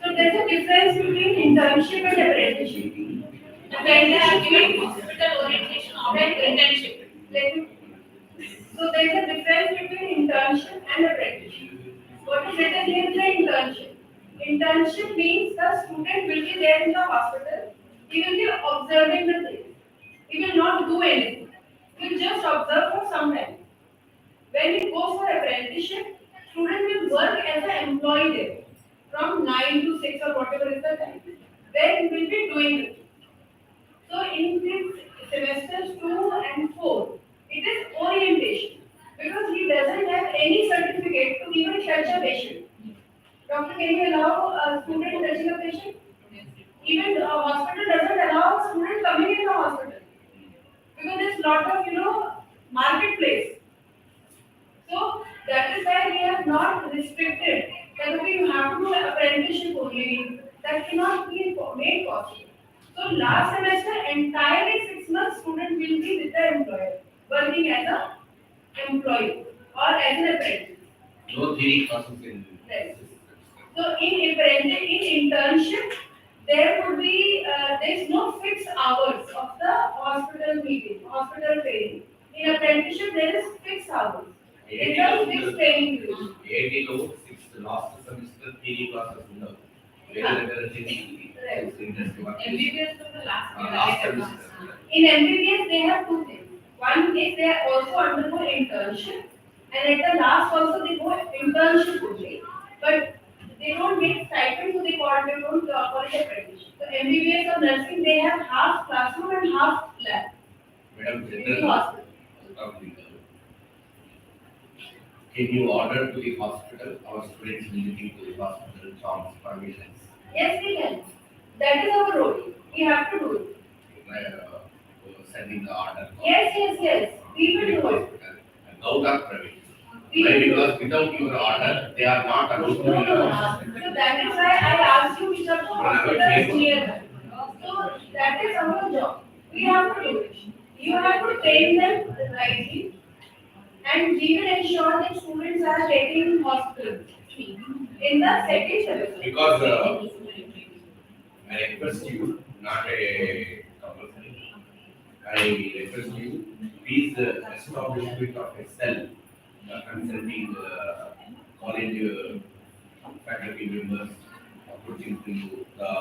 So there's a difference between internship and apprenticeship. When they are giving hospital orientation or internship. So there's a difference between internship and apprenticeship. What is written here is the internship. Internship means the student will be there in the hospital. He will be observing the things. He will not do anything. He will just observe for some time. When he goes for apprenticeship, student will work as an employee there from 9 to 6 or whatever is the time. Then he will be doing it. So in this semesters 2 and 4, it is orientation because he doesn't have any certificate to even touch a patient. Doctor, can you allow a student touching a patient? Even a hospital doesn't allow a student coming in the hospital because there's lot of marketplace. So that is why we have not restricted that okay, you have to do apprenticeship only. That cannot be made possible. So last semester, entirely 6 months, student will be with the employer, working as a employee or as an apprentice. No theory classes in. Yes. So in internship, there would be there is no fixed hours of the hospital meeting, hospital training. In apprenticeship, there is fixed hours. There is a fixed training duration. 80 లో 6th last semester theory classes ఉండవు. వేరే వేరే MBBS for the last semester. In MBBS, they have two things. One is they also undergo internship, and at the last also they go internship only. But they don't get stipend, so they don't call it apprenticeship. So MBBS or nursing, they have half classroom and half lab. Madam, In the hospital. Can you order to the hospital our students visiting to the hospital jobs permissions? Yes, we can. That is our role. We have to do it. Sending the order. Yes. We will do it. Out of private. Why? Because without your order, they are not allowed to No. be in the hospital. So that is why I asked you which are the hospitals nearby. So that is our job. We have to do it. You have to train them rightly, and we will ensure that students are taking hospitals in the second semester. Because I request you, not a compulsory. I request you, please establishment of a cell consulting college faculty members approaching to the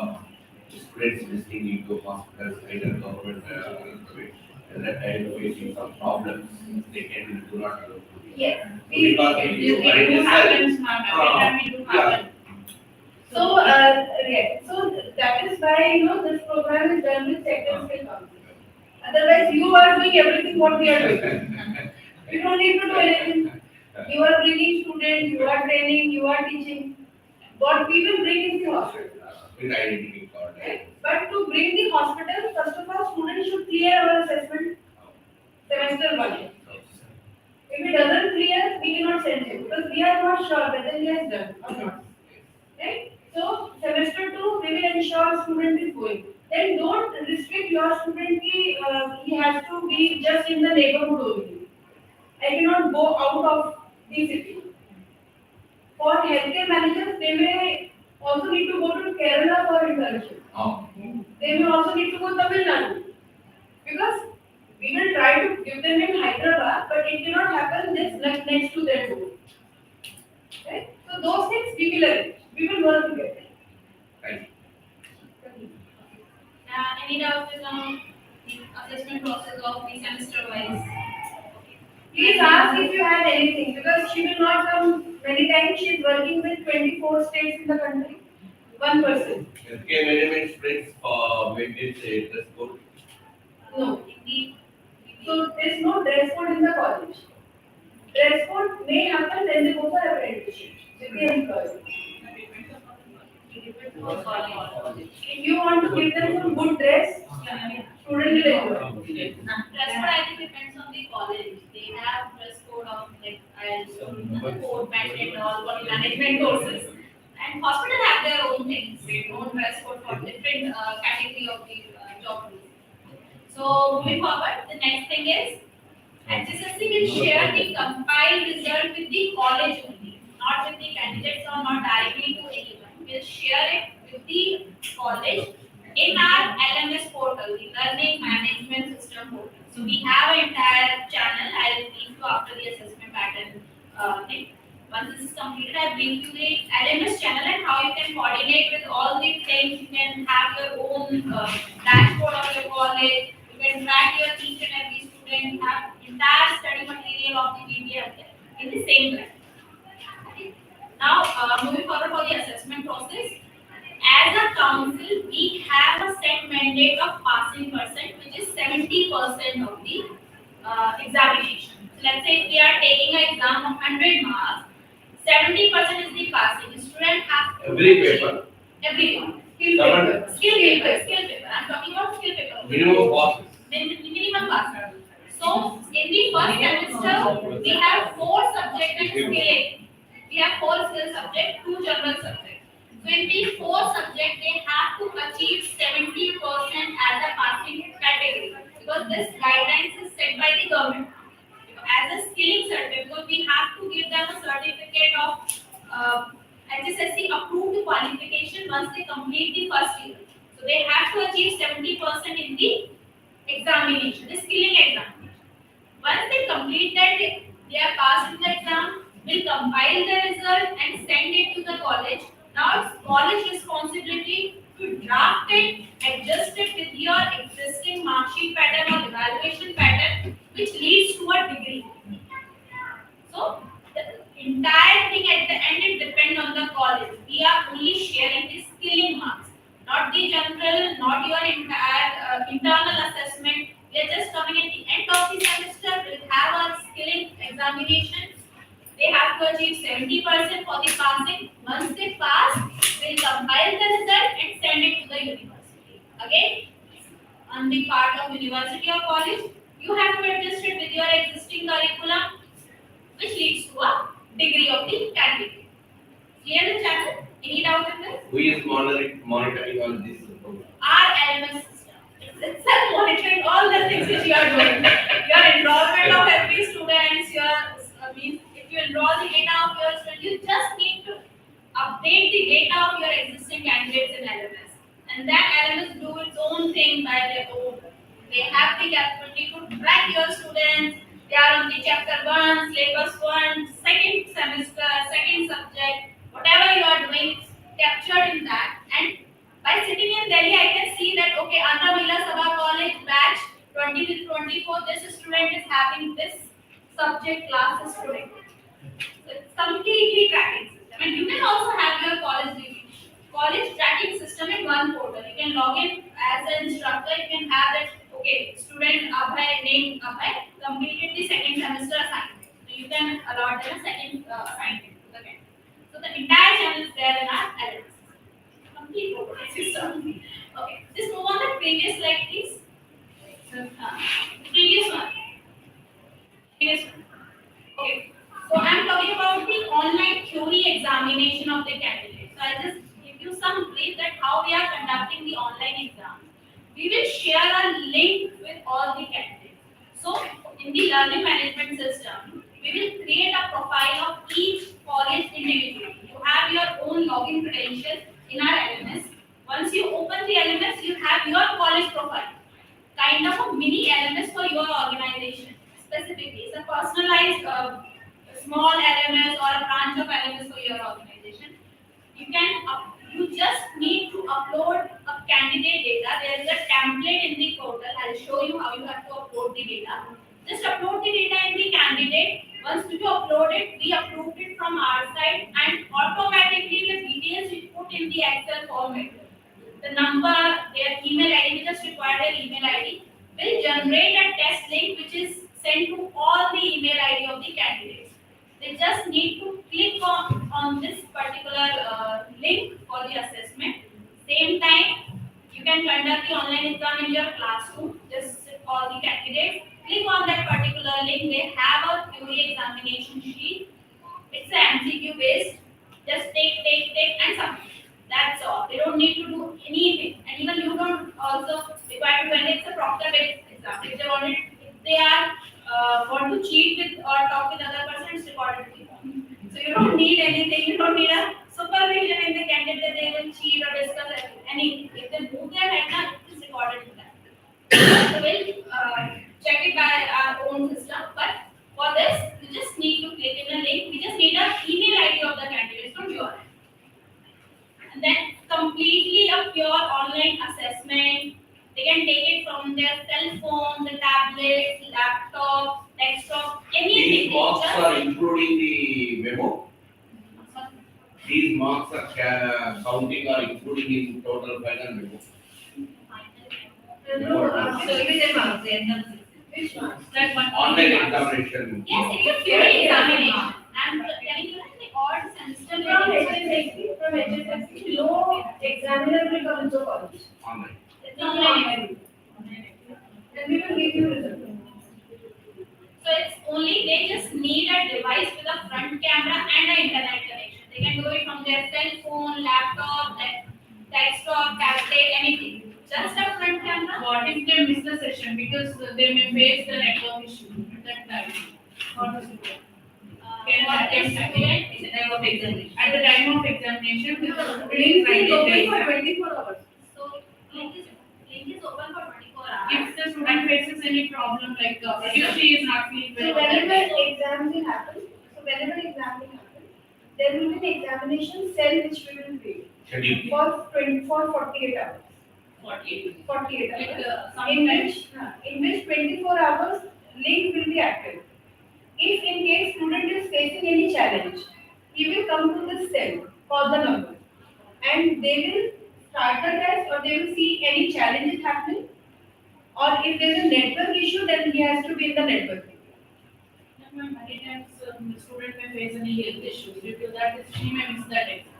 students visiting into hospitals, either government or private, and that time facing some problems, they can do not allow to be. Yes. Because if you arrange a cell, So that is why this program is done with sector skill council. Otherwise, you are doing everything what we are doing. You don't need to do anything. You are bringing students, you are training, you are teaching. What we will bring is the hospital. with identity card. Right? But to bring the hospital, first of all, students should clear our assessment semester 1. If it doesn't clear, we cannot send him because we are not sure whether he has done or not. Right? So semester 2, we will ensure student is going. Then don't restrict your student he has to be just in the neighborhood only. I cannot go out of the city. For healthcare managers, they may also need to go to Kerala for internship. They may also need to go to Tamil Nadu. Because we will try to give them in Hyderabad, but it cannot happen next to their home. Right? So those things we will arrange. We will work together. Thank you. Any doubts on the assessment process of the semester wise? Please ask if you have anything because she will not come many times. She is working with 24 states in the country. One person. Healthcare management spreads for maintain say dress code. No. In the So there's no dress code in the college. Dress code may happen when they go for apprenticeship with the employer. If you want to give them some good dress, student will enjoy. Dress code I think depends on the college. They have dress code of like coat, pant and all what management courses. And hospitals have their own things, their own dress code for different category of the job roles. So moving forward, the next thing is HSSC will share the compiled result with the college only, not with the candidates or not directly to anyone. We'll share it with the college in our LMS portal, the Learning Management System portal. So we have an entire channel. I'll brief you after the assessment pattern thing. Once this is completed, I'll brief you the LMS channel and how you can coordinate with all the things. You can have your own dashboard of your college. You can track your each and every student, have entire study material of the BBA in the same way. Okay. Now, moving forward for the assessment process. As a council, we have a set mandate of passing percent, which is 70% of the examination. So let's say if we are taking an exam of 100 marks, 70% is the passing. Student has to Every paper. Every one. Skill paper. Skill paper. I'm talking about skill paper. Minimum passes. Minimum pass. So in the first semester, we have 4 subjects and skill. We have 4 skill subjects, 2 general subjects. So in these 4 subjects, they have to achieve 70% as a passing category because this guidelines is set by the government. As a skilling certificate, we have to give them a certificate of HSSC approved qualification once they complete the first year. So they have to achieve 70% in the examination, the skilling examination. Once they complete that, they are passed in the exam, will compile the result and send it to the college. Now it's college responsibility to draft it, adjust it with your existing mark sheet pattern or evaluation pattern, which leads to a degree. So the entire thing at the end it depends on the college. We are only sharing the skilling marks, not the general, not your entire internal assessment. We are just coming at the end of the semester. We'll have a skilling examination. They have to achieve 70% for the passing. Once they pass, we'll compile the result and send it to the university. Again, on the part of university or college, you have to adjust it with your existing curriculum, which leads to a degree of the candidate. Clear the channel? Any doubt in this? Who is monitoring all this? Our LMS system. It's monitoring all the things which you are doing. Your enrollment of every student, if you enroll the data of your student, you just need to update the data of your existing candidates in LMS. And then LMS do its own thing by their own. They have the capability to track your students. They are on the chapter 1, syllabus 1, second semester, second subject, whatever you are doing, it's captured in that. And by sitting in Delhi, I can see that, okay, Andra Mahila Sabha College batch 20 to 24, this student is having this subject class is today. So it's completely tracking system. And you can also have your college tracking system in one portal. You can log in as an instructor, you can have that, okay, student Abhay, name Abhay, completed the second semester assignment. So you can allot them a second assignment to the candidate. So the entire channel is there in our LMS. Complete portal system. Okay, just move on the previous slide, please. Previous one. Okay, so I'm talking about the online theory examination of the candidate. So I'll just give you some brief that how we are conducting the online exam. We will share a link with all the candidates. So in the learning management system, we will create a profile of each college individually. You have your own login credentials in our LMS. Once you open the LMS, you have your college profile, kind of a mini LMS for your organization. Specifically, it's a personalized small LMS or a branch of LMS for your organization. You just need to upload a candidate data. There is a template in the portal. I'll show you how you have to upload the data. Just upload the data in the candidate. Once you upload it, we approved it from our side, and automatically the details we put in the Excel format. The number, their email ID, we just require their email ID. will generate a test link which is sent to all the email ID of the candidates. They just need to click on this particular link for the assessment. Same time, you can conduct the online exam in your classroom. Just all the candidates click on that particular link. They have a theory examination sheet. It's an MCQ based. Just take, and submit. That's all. They don't need to do anything, and even you don't also require to do anything. It's a proctor based exam. If they are want to cheat with or talk with other person, it's recorded with them. So you don't need anything. You don't need a supervision in the candidate that they will cheat or discuss anything. If they move their head, now it is recorded with them. So we'll check it by our own system. But for this, you just need to click in a link. We just need an email ID of the candidate, not your. And then completely a pure online assessment. They can take it from their cell phone, the tablet, laptop, desktop, anything. These marks are including the memo. These marks are counting or including in total final memo. Which one? That one. Online examination. Yes, it's a theory examination. And telling you that the odd semester From HSSC, no examiner will come into college. Online. it's online. And we will give you result. So it's only they just need a device with a front camera and an internet connection. They can do it from their cell phone, laptop, desktop, tablet, anything. Just a front camera. What if they miss the session because they may face the network issue at that time? What is it? What is student? At the time of examination, the student Link is is open writing for the 24 hours. So link is open for 24 hours. if the student faces any problem like if she is not feeling So well, whenever exam will happen, there will be an examination cell which we will create Schedule. for 48 hours. 48. 48 Like, hours. In which 24 hours link will be active. If in case student is facing any challenge, he will come to this cell, call the number, and they will start the test or they will see any challenges happening, or if there is a network issue, then he has to be in the network. Many times the student may face any health issues. Due to that, she may miss that exam.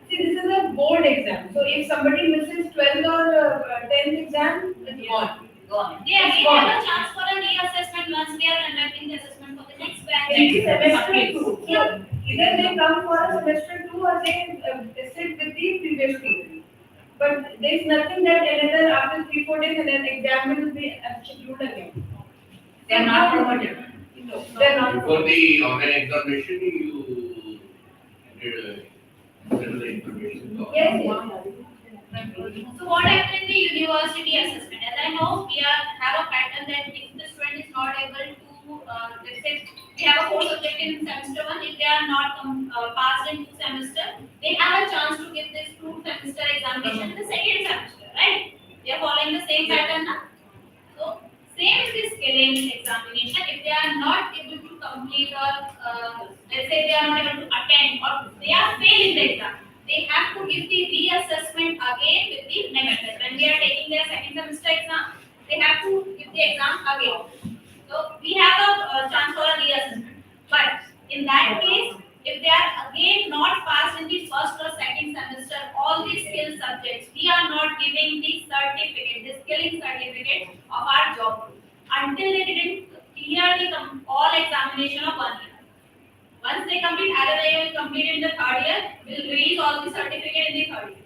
See, this is a board exam. So if somebody misses 12th or 10th exam, it's gone. They again have a chance for a reassessment once they are conducting the assessment for the next batch. Maybe semester 2. So either they come for a semester 2 or they sit with the previous student. But there is nothing that another after 3-4 days an exam will be scheduled again. They are not promoted. No, they are not. For the online examination, you send the information. Yes, yes. So what happens in the university assessment? As I know, we have a pattern that if the student is not able to, let's say, we have a course subject in semester 1, if they are not passed in 2 semester, they have a chance to give this 2 semester examination in the second semester, right? We are following the same pattern now. So same with this skilling examination. If they are not able to complete or let's say they are not able to attend or they are failing the exam, they have to give the reassessment again with the next test. When we are taking their second semester exam, they have to give the exam again. So we have a chance for a reassessment. But in that case, if they are again not passed in the first or second semester, all these skill subjects, we are not giving the certificate, the skilling certificate of our job group until they didn't clear the all examination of 1 year. Once they complete, either they will complete in the 3rd year, will release all the certificate in the 3rd year.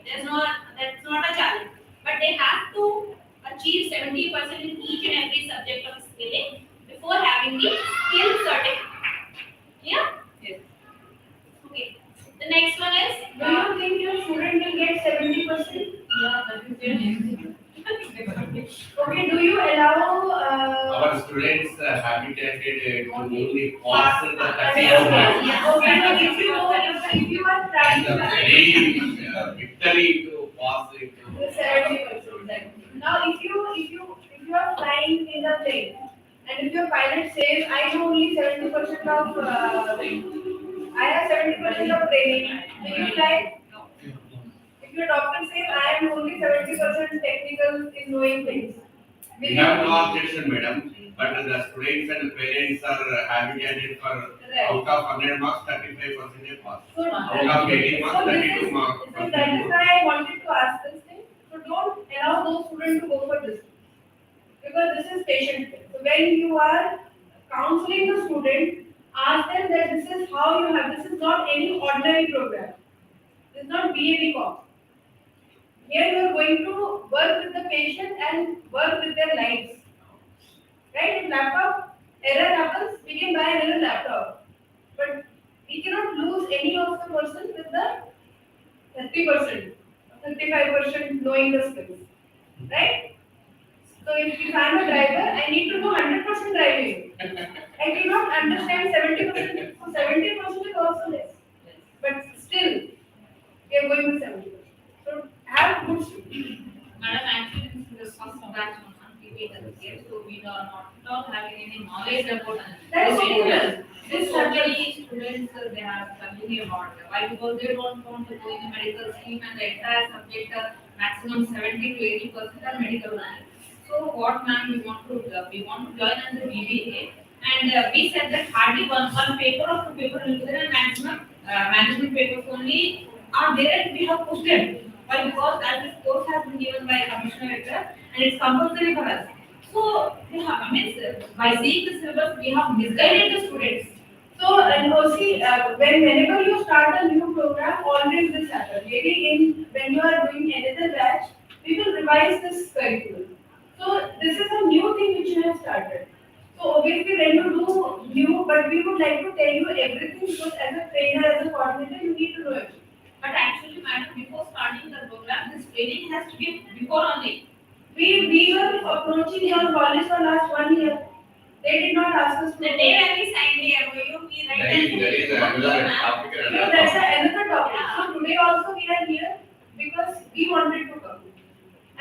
That's not a challenge. But they have to achieve 70% in each and every subject of skilling before having the skill certificate. Yeah? Yes. Okay. The next one is. Do you think your student will get 70%? Yeah, that is their Okay, do you allow Our students habituated to only pass the Okay, test. so if you are trying The very victory to pass it. the 70%. Now, if you are flying in the plane, and if your pilot says, I know only 70% of, I have 70% of training, will you fly? If your doctor says I am only 70% technical in knowing things. We have no objection, madam, but the students and parents are habituated for out of 100 marks, 35% pass. So, Out of 80 marks, 32 marks. so that is why I wanted to ask this thing. So don't allow those students to go for this. Because this is patient care. So when you are counseling the student, ask them that this is how you have, this is not any ordinary program. This is not BAD course. Here you are going to work with the patient and work with their lives. Right? In laptop, error happens, we can buy another laptop. But we cannot lose any of the person with the 30%, 35% knowing the skills. Right? So if I am a driver, I need to know 100% driving. I cannot understand 70%. So 70% is also less. But still, we are going with 70%. So have good students. Madam, actually, this is the first batch on BBA here, so we are not having any knowledge about That's this okay. area. This totally students they are studying about why because they don't want to go in the medical stream and the entire subject maximum 70 to 80% are medical line. So what ma'am we want to join as a BBA and we said that hardly one paper or two paper will be there and maximum management papers only are there and we have pushed them. Why? Because that this course has been given by Commissioner Victor and it's compulsory for us. So we have, by seeing the syllabus, we have misguided the students. So, and Rosie, whenever you start a new program, always this happens. Maybe when you are doing another batch, we will revise this curriculum. So, this is a new thing which you have started. So, obviously, when you do new, but we would like to tell you everything because as a trainer, as a coordinator, you need to know everything. But actually, madam, before starting the program, this training has to be before only. We were approaching your college for last 1 year. They did not ask us to. The day when we signed the MOU, we write That is another topic. No, that's another topic. So today also we are here because we wanted to come.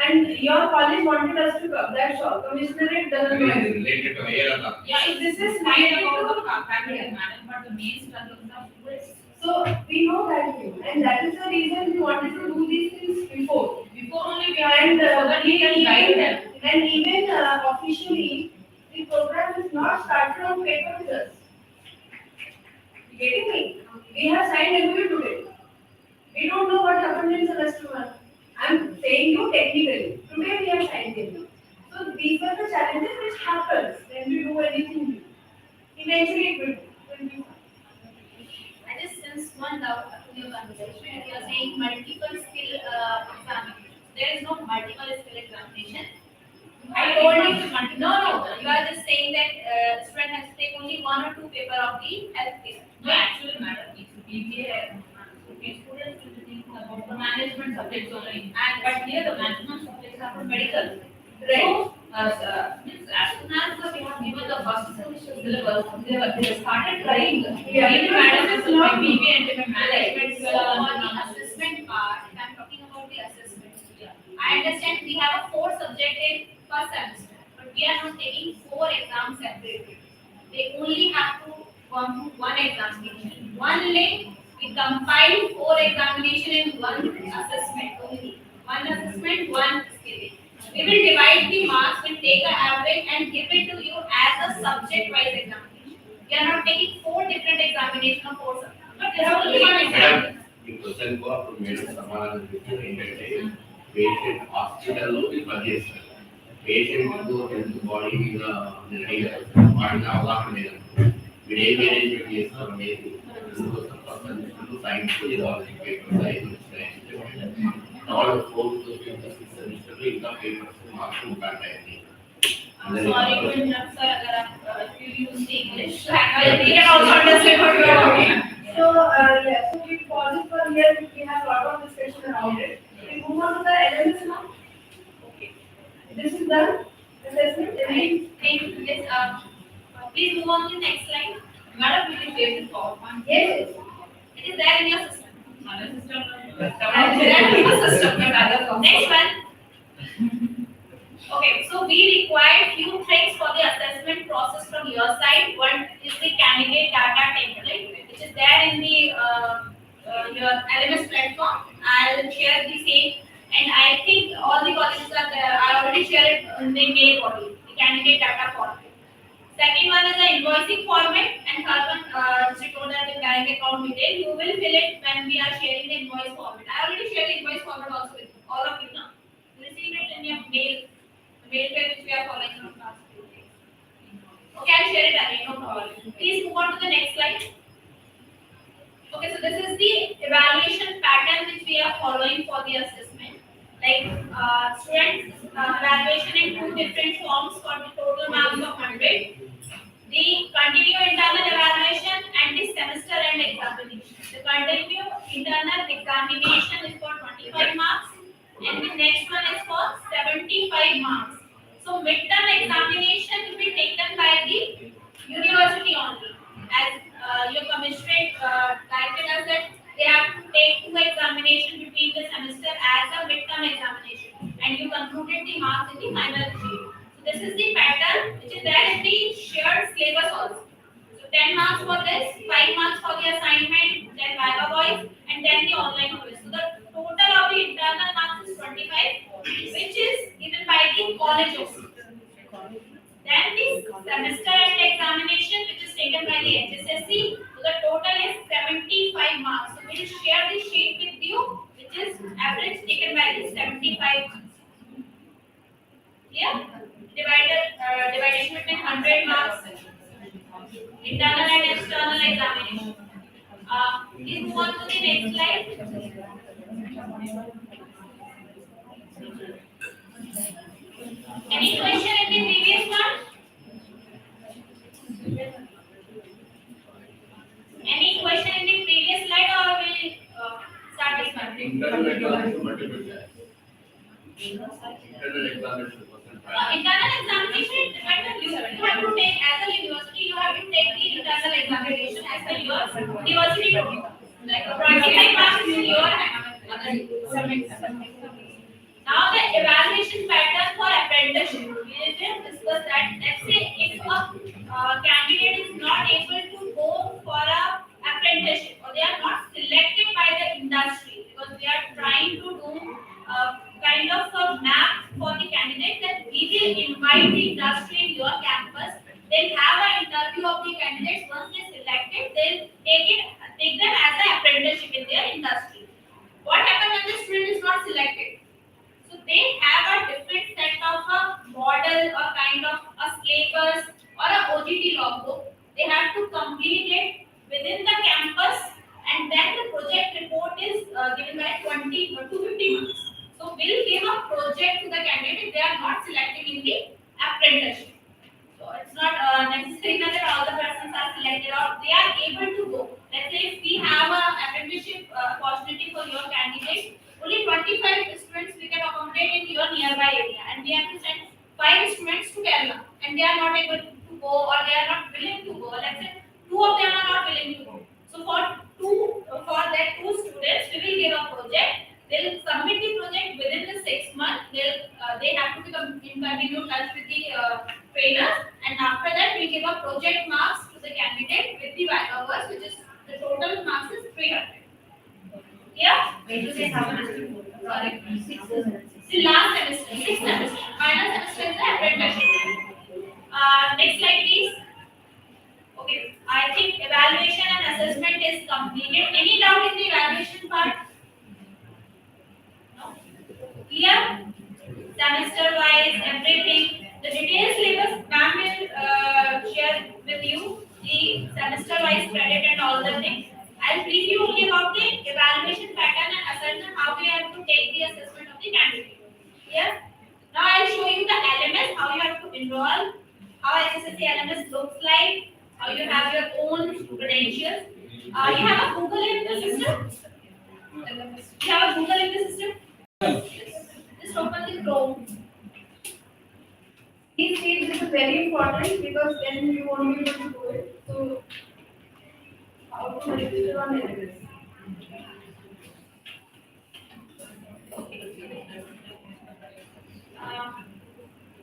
And your college wanted us to come. That's all. Commissionerate doesn't know anything. Related to ALR. Yeah, if this is fine about the faculty, madam, but the main struggle is the students. So we know that thing, and that is the reason we wanted to do these things before. Before only we And so that we can guide them. and even officially, the program is not started on paper with us. You getting me? We have signed MOU today. We don't know what happened in semester 1. I'm saying you technically. Today we have signed MOU. So these are the challenges which happens when we do anything new. Eventually it will be fine. I just sense one doubt in your conversation. You are saying multiple skill examination. There is no multiple skill examination. I told you, no, you are just saying that student has to take only one or two paper of the healthcare. No, actually, madam, it's BBA. Students will think about the management subjects only. But here the management subjects are for medical. Right? Means as soon as we have given the first semester syllabus, they started writing. Yeah. Even madam is not BBA and even management. So on the assessment part, if I'm talking about the assessment, I understand we have a 4 subject in first semester, but we are not taking 4 exams separately. They only have to come through one examination. One link, we compile 4 examination in one assessment only. One assessment, one skilling. We will divide the marks, we'll take an average and give it to you as a subject-wise examination. We are not taking 4 different examinations of 4 subjects. But there are only one examination. ఈ question కూడా అప్పుడు madam సమాధానం చెప్పింది ఏంటంటే patient హాస్పిటల్లో మీరు పనిచేస్తారు patient health body మీద అడిగారు వాడికి అవగాహన లేదు మీరు ఏ మేనేజ్మెంట్ చేస్తారు అనేది అందుకోసం సైన్స్ ఇదాలజీ పేపర్స్ 5 వచ్చినాయి all 4 to 5 సెమిస్టర్ లో ఇంకా పేపర్స్ మార్క్స్ ఉంటాయి Sorry to interrupt, sir. If you use the English, we can also understand what you are talking. So, so we pause it for here. We have a lot of discussion around it. We move on to the LMS now. Okay. This is done. Assessment. Thank you. Yes, please move on to the next slide. Madam, will you share this PowerPoint? Yes. It is there in your system. Other system. There in your system. Next one. Okay, so we require few things for the assessment process from your side. One is the candidate data template, which is there in the your LMS platform. I'll share the same, and I think all the colleges are there. I already shared it in the mail body, the candidate data format. Second one is the invoicing format, and third one, just to show that the bank account detail, you will fill it when we are sharing the invoice format. I already shared the invoice format also with all of you now. You receive it in your mail page which we are following from last few days. Okay, I'll share it again, no problem. Please move on to the next slide. Okay, so this is the evaluation pattern which we are following for the assessment. Like students evaluation in two different forms for the total marks of 100. The continuous internal evaluation and the semester end examination. The continuous internal examination is for 25 marks and the next one is for 75 marks. So midterm examination will be taken by the university only. As your commissioner directed us that they have to take two examinations between the semester as a midterm examination, and you concluded the marks in the final result. So this is the pattern which is there in the shared syllabus also. So 10 marks for this, 5 marks for the assignment, then Viva voice, and then the online quiz. So the total of the internal marks is 25, which is given by the college also. Then the semester end examination, which is taken by the HSSC, so the total is 75 marks. So we will share the sheet with you, which is average taken by the 75 marks. Yeah, divided between 100 marks, internal and external examination. Please move on to the next slide. Any question in the previous one? Any question in the previous slide, or will start this one? Internal examination multiple choice. Internal examination Internal examination depends on you. You have to take as a university. You have to take the internal examination as per your university program. Like 25 marks is your now the evaluation pattern for apprenticeship. We will discuss that. Let's say if a candidate is not able to go for a apprenticeship or they are not selected by the industry because they are trying to do kind of a map for the candidate, that we will invite the industry in your campus. They'll have an interview of the candidates. Once they selected, they'll take them as an apprenticeship in their industry. What happens when the student is not selected? So they have a different set of a model or kind of a syllabus or a OGT logbook. They have to complete it within the campus, and then the project report is given by 20 or 250 marks. So we'll give a project to the candidate if they are not selected in the apprenticeship. So it's not necessary that all the persons are selected or they are able to go. Let's say if we have a apprenticeship opportunity for your candidate, only 25 students we can accommodate in your nearby area, and we have to send 5 students to Kerala, and they are not able to go or they are not willing to go. Let's say 2 of them are not willing to go. So for that 2 students, we will give a project. They'll submit the project within the 6 months. They have to become in continued touch with the trainers, and after that we give a project marks to the candidate with the Viva works, which is the total marks is 300. Yeah? Sorry. The last semester, 6th semester. Final semester is the apprenticeship. Next slide, please. Okay, I think evaluation and assessment is completed. Any doubt in the evaluation part? No? Clear? Semester wise, everything. The details syllabus ma'am will share with you the semester wise credit and all the things. I'll brief you only about the evaluation pattern and assessment, how we have to take the assessment of the candidate. Yes? Now I'll show you the LMS, how you have to enroll, how SSC LMS looks like, how you have your own credentials. You have a Google in the system? You have a Google in the system? Just open the Chrome. These things is very important because then you won't be able to do it. So, how to register on LMS?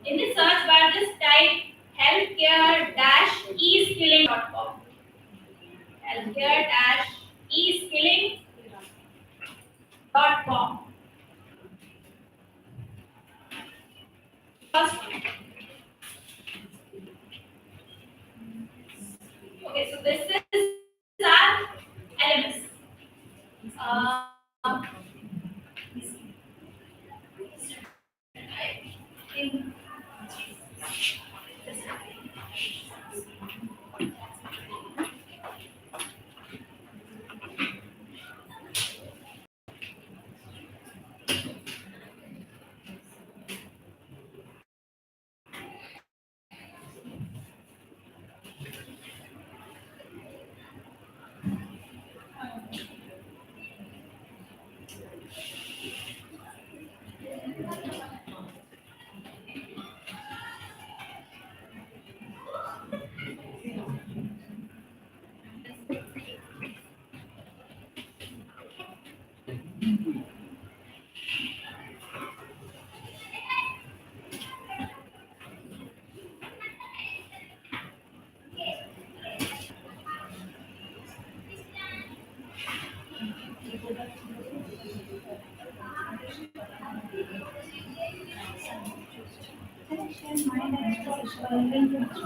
In the search bar, just type healthcare-eskilling.com. Healthcare-eskilling.com. .com. First one. Okay, so this is our LMS. Uh, in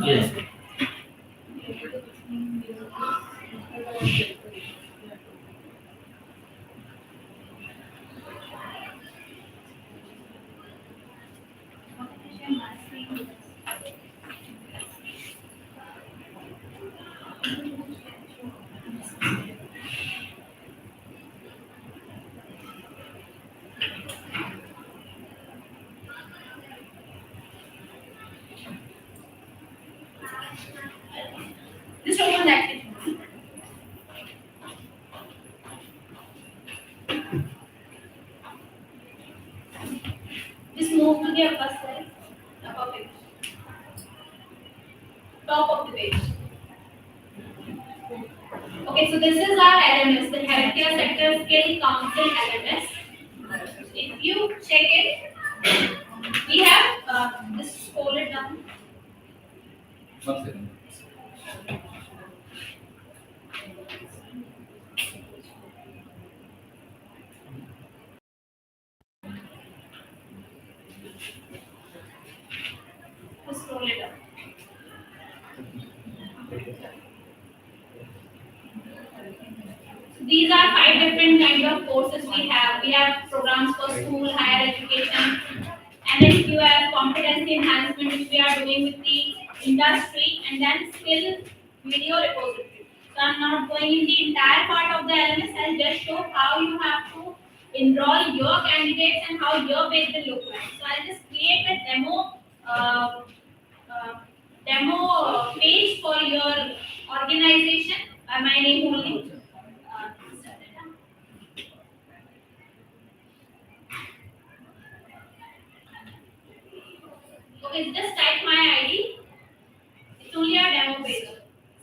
Yes. Just open that. Just move to the upper side, upper page, top of the page. Okay, so this is our LMS, the Healthcare Sector Skill Council LMS. If you check it, we have just scroll it down. One second. Just scroll it down. These are 5 different kind of courses we have. We have programs for school, higher education, NSQF, competency enhancement, which we are doing with the industry, and then skill video repository. So I'm not going in the entire part of the LMS. I'll just show how you have to enroll your candidates and how your page will look like. So I'll just create a page for your organization by my name only. Okay, just type my ID. It's only a demo page.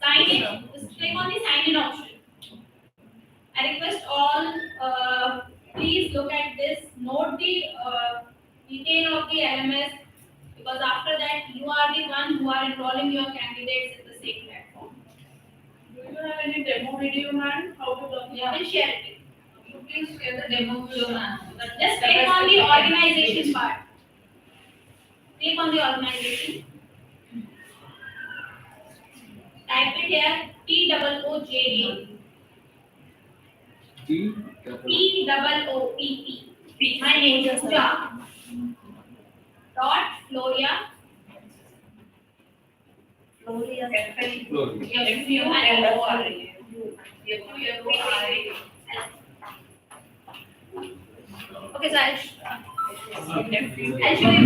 Sign in. Just click on the sign in option. I request all, please look at this. Note the detail of the LMS, because after that you are the one who are enrolling your candidates in the same platform. Do you have any demo video, man? How to learn? Yeah, I will share it. So please share the demo video, man. Just click on the organization part. Click on the organization. Type it here, TOOJA. TOOPP. My name is Pooja. Dot Floria. Gloria. F-U-L-O-R-A. Okay, so I'll show you.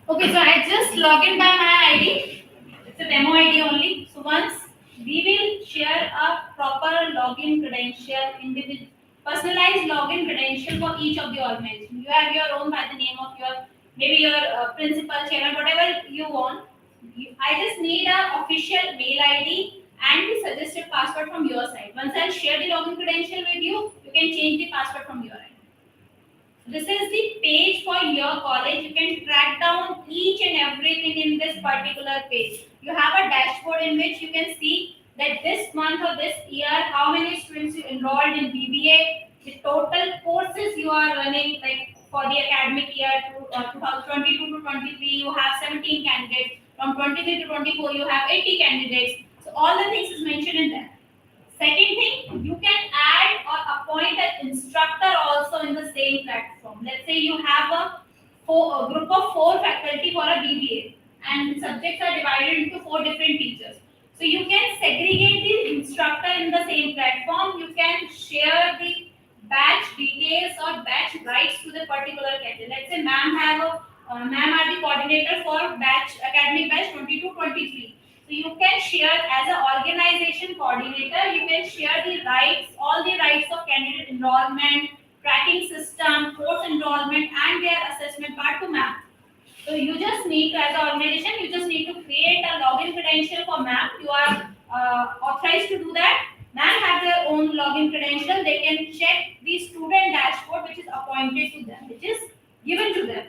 Okay, so I just log in by my ID. It's a demo ID only. So once we will share a proper login credential, personalized login credential for each of the organization. You have your own by the name of your maybe your principal, chairman, whatever you want. I just need a official mail ID and the suggested password from your side. Once I'll share the login credential with you, you can change the password from your end. This is the page for your college. You can track down each and everything in this particular page. You have a dashboard in which you can see that this month or this year, how many students you enrolled in BBA, the total courses you are running, like for the academic year 2022 to 23, you have 17 candidates. From 23 to 24, you have 80 candidates. So all the things is mentioned in there. Second thing, you can add or appoint an instructor also in the same platform. Let's say you have a group of 4 faculty for a BBA and subjects are divided into 4 different teachers. So you can segregate the instructor in the same platform. You can share the batch details or batch rights to the particular candidate. Let's say ma'am are the coordinator for batch academic batch 22-23. So you can share as an organization coordinator, you can share the rights, all the rights of candidate enrollment, tracking system, course enrollment, and their assessment part to ma'am. So you just need to, as an organization, you just need to create a login credential for ma'am. You are authorized to do that. Ma'am have their own login credential. They can check the student dashboard which is appointed to them, which is given to them.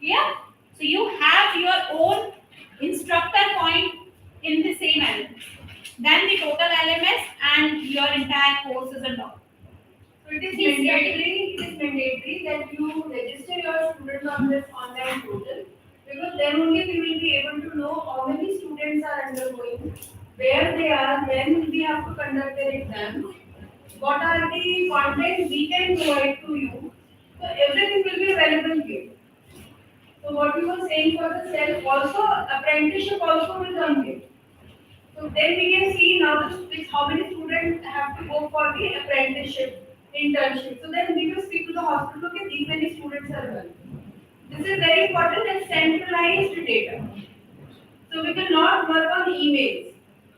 Yeah. So you have your own instructor point in the same LMS. Then the total LMS and your entire courses and all. So it is mandatory that you register your students on this online portal, because then only we will be able to know how many students are undergoing, where they are, when we have to conduct their exams, what are the content we can provide to you. So everything will be available here. So what you were saying for the self also, apprenticeship also will come here. So then we can see now how many students have to go for the apprenticeship, internship. So then we will speak to the hospital, okay, these many students are available. This is very important and centralized data. So we will not work on emails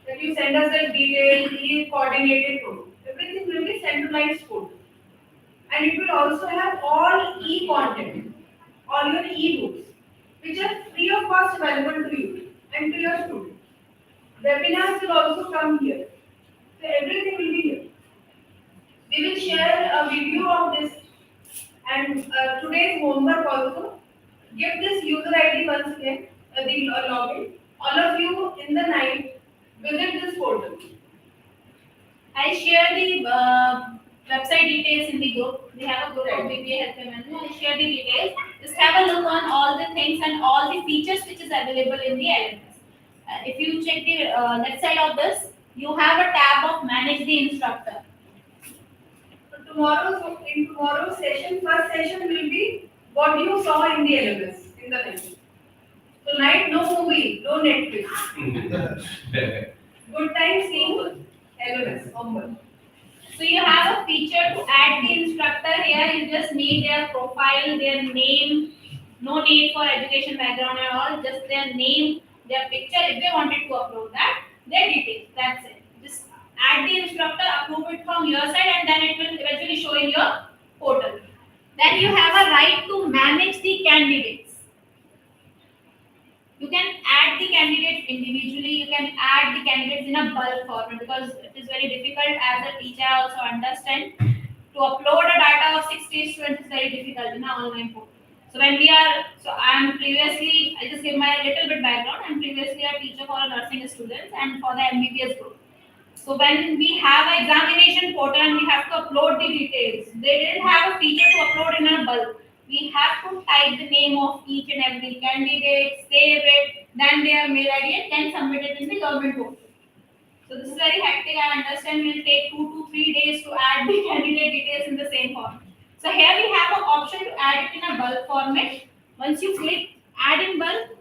that you send us the details, coordinated code. Everything will be centralized code. And it will also have all e-content, all your e-books, which are free of cost available to you and to your students. Webinars will also come here. So everything will be here. We will share a video of this and today's homework also. Give this user ID once again, the login. All of you in the night visit this portal. I share the website details in the group. We have a group of BBA healthcare management. I share the details. Just have a look on all the things and all the features which is available in the LMS. If you check the left side of this, you have a tab of manage the instructor. So in tomorrow's session, first session will be what you saw in the LMS in the night. So night, no movie, no Netflix. Good time seeing LMS homework. So you have a feature to add the instructor here. You just need their profile, their name. No need for education background and all. Just their name, their picture. If they wanted to upload that, their details. That's it. Just add the instructor, approve it from your side, and then it will eventually show in your portal. Then you have a right to manage the candidates. You can add the candidates individually. You can add the candidates in a bulk format, because it is very difficult as a teacher also understand to upload a data of 60 students is very difficult in an online portal. So when we are, so I am previously, I just give my little bit background. I am previously a teacher for a nursing students and for the MBBS group. So when we have an examination portal and we have to upload the details, they didn't have a feature to upload in a bulk. We have to type the name of each and every candidate, save it, then their mail ID, and then submit it in the government portal. So this is very hectic. I understand it will take 2 to 3 days to add the candidate details in the same format. So here we have an option to add it in a bulk format. Once you click add in bulk,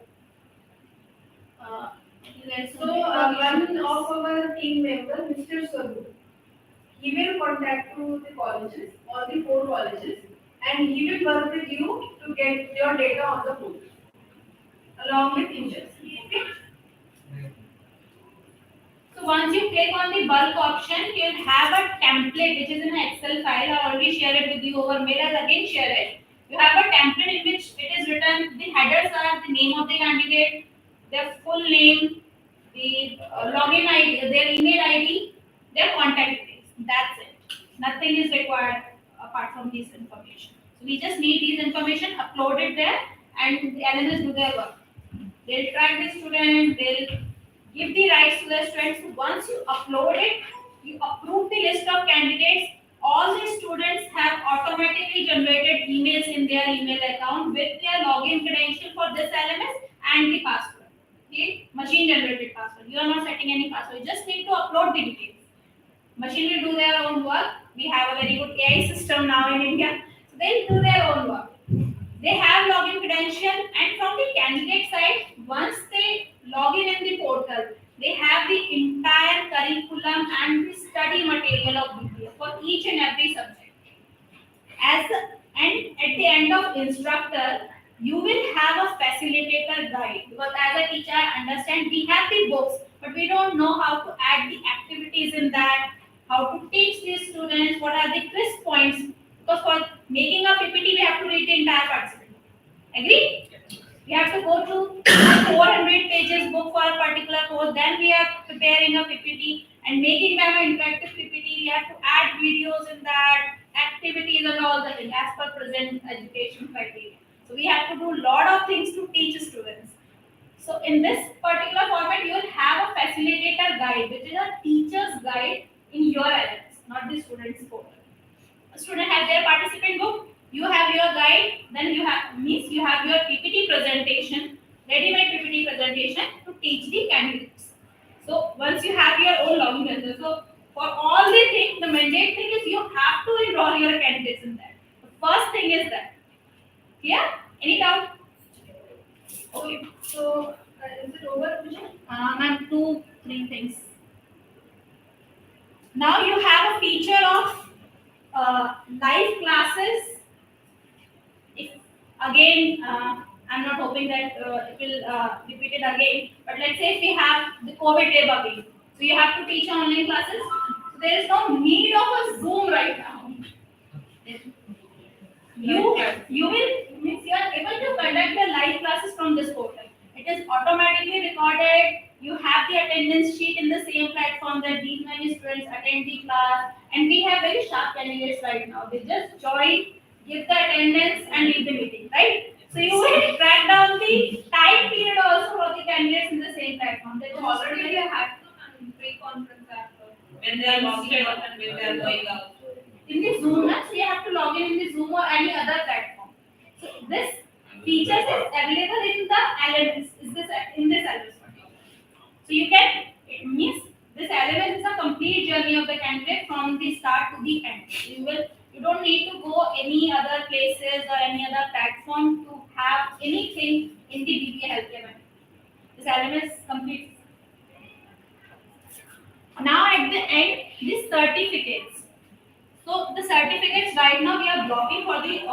one of our team members, Mr. Swarup, he will contact to the colleges, all the 4 colleges, and he will work with you to get your data on the portal, along with teachers. Okay? So once you click on the bulk option, you'll have a template which is in an Excel file. I already shared it with you over mail. I'll again share it. You have a template in which it is written, the headers are the name of the candidate, their full name, the login ID, their email ID, their contact details. That's it. Nothing is required apart from this information. So we just need these information uploaded there, and the LMS do their work. They'll track the student, they'll give the rights to the students. So once you upload it, you approve the list of candidates. All the students have automatically generated emails in their email account with their login credential for this LMS and the password. Okay? Machine generated password. You are not setting any password. You just need to upload the details. Machine will do their own work. We have a very good AI system now in India. So they'll do their own work. They have login credential, and from the candidate side, once they log in the portal, they have the entire curriculum and the study material of BBA for each and every subject. And at the end of instructor, you will have a facilitator guide, because as a teacher I understand we have the books, but we don't know how to add the activities in that, how to teach these students, what are the crisp points, because for making a PPT we have to read the entire participant. Agree? We have to go through 400 pages book for a particular course, then we are preparing a PPT and making them an interactive PPT. We have to add videos in that, activities and all the things as per present education criteria. So we have to do a lot of things to teach students. So in this particular format, you will have a facilitator guide, which is a teacher's guide in your LMS, not the student's portal. A student has their participant book, you have your guide, then you have your PPT presentation, ready-made PPT presentation to teach the candidates. So once you have your own login credentials, so for all the things, the mandate thing is you have to enroll your candidates in that. The first thing is that. Yeah? Any doubt? Okay. So, is it over, Vijay? Ma'am, 2-3 things. Now you have a feature of live classes. If again, I'm not hoping that it will repeat it again, but let's say if we have the COVID wave again, so you have to teach online classes. So there is no need of a Zoom right now. You will means you are able to conduct the live classes from this portal. It is automatically recorded. You have the attendance sheet in the same platform that these many students attend the class, and we have very sharp candidates right now. They just join, give the attendance, and leave the meeting, right? So you will track down the time period also for the candidates in the same platform. They Already they have to pre-conference app when they are logged in and when they are going out. In the Zoom, so you have to log in the Zoom or any other platform. So this feature is available in the LMS. Is this in this LMS? So you can, it means this LMS is a complete journey of the candidate from the start to the end. You don't need to go any other places or any other platform to have anything in the BBA healthcare management. This LMS completes. Now at the end, these certificates. So the certificates right now we are blocking for the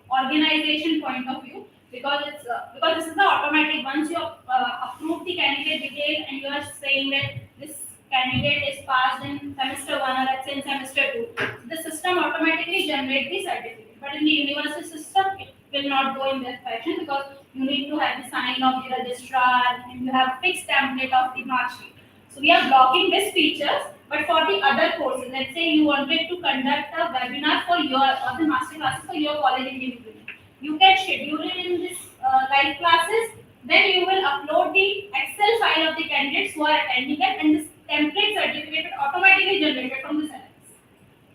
organization point of view, because it's because this is the automatic. Once you approve the candidate detail and you are saying that this candidate is passed in semester 1 or let's say in semester 2, the system automatically generates the certificate. But in the university system, it will not go in that fashion, because you need to have the sign of the registrar and you have fixed template of the mark sheet. So we are blocking these features. But for the other courses, let's say you wanted to conduct a webinar for your or the master classes for your college individually, you can schedule it in this live classes. Then you will upload the Excel file of the candidates who are attending it, and this template certificate will automatically generated from the LMS.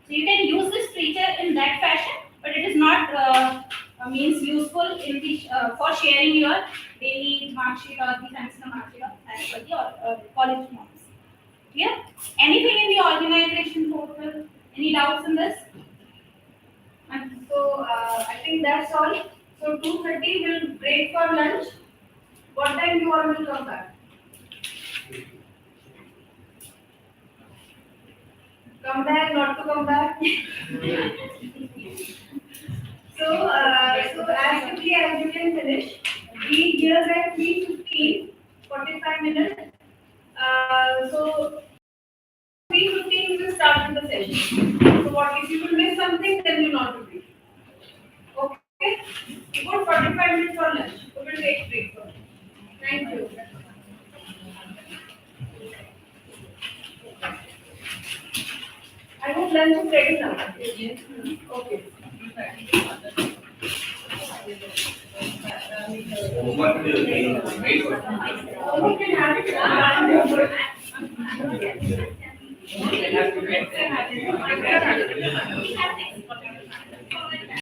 So you can use this feature in that fashion, but it is not means useful in the for sharing your daily mark sheet or the semester mark sheet as per the college norms. Yeah. Anything in the organization portal? Any doubts in this? So, I think that's all. So, 2:30 we'll break for lunch. What time you all will come back? Come back, not to come back. So as quickly as you can finish, be here at 3:15, 45 minutes. So 3:15 we will start with the session. So what if you will miss something, then you not repeat. Okay? About 45 minutes for lunch. We will take break for. Thank you. I hope lunch is ready now. Yes. Okay. What do you think? Wait for You can have it. We have to